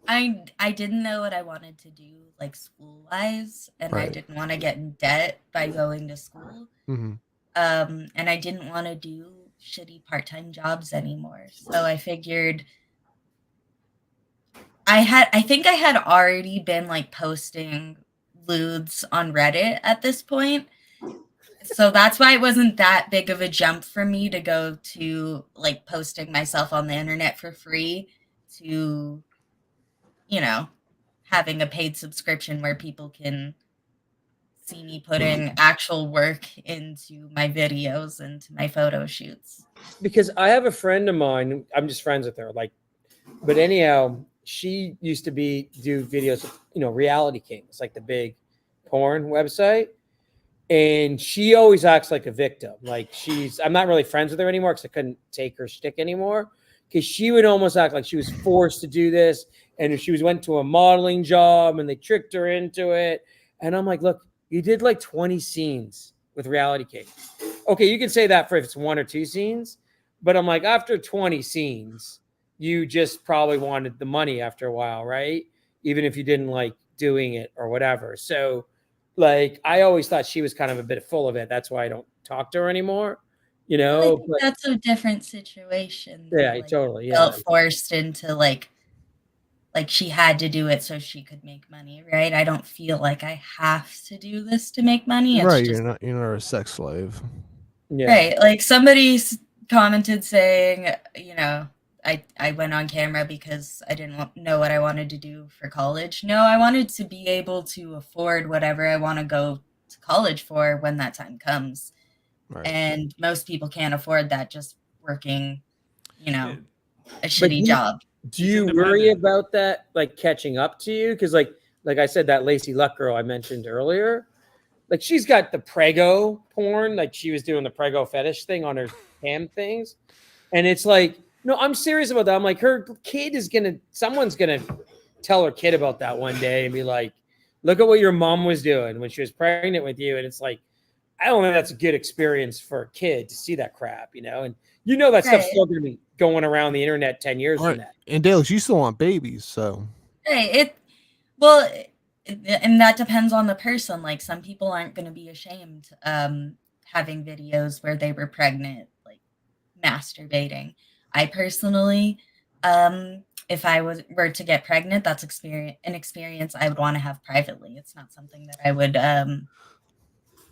I didn't know what I wanted to do like school wise, and I Right. didn't want to get in debt by going to school. Mm-hmm. And I didn't want to do shitty part-time jobs anymore. So I figured I think I had already been like posting lewds on Reddit at this point. So that's why it wasn't that big of a jump for me to go to like posting myself on the internet for free to, you know, having a paid subscription where people can see me putting actual work into my videos and to my photo shoots. Because I have a friend of mine, I'm just friends with her, like, but anyhow, she used to do videos of, you know, Reality Kings, like the big porn website. And she always acts like a victim. Like I'm not really friends with her anymore because I couldn't take her shtick anymore. Because she would almost act like she was forced to do this. And if she went to a modeling job and they tricked her into it. And I'm like, look, you did like 20 scenes with Reality Kings. Okay, you can say that for if it's 1 or 2 scenes. But I'm like, after 20 scenes, you just probably wanted the money after a while, right? Even if you didn't like doing it or whatever. So, like, I always thought she was kind of a bit full of it. That's why I don't talk to her anymore. You know, I think that's a different situation. Yeah, like, totally. Yeah, felt forced into like she had to do it so she could make money, right? I don't feel like I have to do this to make money. It's Right. just, You're not a sex slave. yeah. right. Like somebody commented saying, you know, I went on camera because I didn't know what I wanted to do for college. No, I wanted to be able to afford whatever I want to go to college for when that time comes. Right. And most people can't afford that just working, you know, a But shitty job. Do you worry about that, like catching up to you? Because like I said, that Lacey Luck girl I mentioned earlier, like she's got the prego porn, like she was doing the prego fetish thing on her cam things, and it's like, no, I'm serious about that. I'm like, her kid is someone's gonna tell her kid about that one day and be like, look at what your mom was doing when she was pregnant with you, and it's like, I don't think that's a good experience for a kid to see that crap, you know, and you know that stuff's still gonna be going around the internet 10 years from now. And Dale, you still want babies, so Right. And that depends on the person. Like some people aren't going to be ashamed having videos where they were pregnant, like masturbating. I personally, if I were to get pregnant, that's an experience I would want to have privately. It's not something that I would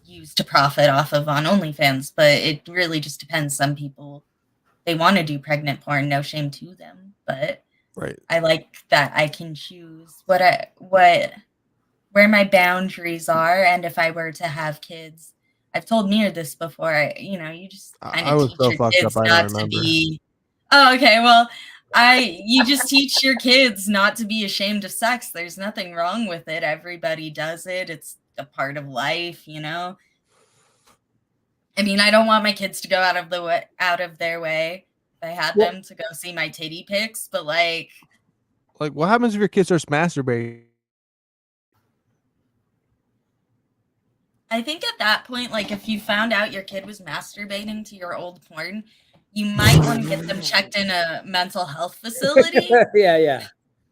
use to profit off of on OnlyFans, but it really just depends. Some people, they want to do pregnant porn, no shame to them, but right. I like that I can choose where my boundaries are, and if I were to have kids, I've told Mir this before. You know, you just kind I of was teach so your fucked kids up, I not don't to remember. be. Oh, okay. Well, you just teach your kids not to be ashamed of sex. There's nothing wrong with it. Everybody does it. It's a part of life, you know. I mean, I don't want my kids to go out of their way if I had them to go see my titty pics, but like what happens if your kid starts masturbating? I think at that point, like if you found out your kid was masturbating to your old porn, you might want to get them checked in a mental health facility. Yeah.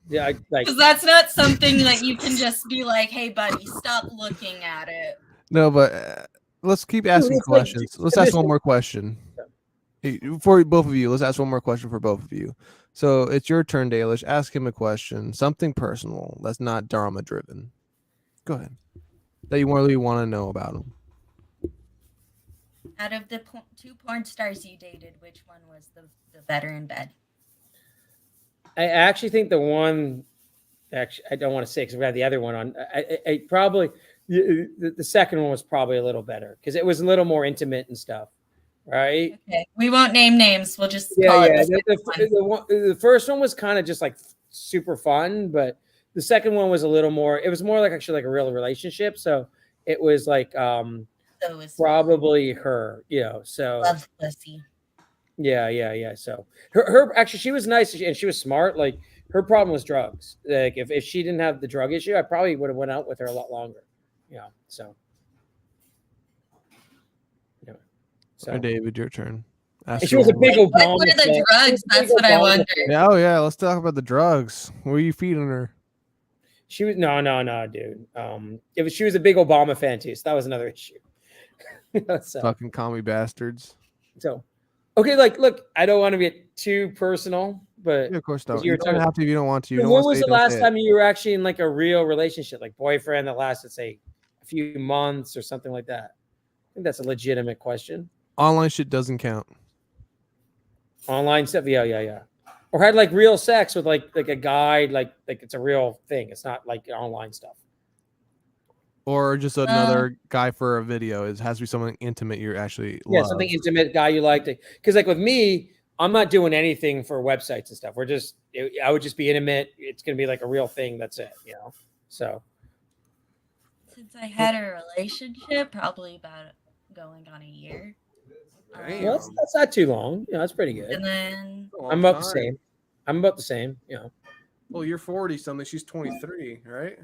Yeah, like Because that's not something that you can just be like, "Hey, buddy, stop looking at it." No, but let's keep asking it's like questions. Let's ask one initial- more question. Hey, for both of you, let's ask one more question for both of you. So it's your turn, Dalish. Ask him a question, something personal that's not drama driven. Go ahead. That you really want to know about him. Out of the two porn stars you dated, which one was the better in bed? I actually think the one. Actually, I don't want to say because we had the other one on. I probably the second one was probably a little better because it was a little more intimate and stuff, right? Okay, we won't name names. We'll just Yeah, call yeah. it The first one was kind of just like super fun, but the second one was a little more. It was more like actually like a real relationship. So it was like So it was probably her, you know. So love pussy. yeah. So her actually she was nice and she was smart. Like her problem was drugs. Like if she didn't have the drug issue, I probably would have went out with her a lot longer. Yeah. So. Yeah. All right, David, your turn. Ask And she was a him big What Obama. were the fan. drugs? That's what I wonder. Yeah, oh yeah, let's talk about the drugs. What are you feeding her? She was no, dude. She was a big Obama fan too, so that was another issue. so, Fucking commie bastards. Okay, like, look, I don't want to get too personal, but Yeah, of course don't. you You were don't talking- have to if you don't want to. You don't when want to was say the don't last say it. time you were actually in like a real relationship, like boyfriend that lasted, say, a few months or something like that? I think that's a legitimate question. Online shit doesn't count. Online stuff, yeah. Or had like real sex with like a guy, like it's a real thing. It's not like online stuff. Or just another guy for a video. It has to be something intimate you actually love. Something intimate guy you liked. Because like with me, I'm not doing anything for websites and stuff. I would just be intimate. It's gonna be like a real thing. That's it, you know. So Since I had a relationship, probably about going on a year. well, that's not too long. That's pretty good. And then I'm about the same. You know. Well, you're 40 something. She's 23, right?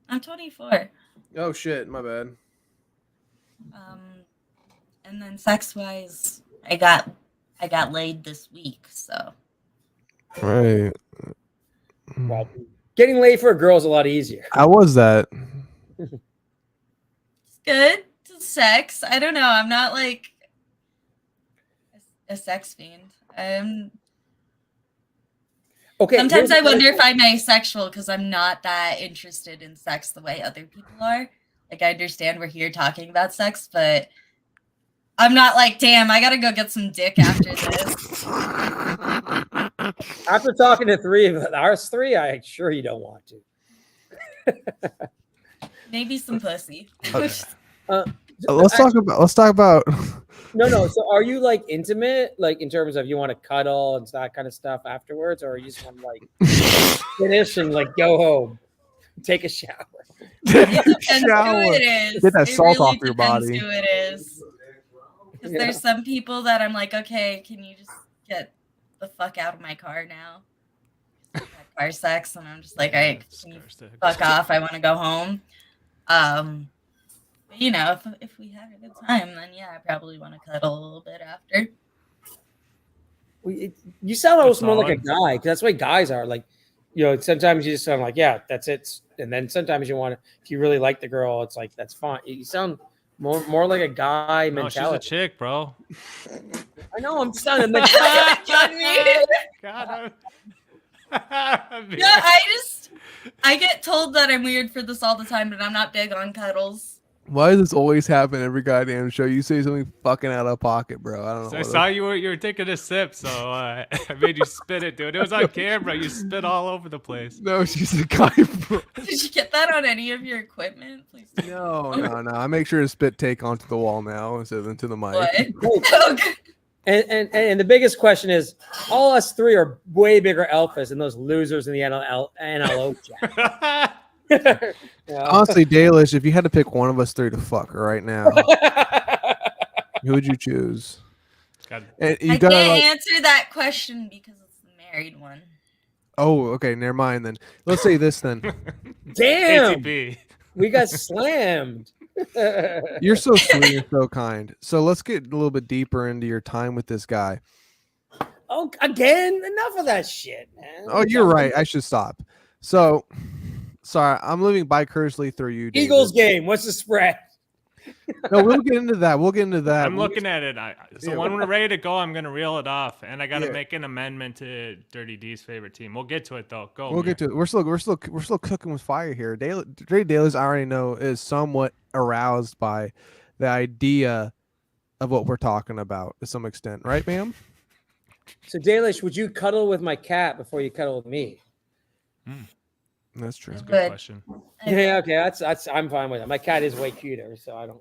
I'm 24. Oh shit, my bad. And then sex wise, I got laid this week, so Right. Well, getting laid for a girl is a lot easier. How was that? it's good. Sex. I don't know. I'm not like a sex fiend. Okay. Sometimes I wonder if I'm asexual because I'm not that interested in sex the way other people are. Like I understand we're here talking about sex, but I'm not like, damn, I gotta go get some dick after this. After talking to three of ours three, I'm sure you don't want to. Maybe some pussy. Let's talk about No. So are you like intimate, like in terms of you want to cuddle and that kind of stuff afterwards, or you just want to like finish and like go home, take a shower? It depends who it is. Get that It salt really off your depends body. Who it is. Because there's some people that I'm like, okay, can you just get the fuck out of my car now? Car sex, and I'm just like, all right, can you fuck off? I want to go home. But, you know, if we have a good time, then yeah, I probably want to cuddle a little bit after. You sound almost more like a guy, because that's the way guys are. Like, you know, sometimes you just sound like, yeah, that's it. And then sometimes you want to, if you really like the girl, it's like, that's fine. You sound more like a guy mentality. No, she's a chick, bro. I know, I'm sounding like God, No, I get told that I'm weird for this all the time, but I'm not big on cuddles. Why does this always happen every goddamn show? You say something fucking out of pocket, bro. I don't know. So I saw you were taking a sip, so I made you spit it, dude. It was on camera. You spit all over the place. No, she's a guy, bro. Did you get that on any of your equipment? Please. No. I make sure to spit take onto the wall now instead of into the mic. What? And the biggest question is, all us three are way bigger alphas than those losers in the NLO chat. Honestly, Dalish, if you had to pick one of us three to fuck right now, who would you choose? And you I gotta, can't answer that question because it's the married one. Oh, okay, never mind then. Let's say this then. Damn, ATP. we got slammed. You're so sweet and so kind. So let's get a little bit deeper into your time with this guy. Oh, again, enough of that shit, man. Oh, you're right. I should stop. So, sorry, I'm living vicariously through you, David. Eagles game. What's the spread? No, we'll get into that. We'll get into that. I'm looking at it. So Yeah. when we're ready to go, I'm gonna reel it off, and I gotta Yeah. make an amendment to Dirty D's favorite team. We'll get to it though. Go. We'll get to it. We're still cooking with fire here. Dre Dailish, I already know, is somewhat aroused by the idea of what we're talking about to some extent, right, ma'am? So, Dalish, would you cuddle with my cat before you cuddle with me? That's true. That's a good Good. question. Yeah, okay, that's I'm fine with it. My cat is way cuter, so I don't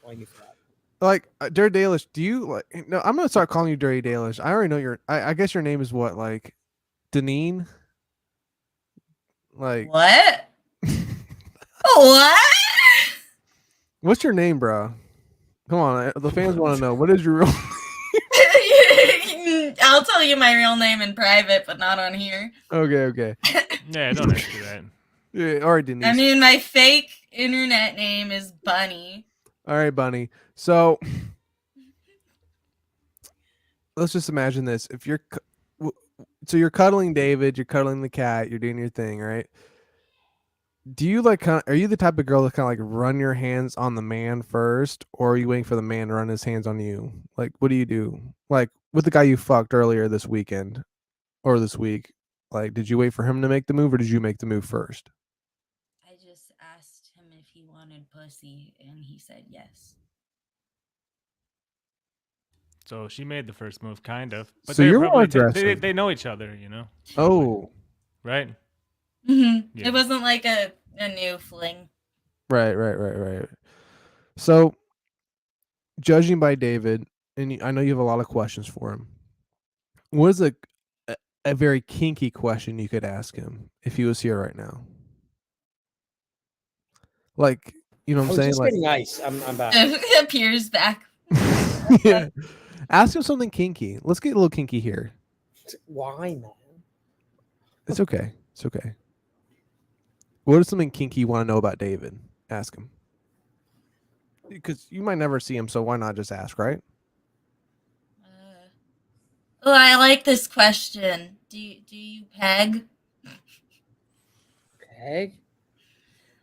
blame you for that. Like, Dirty Dailish, do you like? No, I'm gonna start calling you Dirty Dailish. I already know your. I guess your name is what, like, Deneen. Like, What? What? what's your name, bro? Come on, the fans want to know. What is your real? I'll tell you my real name in private, but not on here. Okay. Yeah, don't ask me that. Yeah, all right, Denise. I mean, my fake internet name is Bunny. All right, Bunny. So let's just imagine this: if you're, so you're cuddling David, you're cuddling the cat, you're doing your thing, right? Do you like are you the type of girl that kind of like run your hands on the man first, or are you waiting for the man to run his hands on you? Like, what do you do? Like with the guy you fucked earlier this weekend or this week, like, did you wait for him to make the move, or did you make the move first? I just asked him if he wanted pussy, and he said yes. So she made the first move, kind of. But So they're you're more probably aggressive. they know each other, you know, Oh, right? Mm-hmm. Yeah. It wasn't like a new fling. right. So, judging by David, and I know you have a lot of questions for him. What is a very kinky question you could ask him if he was here right now? Like, you know what I'm saying? Just Like, getting ice. I'm back. Appears back. yeah. Ask him something kinky. Let's get a little kinky here. Why, man? It's okay. It's okay. What is something kinky you want to know about David? Ask him. Because you might never see him, so why not just ask, right? Oh, I like this question. Do you peg? Peg?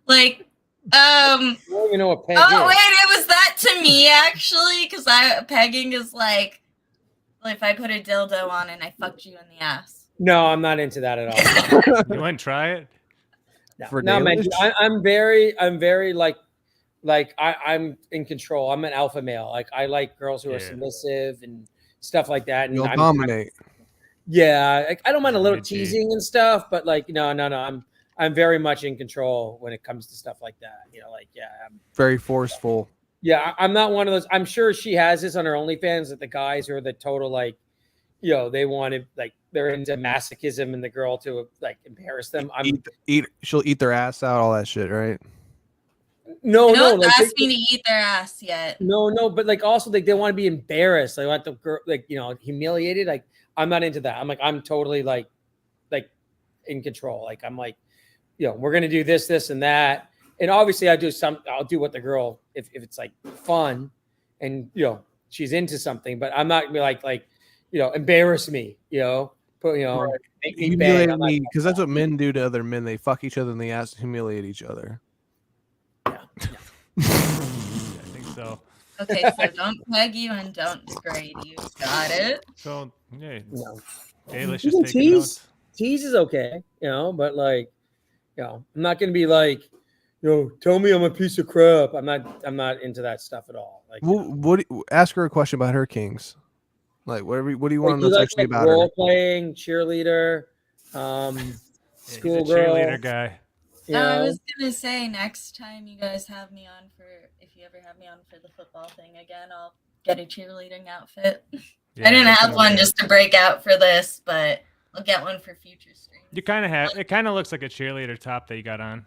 Like, I don't even know what peg oh is. wait, it was that to me actually, because pegging is like if I put a dildo on and I fucked you in the ass. No, I'm not into that at all. You want to try it? No, man. I'm very like I'm in control. I'm an alpha male. Like I like girls who are submissive and stuff like that. And You'll dominate. I don't mind a little Midget. teasing and stuff, but like no. I'm very much in control when it comes to stuff like that. You know, like I'm Very forceful. Yeah, I'm not one of those. I'm sure she has this on her OnlyFans that the guys who are the total like, you know, they want to like they're into masochism and the girl to like embarrass them. She'll eat their ass out, all that shit, right? No, Like asked me to eat their ass yet. No, but like also like they want to be embarrassed. They want the girl like humiliated. Like I'm not into that. I'm totally like in control. Like I'm like, we're gonna do this, and that. And obviously I'll do what the girl if it's like fun and she's into something, but I'm not gonna be like embarrass me, put Right. make me humiliate beg. me, because that's what men do to other men. They fuck each other in the ass and humiliate each other. I think so. Okay, so don't peg you and don't degrade you. Got it. So yeah, No. Dalish You is can taking tease. notes. Tease is okay, but like, I'm not gonna be like, tell me I'm a piece of crap. I'm not into that stuff at all. Like, Ask her a question about her kings. Like, what do you want like, to know like sexually about role her? playing, cheerleader, He's a schoolgirl. cheerleader guy. I was gonna say next time you guys have me on if you ever have me on for the football thing again, I'll get a cheerleading outfit. Yeah, I didn't that's have gonna one be- just to break out for this, but I'll get one for future streams. You kind of have. It kind of looks like a cheerleader top that you got on.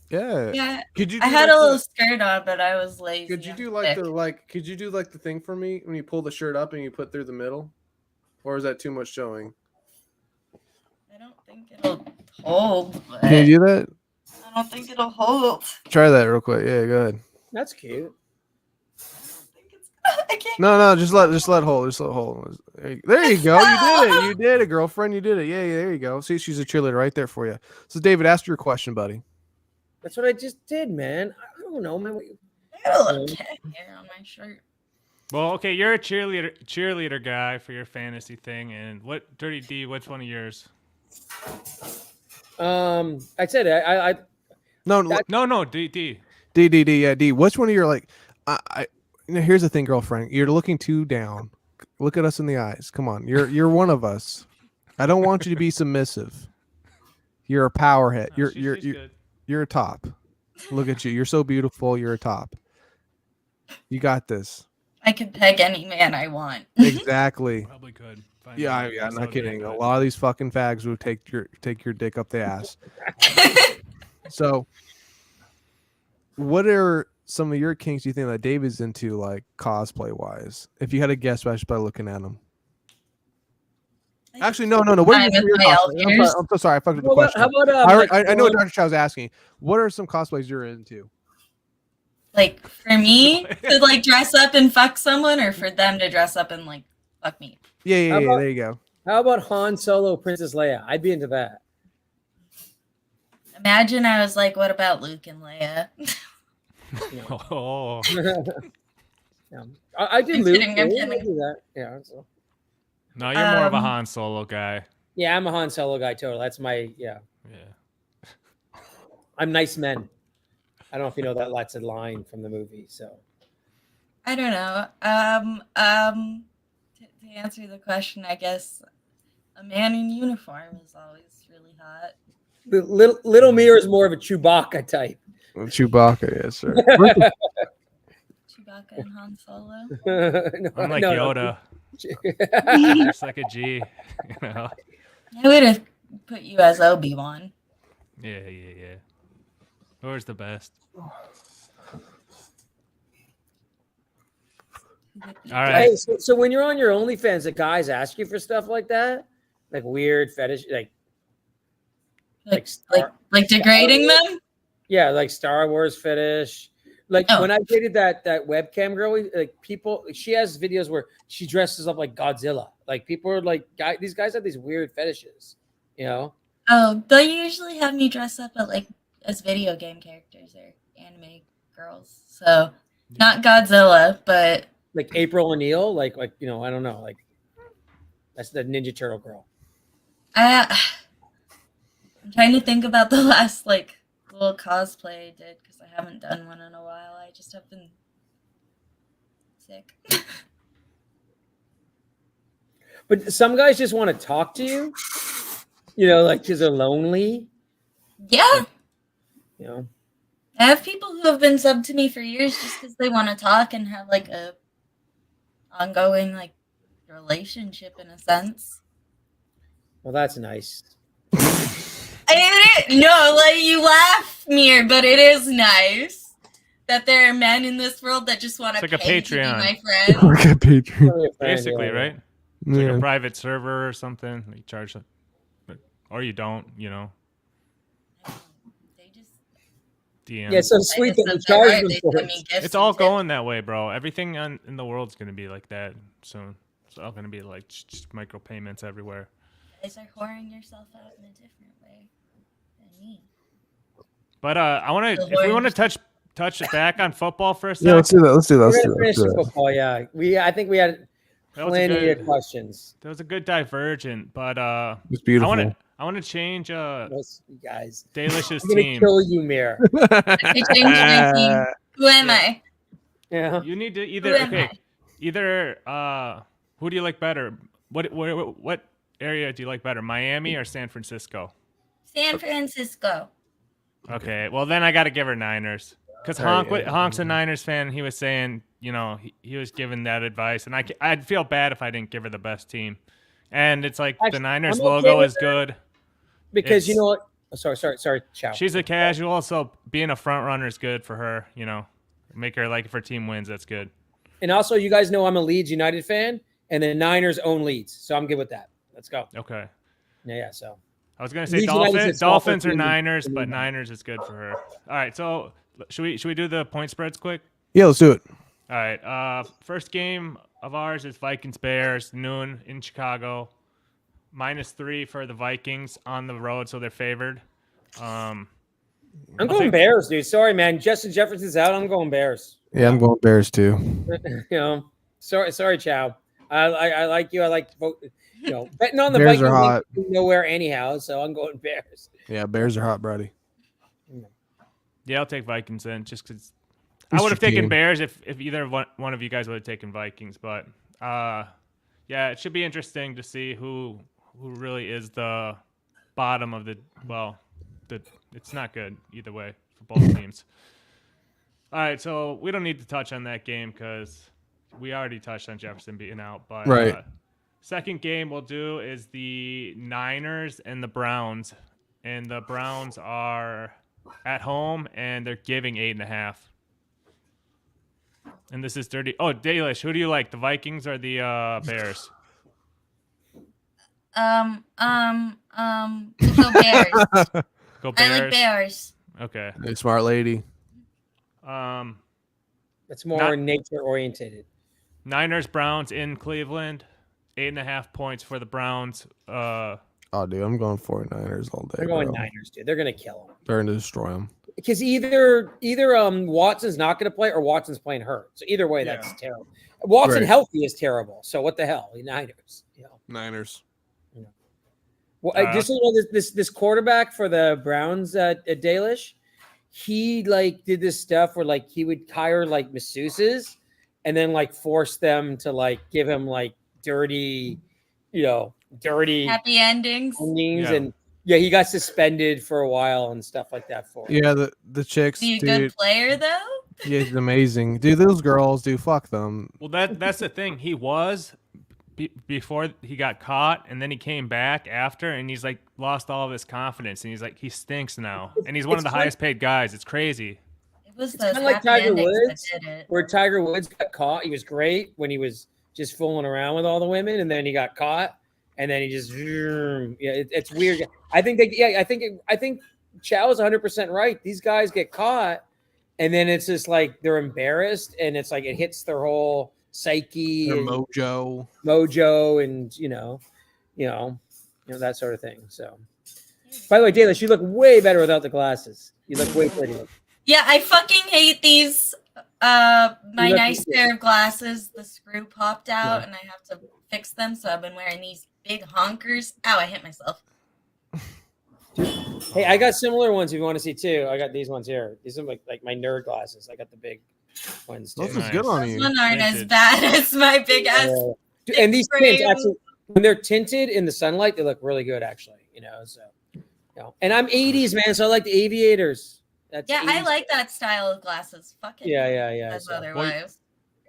Yeah. Yeah, Could you? I had a little skirt on, but I was lazy. Could you and do thick. Could you do like the thing for me when you pull the shirt up and you put through the middle, or is that too much showing? I don't think it'll hold. But Can you do that? I don't think it'll hold. Try that real quick. Yeah, go ahead. That's cute. I don't think it's I can't. No, just let hold. Just let hold. There you go. You did it. You did it, girlfriend. You did it. Yeah, there you go. See, she's a cheerleader right there for you. So, David, ask your question, buddy. That's what I just did, man. I don't know, man. I got a little cat hair on my shirt. Well, okay, you're a cheerleader guy for your fantasy thing, and what Dirty D? What's one of yours? I said I No, D. D. Yeah, D. What's one of your like? Here's the thing, girlfriend. You're looking too down. Look at us in the eyes. Come on, you're one of us. I don't want you to be submissive. You're a powerhead. No, You're a top. Look at you. You're so beautiful. You're a top. You got this. I could peg any man I want. Exactly. Probably could. Yeah, not kidding. A lot of these fucking fags will take your dick up the ass. So, what are some of your kinks you think that David's into, like cosplay wise? If you had to guess just by looking at him. Actually, no. What are your cosplays? I'm so sorry. I fucked up the question. How about I know what Dr. Chow's asking. What are some cosplays you're into? Like for me to like dress up and fuck someone, or for them to dress up and like fuck me? Yeah. There you go. How about Han Solo, Princess Leia? I'd be into that. Imagine I was like, what about Luke and Leia? Oh. Yeah. I did I'm Luke. kidding, I'm Yeah, kidding. I do that. Yeah. So. No, you're more of a Han Solo guy. Yeah, I'm a Han Solo guy totally. That's my Yeah. I'm nice men. I don't know if you know that that's a line from the movie. So I don't know. To answer the question, I guess a man in uniform is always really hot. the little Mir is more of a Chewbacca type. Chewbacca, yes, sir. Chewbacca and Han Solo. No, I'm like no. Yoda. Just like a G, you know. I would have put you as Obi-Wan. Yeah. Who's the best? All right. Hey, so when you're on your OnlyFans, the guys ask you for stuff like that, like weird fetish, Like degrading them? yeah, like Star Wars fetish. Like Oh. when I dated that webcam girl, like people, she has videos where she dresses up like Godzilla. Like people are like, these guys have these weird fetishes, you know? Oh, they usually have me dress up as video game characters or anime girls. So not Godzilla, but Like April O'Neil, like you know, I don't know, like that's the Ninja Turtle girl. I'm trying to think about the last little cosplay I did because I haven't done one in a while. I just have been sick. But some guys just want to talk to you, you know, like because they're lonely, Yeah, you know. I have people who have been subbed to me for years just because they want to talk and have like a ongoing relationship in a sense. Well, that's nice. You laugh, Mir, but it is nice that there are men in this world that just want to It's like a pay to be Patreon. my friend. Like a Patreon. Basically, right? It's Yeah. like a private server or something. You charge it, or you don't. You know, They just DM. Yeah, so they sweet just that you said they're charge right. them They for send it. me gifts It's all and tips. going that way, bro. Everything in the world's gonna be like that soon. It's all gonna be like just micropayments everywhere. You guys are whoring yourself out in a different way than me. But I want to. If we want to touch it back on football for a second. Yeah, let's do that. We're gonna finish the football. Yeah, I think we had That was a plenty good- of questions. That was a good divergent, but It's beautiful. I want to change Those guys. Daylish's I'm gonna team. kill you, Mir. I changed my team. Who am I? Yeah. You need to Who am either who do you like better? What area do you like better, Miami or San Francisco? San Francisco. Okay, well then I got to give her Niners because Honk's a Niners fan. And he was saying, you know, he was giving that advice, and I'd feel bad if I didn't give her the best team. And it's like the Actually, Niners I'm okay logo with is good. Because you It's- know what? Oh, sorry, Chow. She's a casual, so being a front runner is good for her. You know, make her like if her team wins, that's good. And also, you guys know I'm a Leeds United fan, and the Niners own Leeds, so I'm good with that. Let's go. Okay. Yeah. So I was gonna say Leeds United is a Dolphins or softball team. Niners, but Niners is good for her. All right, so should we do the point spreads quick? Yeah, let's do it. All right. First game of ours is Vikings Bears, noon in Chicago. -3 for the Vikings on the road, so they're favored. I'm going Bears, dude. Sorry, man. Justin Jefferson's out. I'm going Bears. Yeah, I'm going Bears too. Sorry, Chow. I like you. I like betting on the Bears Vikings are hot. nowhere anyhow. So I'm going Bears. Yeah, Bears are hot, buddy. Yeah, I'll take Vikings then, just because I would have taken Bears if either one of you guys would have taken Vikings. But yeah, it should be interesting to see who really is the bottom of the. Well, it's not good either way for both teams. All right, so we don't need to touch on that game because we already touched on Jefferson being out. But right. Second game we'll do is the Niners and the Browns, and the Browns are at home and they're giving 8.5. And this is dirty. Oh, Dalish, who do you like, the Vikings or the Bears? Go Bears. Go Bears. I like Bears. Okay. Hey, smart lady. It's more nature oriented. Niners Browns in Cleveland, 8.5 points for the Browns. Oh, dude, I'm going 49ers all day. They're going Niners, dude. They're gonna kill them. They're gonna destroy them. Because either Watson's not gonna play or Watson's playing hurt. So either way, that's terrible. Watson healthy is terrible. So what the hell? The Niners. Niners. Well, just so you know, this quarterback for the Browns, Dalish, he did this stuff where he would hire masseuses and then force them to give him dirty happy endings. And he got suspended for a while and stuff like that for him. Yeah, the chicks. Is he a good player though? Yeah, he's amazing, dude. Those girls, dude, fuck them. Well, that's the thing. He was before he got caught, and then he came back after, and he's lost all of his confidence, and he's he stinks now, and he's one of the highest paid guys. It's crazy. It was kind of like Tiger Woods, where Tiger Woods got caught. He was great when he was just fooling around with all the women, and then he got caught, and then he just it's weird. I think I think Chow is 100% right. These guys get caught, and then it's just they're embarrassed, and it's it hits their whole psyche, their and mojo, and that sort of thing. So, by the way, Dalish, you look way better without the glasses. You look way prettier. Yeah, I fucking hate these. My nice pair of glasses, the screw popped out, and I have to fix them. So I've been wearing these big honkers. Ow! I hit myself. Hey, I got similar ones if you want to see too. I got these ones here. These are like my nerd glasses. I got the big ones too. Those look good on you. Those aren't as bad as my big ass. And these tints actually, when they're tinted in the sunlight, they look really good actually. And I'm 80s man, so I like the aviators. That's 80s. I like that style of glasses. Fuck it. Yeah. So, otherwise,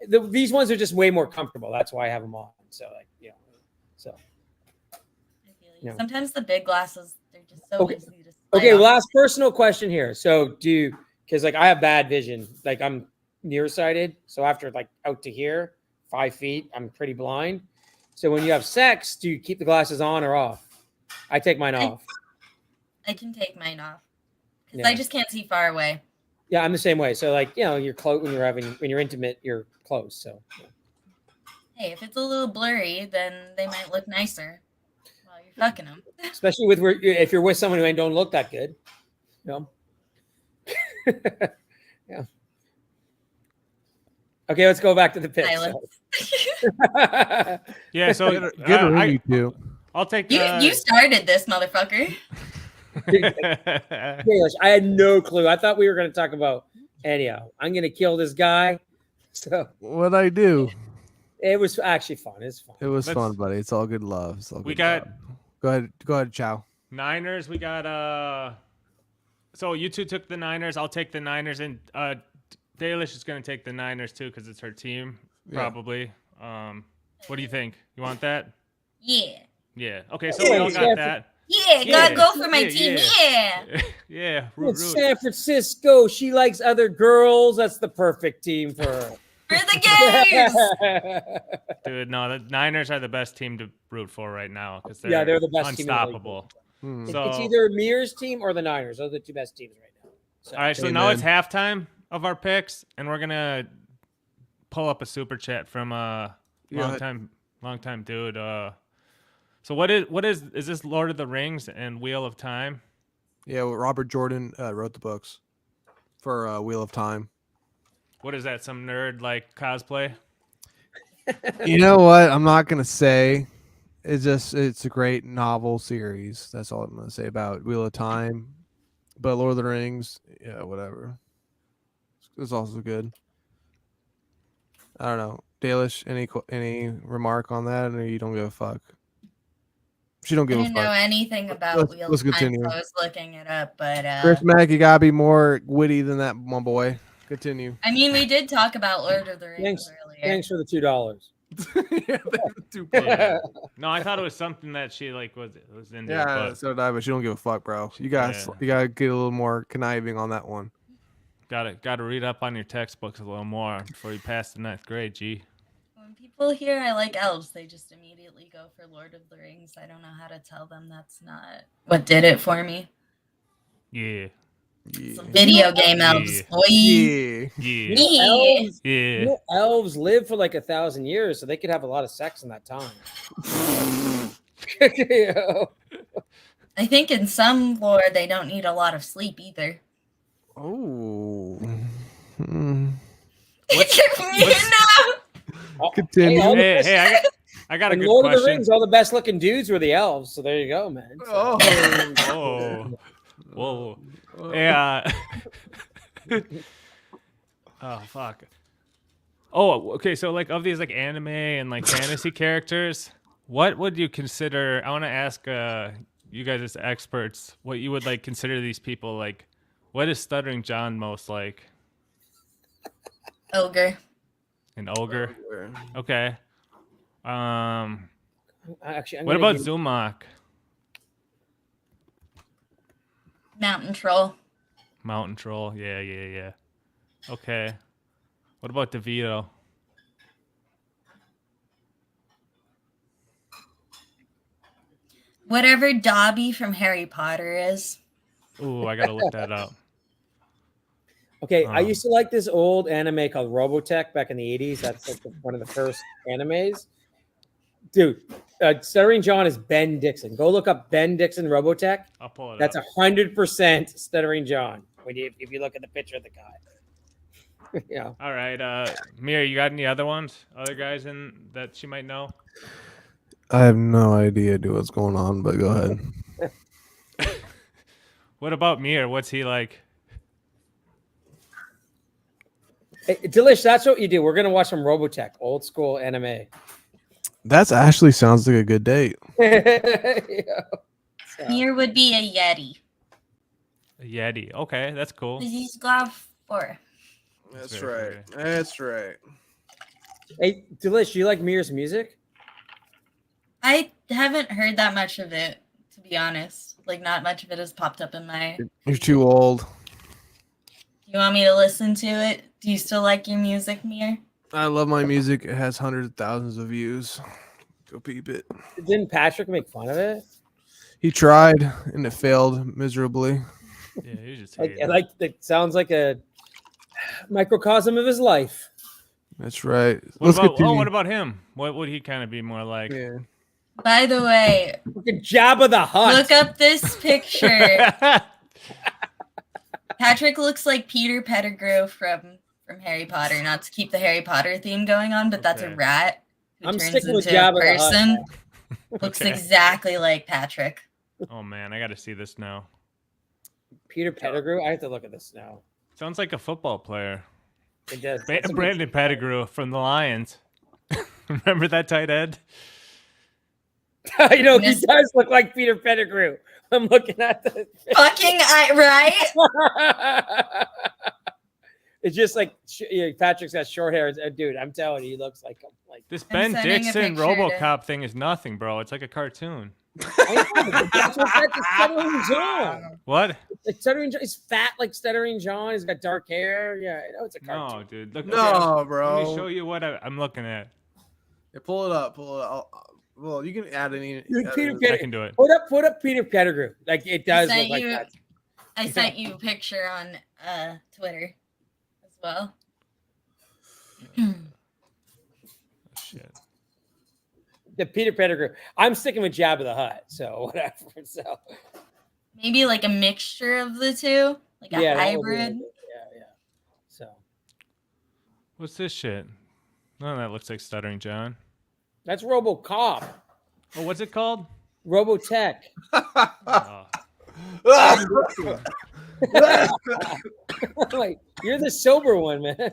these ones are just way more comfortable. That's why I have them on. So so. Sometimes the big glasses, they're just so easy to. Okay, last personal question here. So because I have bad vision, I'm nearsighted, so after out to here, 5 feet, I'm pretty blind. So when you have sex, do you keep the glasses on or off? I take mine off. I can take mine off because I just can't see far away. Yeah, I'm the same way. So you're close when you're intimate, you're close. So. Yeah. Hey, if it's a little blurry, then they might look nicer while you're fucking them. Especially if you're with someone who don't look that good. Yeah. Okay, let's go back to the pitch. Yeah, so I'll take. You started this, motherfucker. I had no clue. I thought we were going to talk about anyhow. I'm going to kill this guy. So what'd I do? It was actually fun. It's fun. It was fun, buddy. It's all good love. It's all good love. Go ahead, Chow. Niners. We got So you two took the Niners. I'll take the Niners, and Dalish is going to take the Niners too because it's her team, probably. What do you think? You want that? Yeah. Yeah. Okay, so we all got that. Yeah, gotta go for my team. Yeah. Yeah. It's San Francisco. She likes other girls. That's the perfect team for her. For the gays. Dude, no, the Niners are the best team to root for right now because they're the best unstoppable. Team so, it's either Mir's team or the Niners. Those are the two best teams right now. So. All right, so now it's halftime of our picks, and we're gonna pull up a super chat from a Yeah. long time dude. So what is this Lord of the Rings and Wheel of Time? Yeah, well, Robert Jordan wrote the books for Wheel of Time. What is that? Some nerd like cosplay? You know what? I'm not gonna say. It's a great novel series. That's all I'm gonna say about Wheel of Time. But Lord of the Rings, yeah, whatever. It's also good. I don't know. Dalish, any remark on that? Or you don't give a fuck? She don't I give a didn't know fuck. anything about Let's Wheel let's of Time, continue. so I was looking it up. But Chris Mack, you gotta be more witty than that, my boy. Continue. I mean, we did talk about Lord of the Rings earlier. Thanks for the $2. Yeah, that's 2 Yeah. No, I thought it was something that she like was into. Yeah, but so did I, but you don't give a fuck, bro. You guys, Yeah. you gotta get a little more conniving on that one. Gotta read up on your textbooks a little more before you pass the 9th grade. G. When people hear I like elves, they just immediately go for Lord of the Rings. I don't know how to tell them that's not what did it for me. Yeah. Yeah. Some video game elves, boy. Yeah. Yeah. Elves, Yeah. elves live for like 1,000 years, so they could have a lot of sex in that time. You know? I think in some lore they don't need a lot of sleep either. Oh. Hmm. Continue. all the Hey, best- hey, I got a in good Lord of the question. Rings, all the best looking dudes were the elves. So there you go, man. So- Oh. Whoa. Yeah. Oh fuck. Oh, okay. So like of these like anime and like fantasy characters, what would you consider? I want to ask you guys as experts, what you would like consider these people like. What is Stuttering John most like? Ogre. An ogre. Okay. Actually, I'm What gonna about give- Zumak? Mountain troll. Mountain troll. Yeah. Okay. What about DeVito? Whatever Dobby from Harry Potter is. Ooh, I gotta look that up. Okay, I used to like this old anime called Robotech back in the 80s. That's like one of the first animes. Dude, Stuttering John is Ben Dixon. Go look up Ben Dixon Robotech. I'll pull it That's up. 100% Stuttering John if you look at the picture of the guy. Yeah. All right, Mir, you got any other ones? Other guys in that she might know? I have no idea, dude, what's going on, but go ahead. What about Mir? What's he like? Hey, Delish, that's what you do. We're gonna watch some Robotech, old school anime. That's actually sounds like a good date. Yeah. So, Here would be a Yeti. A Yeti. Okay, that's cool. He's got 4. That's very right. That's right. hey, Delish, do you like Mir's music? I haven't heard that much of it, to be honest. Like, not much of it has popped up in my. You're too old. You want me to listen to it? Do you still like your music, Mir? I love my music. It has hundreds of thousands of views. Go peep it. Didn't Patrick make fun of it? He tried and it failed miserably. Yeah, you just Like, hate like it sounds like a microcosm of his life. That's right. What about continue. what about him? What would he kind of be more like? Yeah. By the way, Look at Jabba the Hutt. look up this picture. Patrick looks like Peter Pettigrew from Harry Potter. Not to keep the Harry Potter theme going on, but that's a Okay. rat who I'm turns sticking with into a Jabba the Hutt. person. Looks Okay. exactly like Patrick. Oh man, I got to see this now. Peter Pettigrew. I have to look at this now. Sounds like a football player. It does. Brandon Pettigrew from the Lions. Remember that tight end? You know, he does look like Peter Pettigrew. I'm looking at the Fucking right? It's just like Patrick's got short hair. Dude, I'm telling you, he looks like him. Like This I'm Ben sending a Dixon picture to- RoboCop thing is nothing, bro. It's like a cartoon. that's Stuttering John. What? Like Stuttering John. He's fat like Stuttering John. He's got dark hair. Yeah, I know it's a cartoon. No, dude. Look, No, Let bro. me show you what I'm looking at. Yeah, pull it up. Pull it up. Well, you can add any. Dude, Peter I Pettigrew. can do it. Put up Peter Pettigrew. Like it does Sent look like you- that. I sent you a picture on Twitter as well. The Peter Pettigrew. I'm sticking with Jabba the Hutt, so whatever. So Maybe like a mixture of the two, like a yeah, that would be hybrid. yeah. So What's this shit? Oh, that looks like Stuttering John. that's RoboCop, Oh, what's it called? Robotech. Oh. Like, you're the sober one, man. Nah,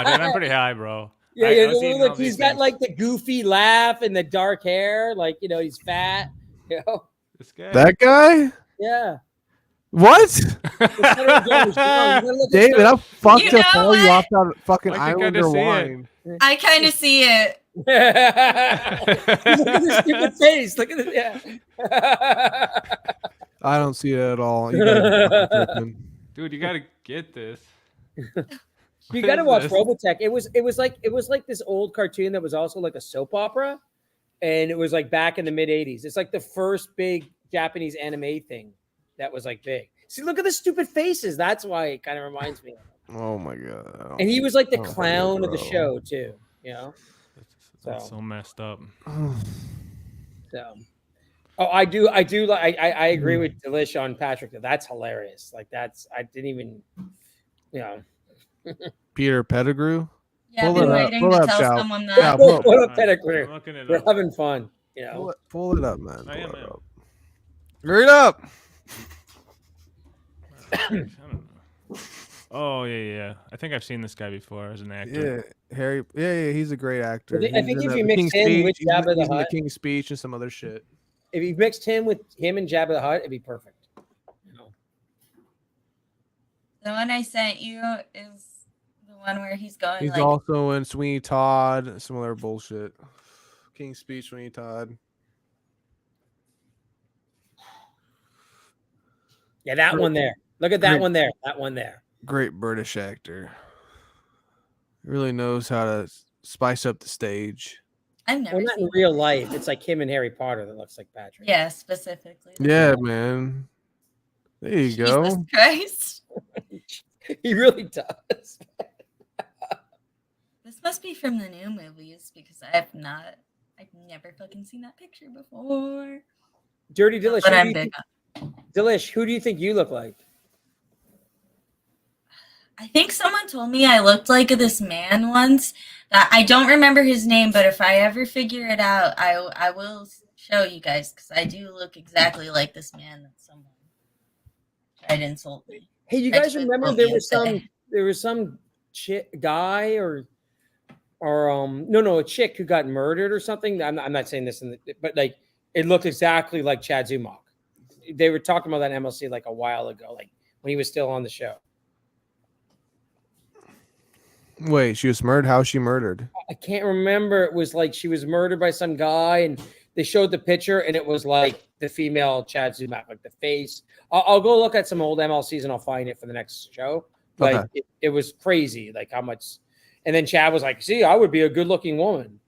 dude, I'm pretty high, bro. Yeah, I was eating all look, these he's got things. like the goofy laugh and the dark hair, like he's fat. This guy. That guy? Yeah. What? David, David, I fucked You up know all you what? off that fucking I can kinda Islander see it. wine. I kind of see it. Look at this stupid face. Look at it. Yeah. I don't see it at all. You guys are fucking tripping. Dude, you gotta get this. You What got to is watch this? Robotech. It was like this old cartoon that was also like a soap opera, and it was like back in the mid '80s. It's like the first big Japanese anime thing that was like big. See, look at the stupid faces. That's why it kind of reminds me. Oh my god. And he was like the Oh, clown of the bro. show too. That's so messed up. So. Oh, I do. I agree with Delish on Patrick. That's hilarious. Like I didn't even. Peter Pettigrew. Yeah, Pull I've been it up. waiting Pull to it up, tell Chow. someone that. Yeah, What up, I'm Pettigrew? looking it We're up. having fun. Pull it up, man. I am. Hurry it up. I don't know. Oh yeah. I think I've seen this guy before as an actor. Yeah, Harry. Yeah, he's a great actor. I think He's if in, you The mix King's him with Speech. Jabba the He's in the Hutt, King's Speech and some other shit. if you mixed him with him and Jabba the Hutt, it'd be perfect. The one I sent you is the one where he's going He's like. also in Sweeney Todd, some other bullshit. King's Speech, Sweeney Todd. Yeah, that one there. Look at that Great. one there. That one there. Great British actor. Really knows how to spice up the stage. I've never Well, not seen in real life. It's like him and Harry Potter that looks like Patrick. Yeah, specifically. Yeah, man. There you Jesus go. Christ. He really does. This must be from the new movies because I've never fucking seen that picture before. Dirty Delish. But I'm big on. Delish, who do you think you look like? I think someone told me I looked like this man once. I don't remember his name, but if I ever figure it out, I will show you guys because I do look exactly like this man that someone tried to insult me. Hey, you guys remember there was some guy or a chick who got murdered or something. I'm not saying this, but like it looked exactly like Chad Zumach. They were talking about that in MLC like a while ago, like when he was still on the show. Wait, she was murdered? How was she murdered? I can't remember. It was like she was murdered by some guy, and they showed the picture, and it was like the female Chad Zumach, like the face. I'll go look at some old MLCs and I'll find it for the next show. Like Okay. it was crazy, like how much. And then Chad was like, "See, I would be a good-looking woman."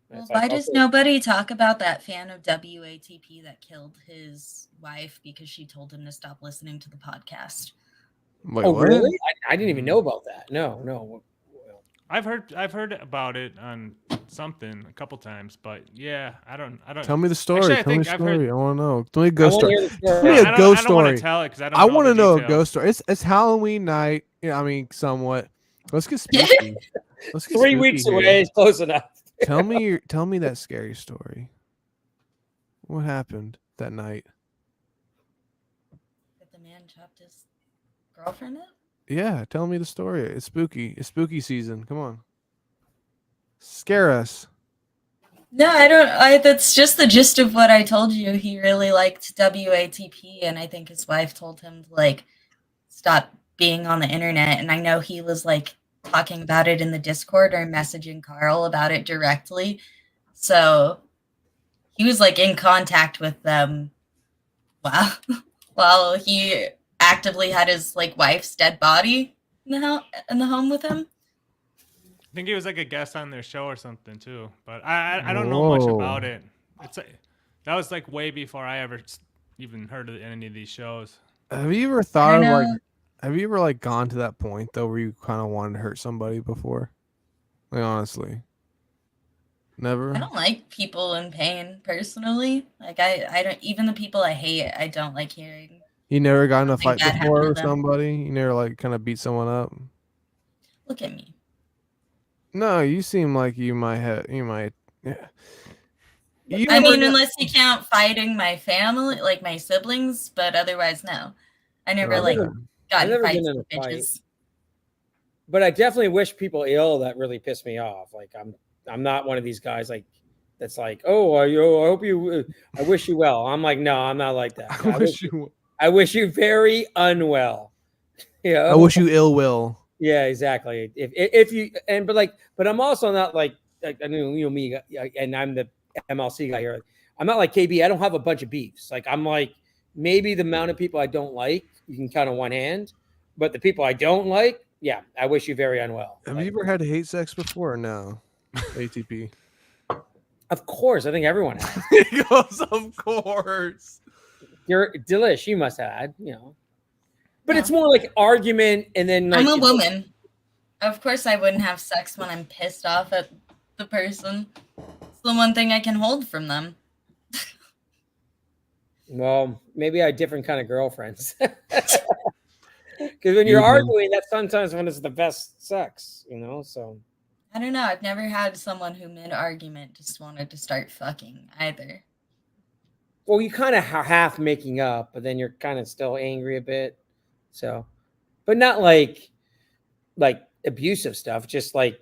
Well, why does nobody talk about that fan of WATP that killed his wife because she told him to stop listening to the podcast? Wait, Oh, what? really? I didn't even know about that. No. I've heard about it on something a couple times, but yeah, I don't. Tell me the story. Actually, I Tell me think the I've story. heard- I want to know. Tell me a ghost I story. wanna hear the story. Tell me I a don't ghost want story. to tell it because I don't. I want to know a ghost story. It's Halloween night. Yeah, I mean, somewhat. Let's get spooky. Let's get 3 spooky weeks here. away is close enough. Tell me that scary story. What happened that night? That the man chopped his girlfriend up? Yeah, tell me the story. It's spooky. It's spooky season. Come on. Scare us. No, I don't. That's just the gist of what I told you. He really liked WATP, and I think his wife told him to like stop being on the internet. And I know he was like talking about it in the Discord or messaging Carl about it directly. So he was like in contact with them. Wow, while he actively had his like wife's dead body in the home with him. I think he was like a guest on their show or something too, but I don't know much about it. It's that was like way before I ever even heard of any of these shows. Have you ever thought of like? Have you ever like gone to that point though where you kind of wanted to hurt somebody before? Like honestly. Never. I don't like people in pain personally. Like I don't even the people I hate. I don't like hearing. You never got in a Something fight bad before happened to with them. somebody? You never like kind of beat someone up? Look at me. No, you seem like you might have. You might. Yeah. You I never mean, got- unless you count fighting my family, like my siblings, but otherwise, no. I never Okay. got I've in never fights been in with a fight. bitches. But I definitely wish people ill that really piss me off. Like I'm not one of these guys like that's like, oh, I hope you, I wish you well. I'm like, no, I'm not like that. I wish you very unwell. You know? I wish you ill will. Yeah, exactly. If you but I'm also not like I know me, and I'm the MLC guy here. I'm not like KB. I don't have a bunch of beefs. Like I'm like maybe the amount of people I don't like you can count on one hand, but the people I don't like, yeah, I wish you very unwell. Have you ever had hate sex before or no? ATP. Of course, I think everyone has. He goes, of course. You're delish. You must have had, but No. it's more like argument, and then like I'm a woman. Of course, I wouldn't have sex when I'm pissed off at the person. It's the one thing I can hold from them. Well, maybe I had different kind of girlfriends. Because when you're arguing, that's sometimes when it's the best sex, So I don't know. I've never had someone who mid-argument just wanted to start fucking either. well, you kind of half making up, but then you're kind of still angry a bit. So, but not like abusive stuff, just like.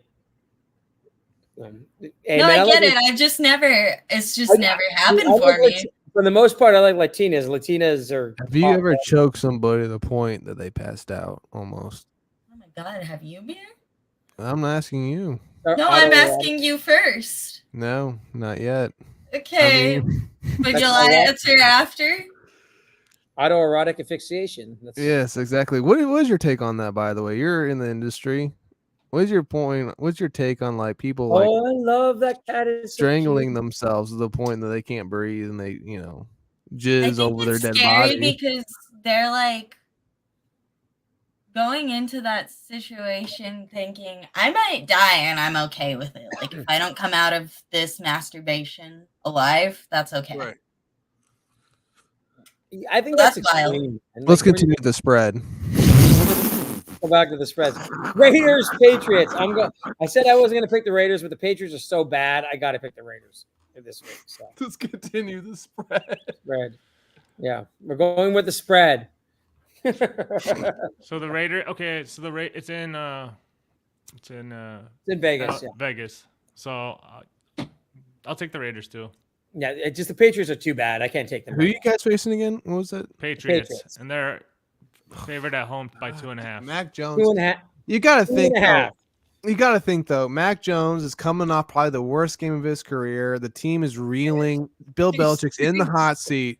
Hey, No, man, I get like it. I've just never. It's just never happened I for like me. for the most part, I like Latinas. Latinas are. Have you ever choked somebody to the point that they passed out almost? Oh my god, have you been? I'm asking you. No, I'm asking you first. No, not yet. Okay. I mean, Would you like to answer after? Autoerotic asphyxiation. Yes, exactly. What was your take on that, by the way? You're in the industry. What's your point? What's your take on like people like Oh, I love that cat is strangling themselves to the point that they can't breathe and they, jizz over their dead scary body? because they're like going into that situation thinking I might die and I'm okay with it. Like if I don't come out of this masturbation alive, that's okay. Right. I think that's extreme. Let's continue the spread. Go back to the spreads. Raiders, Patriots. I said I wasn't going to pick the Raiders, but the Patriots are so bad. I got to pick the Raiders this week. So let's continue the spread. Spread. Yeah, we're going with the spread. So the Raider. Okay, so it's in Vegas. Vegas. So I'll take the Raiders too. Yeah, it's just the Patriots are too bad. I can't take them. Who are you guys facing again? What was that? Patriots. And they're favored at home by 2.5. Mac Jones. 2.5. You gotta think. You got to think, though, Mac Jones is coming off probably the worst game of his career. The team is reeling. Bill Belichick's in the hot seat.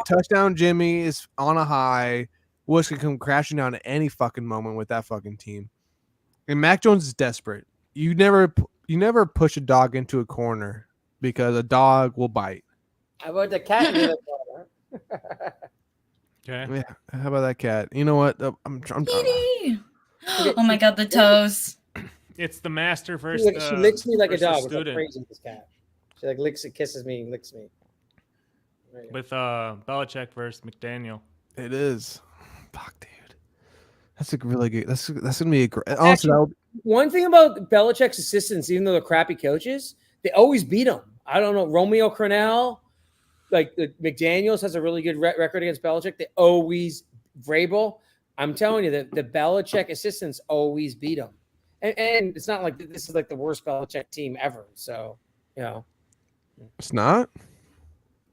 Touchdown Jimmy is on a high. Woods could come crashing down at any fucking moment with that fucking team. And Mac Jones is desperate. You never push a dog into a corner because a dog will bite. How about the cat in the corner? Okay. Yeah. How about that cat? You know what? Oh my god, the toes. It's the master versus she licks me like a dog. student. It's like crazy, this cat. She like licks it, kisses me, licks me. With Belichick versus McDaniel. It is. Fuck, dude. That's a really good. That's gonna be a great. Honestly, one thing about Belichick's assistants, even though they're crappy coaches, they always beat them. I don't know. Romeo Crennel, like the McDaniels has a really good record against Belichick. They always Vrabel. I'm telling you that the Belichick assistants always beat them. And it's not like this is like the worst Belichick team ever. So, it's not.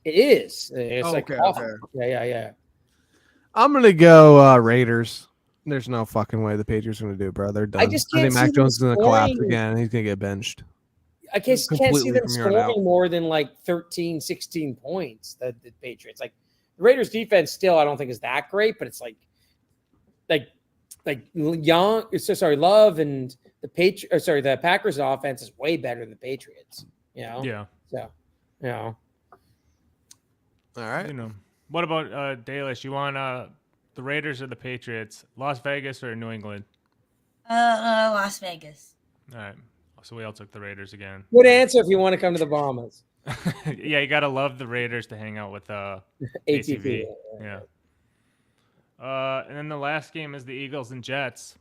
It is. It's awful. Okay. Yeah. I'm gonna go Raiders. There's no fucking way the Patriots are gonna do it, bro. They're done. I just can't think Mac see Jones is gonna them collapse scoring. again. He's gonna get benched. I guess can't see Completely them from here on out. scoring more than like 13, 16 points. The Patriots, like the Raiders' defense, still I don't think is that great, but it's like Love and the Packers' offense is way better than the Patriots. Yeah. So, All right. What about Dalish? You want the Raiders or the Patriots? Las Vegas or New England? Las Vegas. All right. So we all took the Raiders again. Good answer if you want to come to the Bahamas. Yeah, you gotta love the Raiders to hang out with ATV. Yeah. And then the last game is the Eagles and Jets.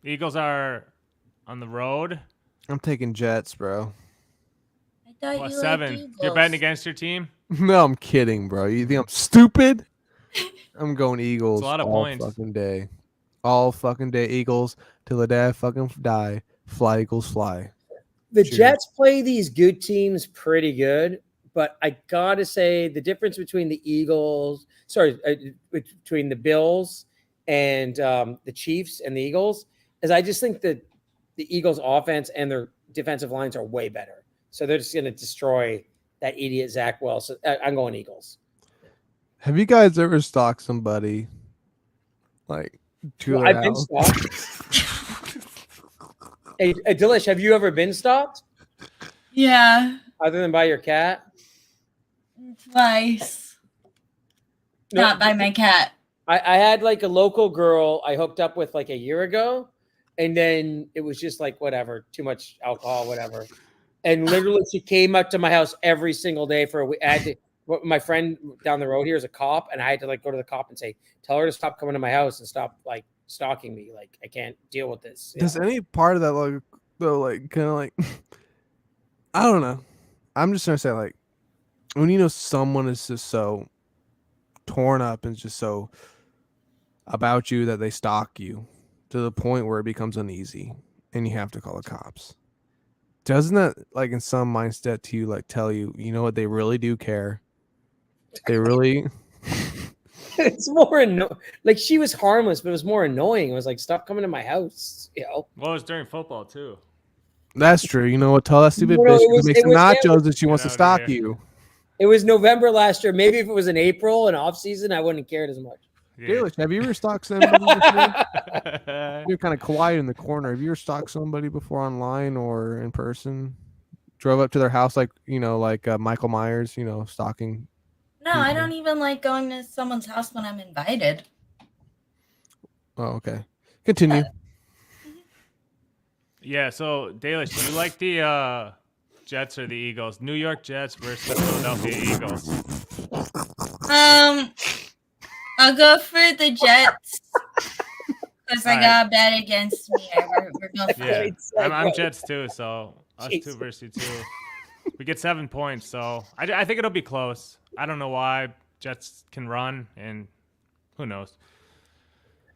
The Eagles are on the road. I'm taking Jets, bro. I thought Plus you liked 7. Eagles. You're betting against your team? No, I'm kidding, bro. You think I'm stupid? I'm going Eagles It's a lot of all points. fucking day. All fucking day, Eagles till the day I fucking die. Fly, Eagles, fly. The Cheers. Jets play these good teams pretty good, but I gotta say the difference between the Eagles, between the Bills and the Chiefs and the Eagles is I just think that the Eagles' offense and their defensive lines are way better. So they're just going to destroy that idiot Zach Wilson. I'm going Eagles. Have you guys ever stalked somebody like to Well, their I've been house? stalked. Hey, Delish, have you ever been stalked Yeah, other than by your cat? twice. No. Not by my cat. I had like a local girl I hooked up with like a year ago, and then it was just like whatever, too much alcohol, whatever. And literally, she came up to my house every single day for a week. I had to. My friend down the road here is a cop, and I had to like go to the cop and say, "Tell her to stop coming to my house and stop like stalking me. Like I can't deal with this." Does any part of that like though like kind of like I don't know. I'm just trying to say like when you know someone is just so torn up and just so about you that they stalk you to the point where it becomes uneasy and you have to call the cops. Doesn't that like in some mindset to you like tell you, you know what, they really do care. They really It's more like she was harmless, but it was more annoying. It was like, stop coming to my house, you know. Well, it's during football too. That's true. You know what? Tell that stupid No, bitch it was- who makes it was- nachos that she wants to Get out stalk of here. you. It was November last year. Maybe if it was in April and off season, I wouldn't have cared as much. Yeah. Dalish, have you ever stalked somebody before? You're kind of quiet in the corner. Have you ever stalked somebody before online or in person? Drove up to their house like, you know, like Michael Myers, you know, stalking. No, I don't even like going to someone's house when I'm invited. Oh, okay. Continue. Yeah, so Dalish, do you like the Jets or the Eagles? New York Jets versus Philadelphia Eagles. I'll go for the Jets because I All got a bet against me. We're going for Yeah, it. I'm Jets too, so us Jeez. 2 versus you 2. We get 7 points, so I think it'll be close. I don't know why. Jets can run, and who knows?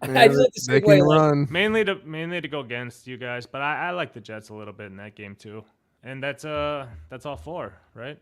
I just like to They segue, can like, run. Mainly to go against you guys, but I like the Jets a little bit in that game too. And that's all 4, right?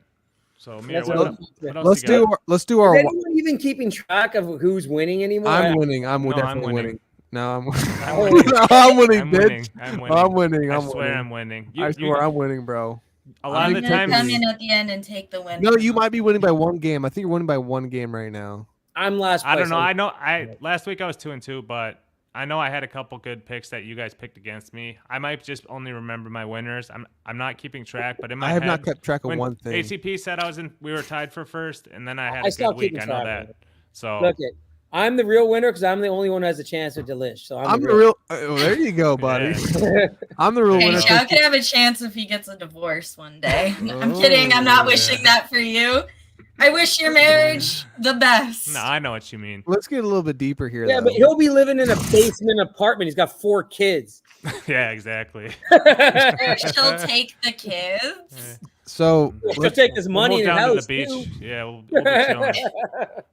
So Mir, That's what, all- what else Let's you got? let's do Is our. anyone even keeping track of who's winning anymore? I'm winning. I'm No, I'm definitely winning. winning. No, I'm. I'm winning. I'm winning, I'm bitch. winning. I'm winning. I'm winning. I I'm swear winning. I'm winning. I swear I'm winning, bro. A lot I'm of the gonna times, come in at the end and take the win. No, from you them. might be winning by 1 game. I think you're winning by 1 game right now. I'm last place. I don't know. I know. Last week I was 2-2, but I know I had a couple good picks that you guys picked against me. I might just only remember my winners. I'm not keeping track, but in my I have head, not kept track of when one thing. ACP said we were tied for first, and then I had I a stopped good week. keeping I know track of that. it. So Look it. I'm the real winner because I'm the only one who has a chance with Delish. So I'm the real. There you go, buddy. Yeah. I'm the real Hey, winner. Chow could have a chance if he gets a divorce one day. I'm Oh, kidding. I'm not yeah. wishing that for you. I wish your marriage the best. No, I know what you mean. Let's get a little bit deeper here. Yeah, though. but he'll be living in a basement apartment. He's got 4 kids. Yeah, exactly. She'll take the kids. So He'll take his money We'll in move the down house. to the beach. too. Yeah, we'll be chilling.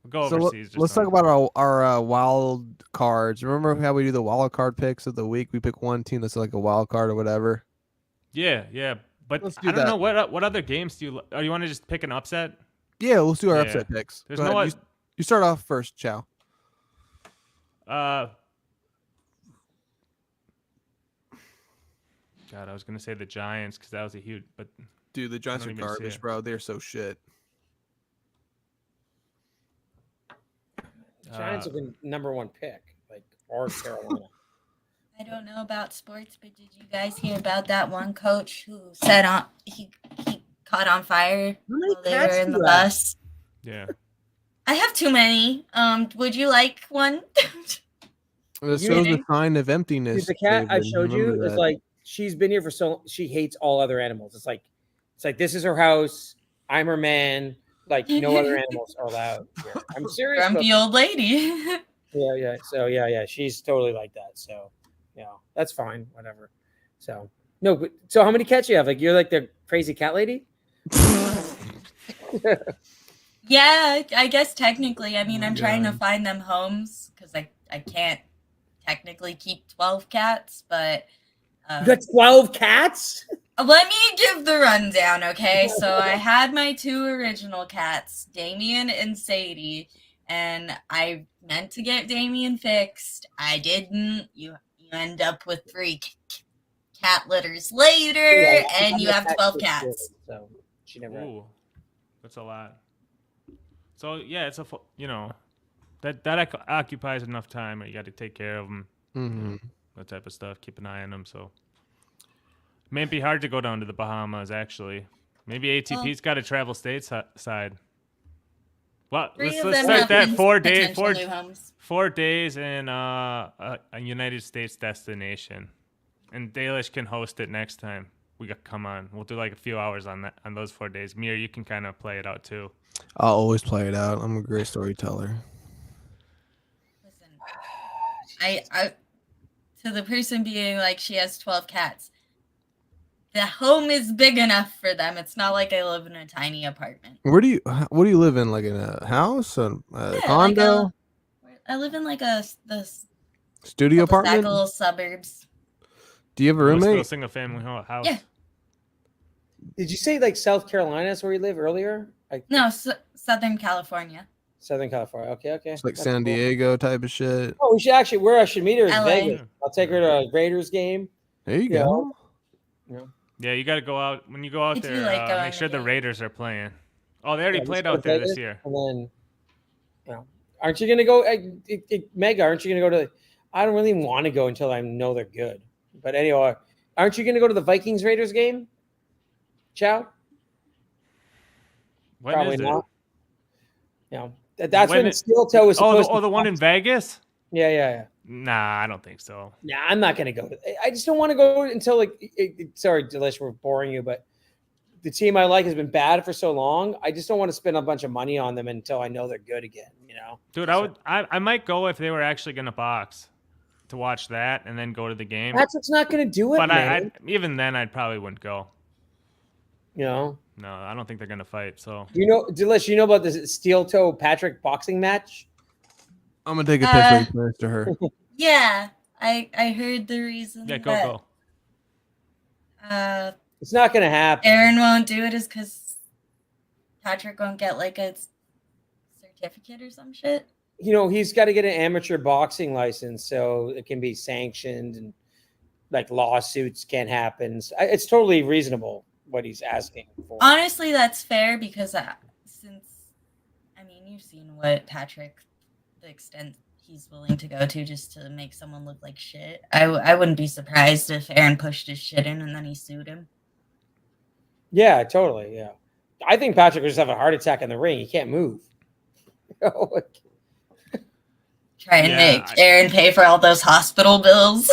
We'll go So overseas. or let's talk something. about our wild cards. Remember how we do the wild card picks of the week? We pick one team that's like a wild card or whatever. Yeah. But Let's I do don't that. know what other games do you? Or you want to just pick an upset? Yeah, let's do our Yeah. upset picks. There's Go no ahead. what. You start off first, Chow. God, I was gonna say the Giants because that was a huge. But Dude, the Giants I are don't even see garbage, it. bro. They're so shit. Giants are the #1 pick, like or Carolina. I don't know about sports, but did you guys hear about that one coach who said he caught on fire many while they cats were in do the you have? bus? yeah. I have too many. Would you like one? This You shows need- a sign of emptiness. Dude, the cat I David. showed you Remember is that. like she's been here for so. She hates all other animals. It's like this is her house. I'm her man. Like no other animals are allowed here. I'm serious. Grumpy old lady. Yeah. So yeah. She's totally like that. So yeah, that's fine. Whatever. So no, but so how many cats you have? Like you're like the crazy cat lady? Yeah, I guess technically. I mean, I'm trying to God. find them homes because I can't technically keep 12 cats, but You got 12 cats? let me give the rundown, okay? So I had my 2 original cats, Damien and Sadie, and I meant to get Damien fixed. I didn't. You end up with 3 cat litters later, Yeah, and you have 12 cat cats. So she never. Ooh, that's a lot. So yeah, it's that occupies enough time. You got to take care of them, Mm-hmm. that type of stuff. Keep an eye on them. So it may be hard to go down to the Bahamas. Actually, maybe ATP's got to travel stateside. Well, 3 let's of them start have that 4 days. potential new homes. 4 days in a United States destination, and Dalish can host it next time. Come on. We'll do like a few hours on those 4 days. Mir, you can kind of play it out too. I'll always play it out. I'm a great storyteller. Listen, I to the person being like she has 12 cats. The home is big enough for them. It's not like I live in a tiny apartment. What do you live in? Like in a house, a Yeah, condo, I live in like the studio apartment? little suburbs. Do you have a Still a roommate? single family house. Yeah. Did you say like South Carolina is where you live earlier? Like No, Southern California. Southern California. Okay. It's like That's San cool. Diego type of shit. Oh, where I should meet her is LA. Vegas. I'll take her to a Raiders game. There you Yeah. go. Yeah, you got to go out. When you go out I do there, like going make sure to the Vegas. Raiders are playing. Oh, they already Yeah, let's played go to out there this Vegas, year. And then, aren't you gonna go, Mega? Aren't you gonna go to? I don't really want to go until I know they're good. But anyway, aren't you gonna go to the Vikings Raiders game? Chow? When Probably is it? not. That's when When Steel Toe was supposed to. the one in Vegas? Yeah. Nah, I don't think so. Nah, I'm not gonna go. I just don't want to go until sorry, Delish, we're boring you, but the team I like has been bad for so long. I just don't want to spend a bunch of money on them until I know they're good again. Dude, I might go if they were actually gonna box to watch that and then go to the game. Patrick's not gonna do it, But man. even then, I probably wouldn't go. No, I don't think they're gonna fight. So Delish, you know about this Steel Toe Patrick boxing match? I'm gonna take a piss right first to her. Yeah, I heard the reason yeah, that go. It's not gonna happen. Aaron won't do it is because Patrick won't get like a certificate or some shit. He's got to get an amateur boxing license so it can be sanctioned and like lawsuits can't happen. It's totally reasonable what he's asking for. Honestly, that's fair because you've seen what Patrick, the extent he's willing to go to just to make someone look like shit. I wouldn't be surprised if Aaron pushed his shit in and then he sued him. Yeah, totally. Yeah. I think Patrick would just have a heart attack in the ring. He can't move. Try and make Aaron pay for all those hospital bills.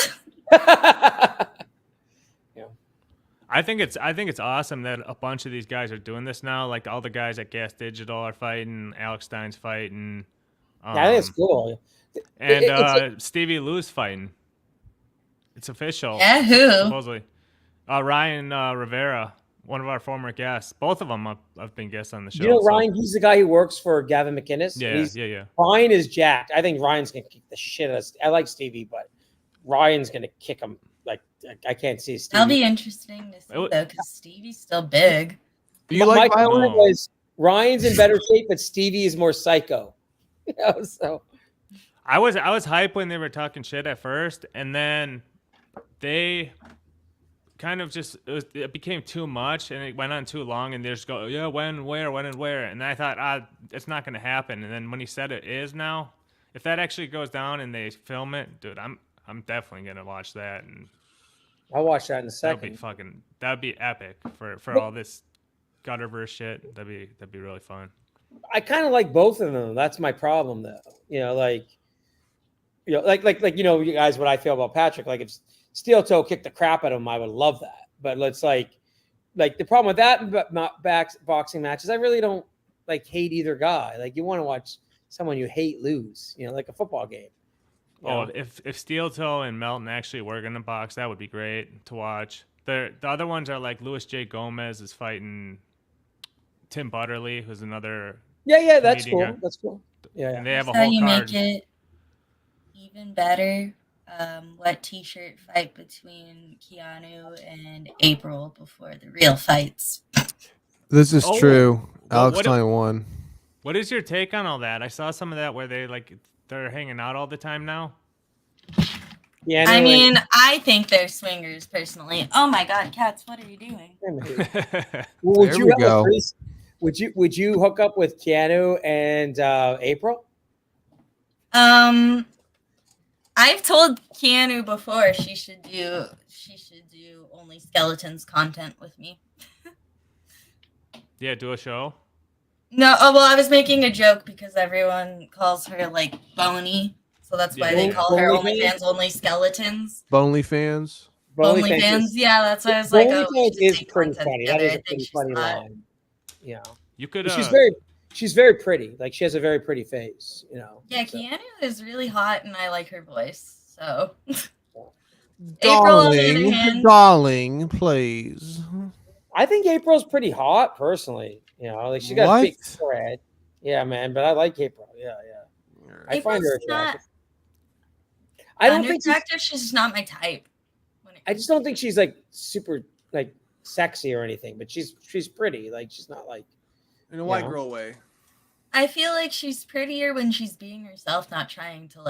I think it's awesome that a bunch of these guys are doing this now. Like all the guys at Gas Digital are fighting. Alex Stein's fighting. I think it's cool. And Stevie Lou's fighting. It's official. Yeah, who? Supposedly. Ryan Rivera, one of our former guests. Both of them have been guests on the show. Ryan, he's the guy who works for Gavin McInnes. Yeah. Ryan is jacked. I think Ryan's going to kick the shit out of I like Stevie, but Ryan's going to kick him. Like, I can't see Stevie. That'll be interesting to see, though, because Stevie's still big. Do you like my comment violence? was Ryan's in better shape, but Stevie is more psycho. So I was hype when they were talking shit at first, and then they kind of just it became too much, and it went on too long, and they just go, yeah, when, where, and I thought, it's not going to happen. And then when he said it is now, if that actually goes down and they film it, dude, I'm definitely gonna watch that, and I'll watch that in a second. That'd be epic for all this gutterverse shit. That'd be really fun. I kind of like both of them. That's my problem, though. You guys, what I feel about Patrick. Like, if Steel Toe kicked the crap out of him, I would love that. But let's like the problem with that boxing match is I really don't like hate either guy. Like you want to watch someone you hate lose, like a football game. Oh, if Steel Toe and Melton actually were gonna box, that would be great to watch. The other ones are like Louis J. Gomez is fighting Tim Butterly, who's another. Yeah, that's cool. guy. That's cool. Yeah, And they have a How whole you card. make it even better? What t-shirt fight between Keanu and April before the real fights? This is true. Well, Alex 21. What is your take on all that? I saw some of that where they're hanging out all the time now. Yeah, I mean, I think they're swingers personally. Oh my God, cats! What are you doing? Would There you we have go. would you hook up with Keanu and April? I've told Keanu before she should do only skeletons content with me. Yeah, do a show. No, well, I was making a joke because everyone calls her like bony, so that's why they call her OnlyFans only skeletons. Bonely fans. OnlyFans, yeah, that's why I was like, oh, we should is make pretty content funny. That together. is I a think pretty she's funny hot. line. Yeah, You could. she's very pretty. Like she has a very pretty face. Yeah, so. Keanu is really hot, and I like her voice. So, April, on the other hand, Darling, please. I think April's pretty hot, personally. Like she got What? a big forehead. Yeah, man. But I like April. Yeah. I find her attractive. I don't think attractive. She's just not my type. I just don't think she's like super like sexy or anything. But she's pretty. Like she's not like In a white girl way. I feel like she's prettier when she's being herself, not trying to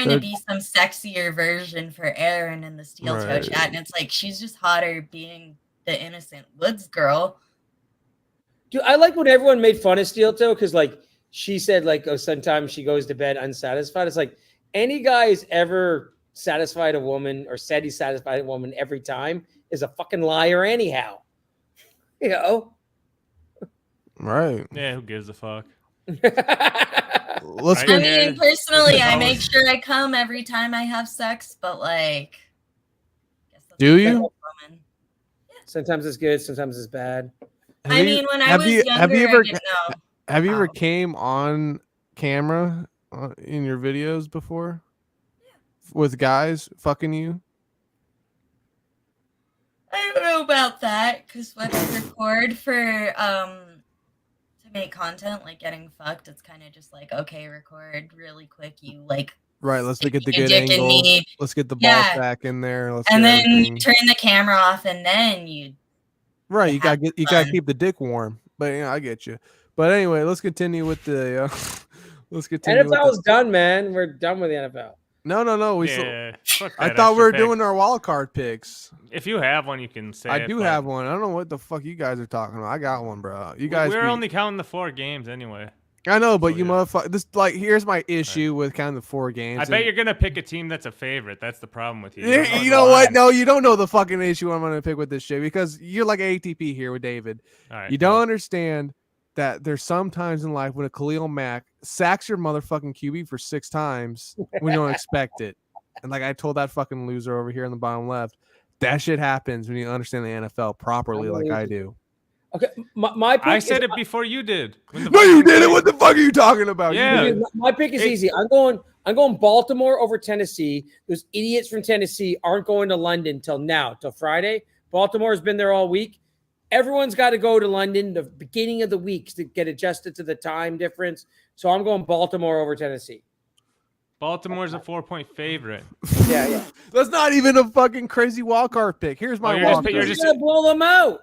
to be some sexier version for Aaron in the Steel Toe chat. And it's like she's just hotter being the innocent woods girl. Dude, I like when everyone made fun of Steel Toe because like she said sometimes she goes to bed unsatisfied. It's like any guy who's ever satisfied a woman or said he satisfied a woman every time is a fucking liar anyhow. Right. Yeah, who gives a fuck? Let's I go. I mean, personally, I Oh. make sure I come every time I have sex, but like, guess that's Do what you? I'm a woman. Sometimes it's good, sometimes it's bad. I mean, when I was younger, I didn't know. Have you ever came on camera in your videos before? With guys fucking you? I don't know about that because when I record for to make content like getting fucked, it's kind of just like, okay, record really quick. You like Right, let's get the stick your good dick in angle. me. Let's get the ball Yeah. sack in there. Let's And get then everything. you turn the camera off, and then you Right, you have gotta fun. keep the dick warm. But I get you. But anyway, let's continue with the. Let's continue. With NFL's done, man. We're done with the NFL. No. We still, Yeah, fuck I that thought we extra were pick. doing our wild card picks. If you have one, you can say I it, do but have one. I don't know what the fuck you guys are talking about. I got one, bro. You guys. We're be- only counting the 4 games anyway. I know, but Oh, you yeah. motherfucker. This here's my issue with kind of the 4 games. I bet you're gonna pick a team that's a favorite. That's the problem with you. Yeah, don't you the know what? line. No, you don't know the fucking issue I'm gonna pick with this shit because you're like ATP here with David. All right, You don't understand that there's some times in life when a Khalil Mack sacks your motherfucking QB for 6 times when you don't expect it. And like I told that fucking loser over here in the bottom left, that shit happens when you understand the NFL properly, like I do. Okay, my pick I said is, it before you did. When the No, you Vikings did it. played. What the fuck are you talking about? You Yeah. did it. My pick is easy. I'm going Baltimore over Tennessee. Those idiots from Tennessee aren't going to London till Friday. Baltimore's been there all week. Everyone's got to go to London the beginning of the week to get adjusted to the time difference. So I'm going Baltimore over Tennessee. Baltimore's a 4-point favorite. Yeah. That's not even a fucking crazy wild card pick. Here's my you're wild just- card. you're You're gonna blow them out.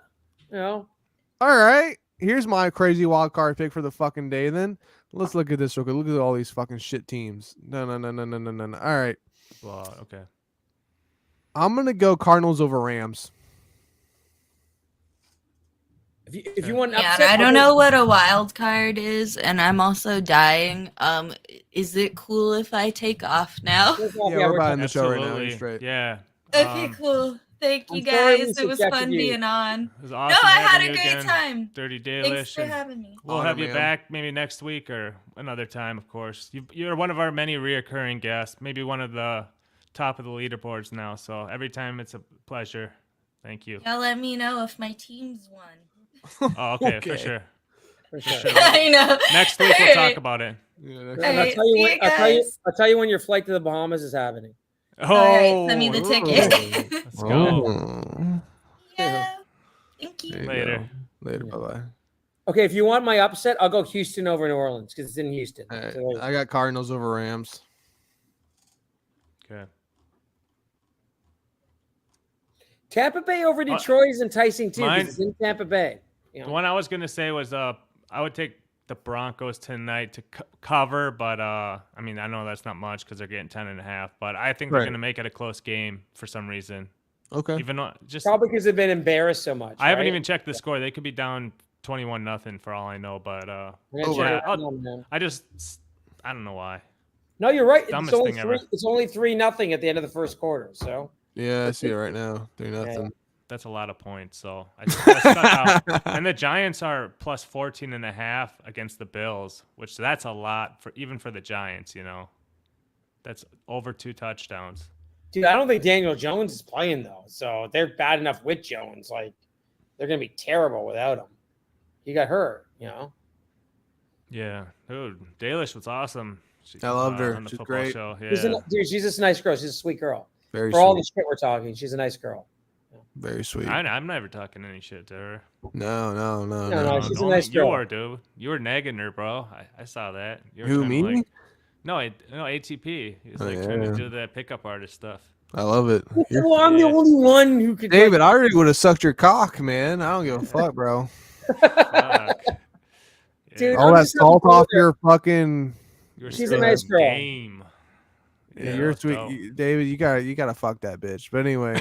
All right. Here's my crazy wild card pick for the fucking day. Then let's look at this real quick. Look at all these fucking shit teams. No. All right. Well, okay. I'm gonna go Cardinals over Rams. If you want, an Yeah, upset, I don't know what a wild card is, and I'm also dying. Is it cool if I take off now? Yeah, we're about in the show right now. You're Absolutely. straight. Yeah. Okay, cool. Thank you I'm sorry we guys. It was subjected fun you. being on. It was awesome No, I had having a you great again, time. Dirty Thanks Dalish. for and having me. We'll Honor, have you man. back maybe next week or another time, of course. You're one of our many reoccurring guests, maybe one of the top of the leaderboards now. So every time it's a pleasure. Thank you. Y'all let me know if my team's won. Oh, okay, for Okay. sure. For sure. sure. I know. Next week we'll talk about it. Yeah, And next- I'll Alright, tell you see when. you I'll guys. tell you when your flight to the Bahamas is happening. Oh, Alright, send me the Ooh. ticket. let's go. Oh. Yeah. Thank you. There you Later. go. Later. Bye bye. Okay, if you want my upset, I'll go Houston over New Orleans because it's in Houston. All right. So I got Cardinals over Rams. Okay. Tampa Bay over Detroit is enticing too mine- because it's in Tampa Bay. You The know? one I was gonna say was I would take the Broncos tonight to cover, but I mean I know that's not much because they're getting 10.5, but I think they're Right. gonna make it a close game for some reason. Okay. Even though just Probably because they've been embarrassed so much. I haven't right? even checked the score. They could be down 21-0 for all I know, but I'm gonna Oh, check yeah, it out, man. I don't know why. No, you're right. It's Dumbest only thing ever. It's only 3-0 at the end of the first quarter. So Yeah, I see it right now. 3-0. That's a lot of points, so I stuck out. And the Giants are plus 14.5 against the Bills, which that's a lot for even for the Giants. You know, that's over 2 touchdowns. dude, I don't think Daniel Jones is playing though. So they're bad enough with Jones. Like they're gonna be terrible without him. He got hurt. You know. Yeah, dude, Dalish was awesome. She, I loved her. on the She's football great. show. Dude, she's just a nice girl. She's a sweet girl. Very For all the sweet. shit we're talking, she's a nice girl. Very sweet. I'm never talking any shit to her. No. No, she's a Only nice you girl. were, dude. You were nagging her, bro. I saw that. You were Who, trying to, me? like, no, ATP. He was Oh, like trying to yeah. do that pickup artist stuff. I love it. Well, I'm the Yeah. only one who could. David, I already would have sucked your cock, man. I don't give a fuck, bro. Fuck. Dude, Yeah, All I'm that just salt happy off for her. your fucking. you were She's still a nice in girl. Game. Yeah, you're let's sweet, go. David. You gotta fuck that bitch. But anyway,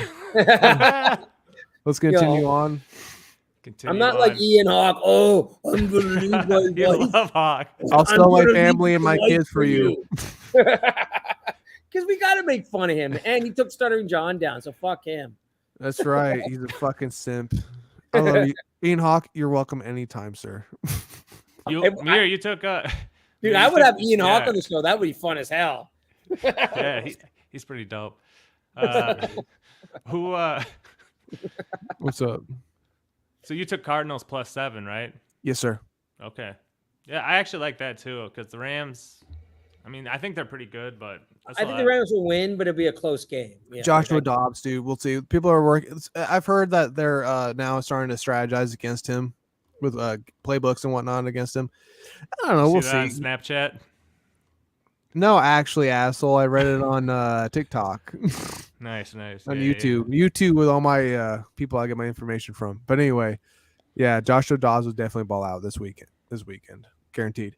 let's Yo, continue on. Continue I'm not on. like Ian Hawke. Oh, I'm gonna leave my You wife. love Hawk. I'll I'm sell my gonna leave family and my wife kids for you. Because we got to make fun of him, and he took Stuttering John down, so fuck him. That's right. He's a fucking simp. I love you, Ian Hawke. You're welcome anytime, sir. Mir, you took Dude, Mir, I you would took- have Ian Hawke yeah. on the show. That would be fun as hell. Yeah, he's pretty dope. Who? What's up? So you took Cardinals plus 7, right? Yes, sir. Okay. Yeah, I actually like that too because the Rams. I mean, I think they're pretty good, but that's I think the Rams will win, but it'll be a close game. Yeah, Joshua like, Dobbs, dude. We'll see. People are working. I've heard that they're now starting to strategize against him with playbooks and whatnot against him. I don't know. We'll see that on see. Snapchat. No, actually, asshole. I read it on TikTok, Nice. on Yeah, YouTube. YouTube with all my people I get my information from. But anyway, yeah, Joshua Dobbs will definitely ball out this weekend, guaranteed.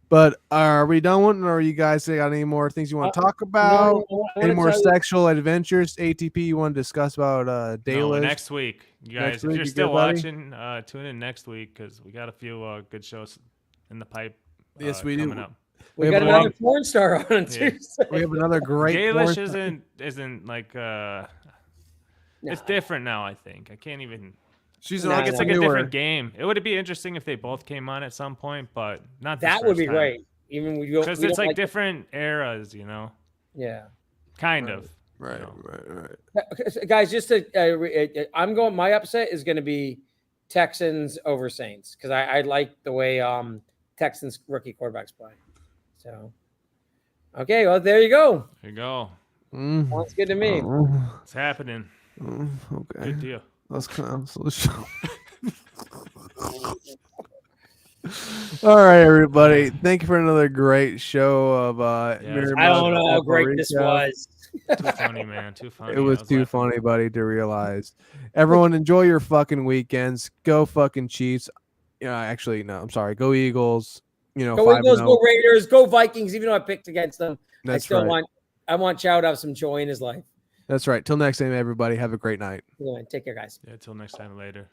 But are we done with? Or you guys got any more things you want to talk about? Any more sexual adventures? ATP you want to discuss about No, Dalish? next week, you guys. Next If week, you're you still good, buddy? watching, tune in next week because we got a few good shows in the pipe. Yes, we do. coming up. we We got have another one- porn star on Yeah. Tuesday. We have another great. Galish porn- isn't like Nah. it's different now. I think I can't even. She's Nah, an Like it's like a newer. different game. It would be interesting if they both came on at some point, but not this That would first be time. great. Even we don't. Because we it's don't like different eras, Yeah. kind Right. of. Right, you know. right. Okay, so guys, just to, I'm going. My upset is going to be Texans over Saints because I like the way Texans rookie quarterbacks play. So, okay, well there you go. There you go. Sounds good to me. It's happening. Okay. Good deal. Let's cancel the show. All right, everybody. Thank you for another great show of Yeah, Mir I don't Musk know how Apple great this Recap. was. Too funny, man. Too funny. It was I too laughing. funny, buddy, to realize. Everyone, enjoy your fucking weekends. Go fucking Chiefs. Yeah, actually, no. I'm sorry. Go Eagles. Go 5-0. Eagles, go Raiders, go Vikings. Even though I picked against them, That's I still right. want Chow to have some joy in his life. That's right. Till next time, everybody. Have a great night. Anyway, take care, guys. Yeah, till next time. Later.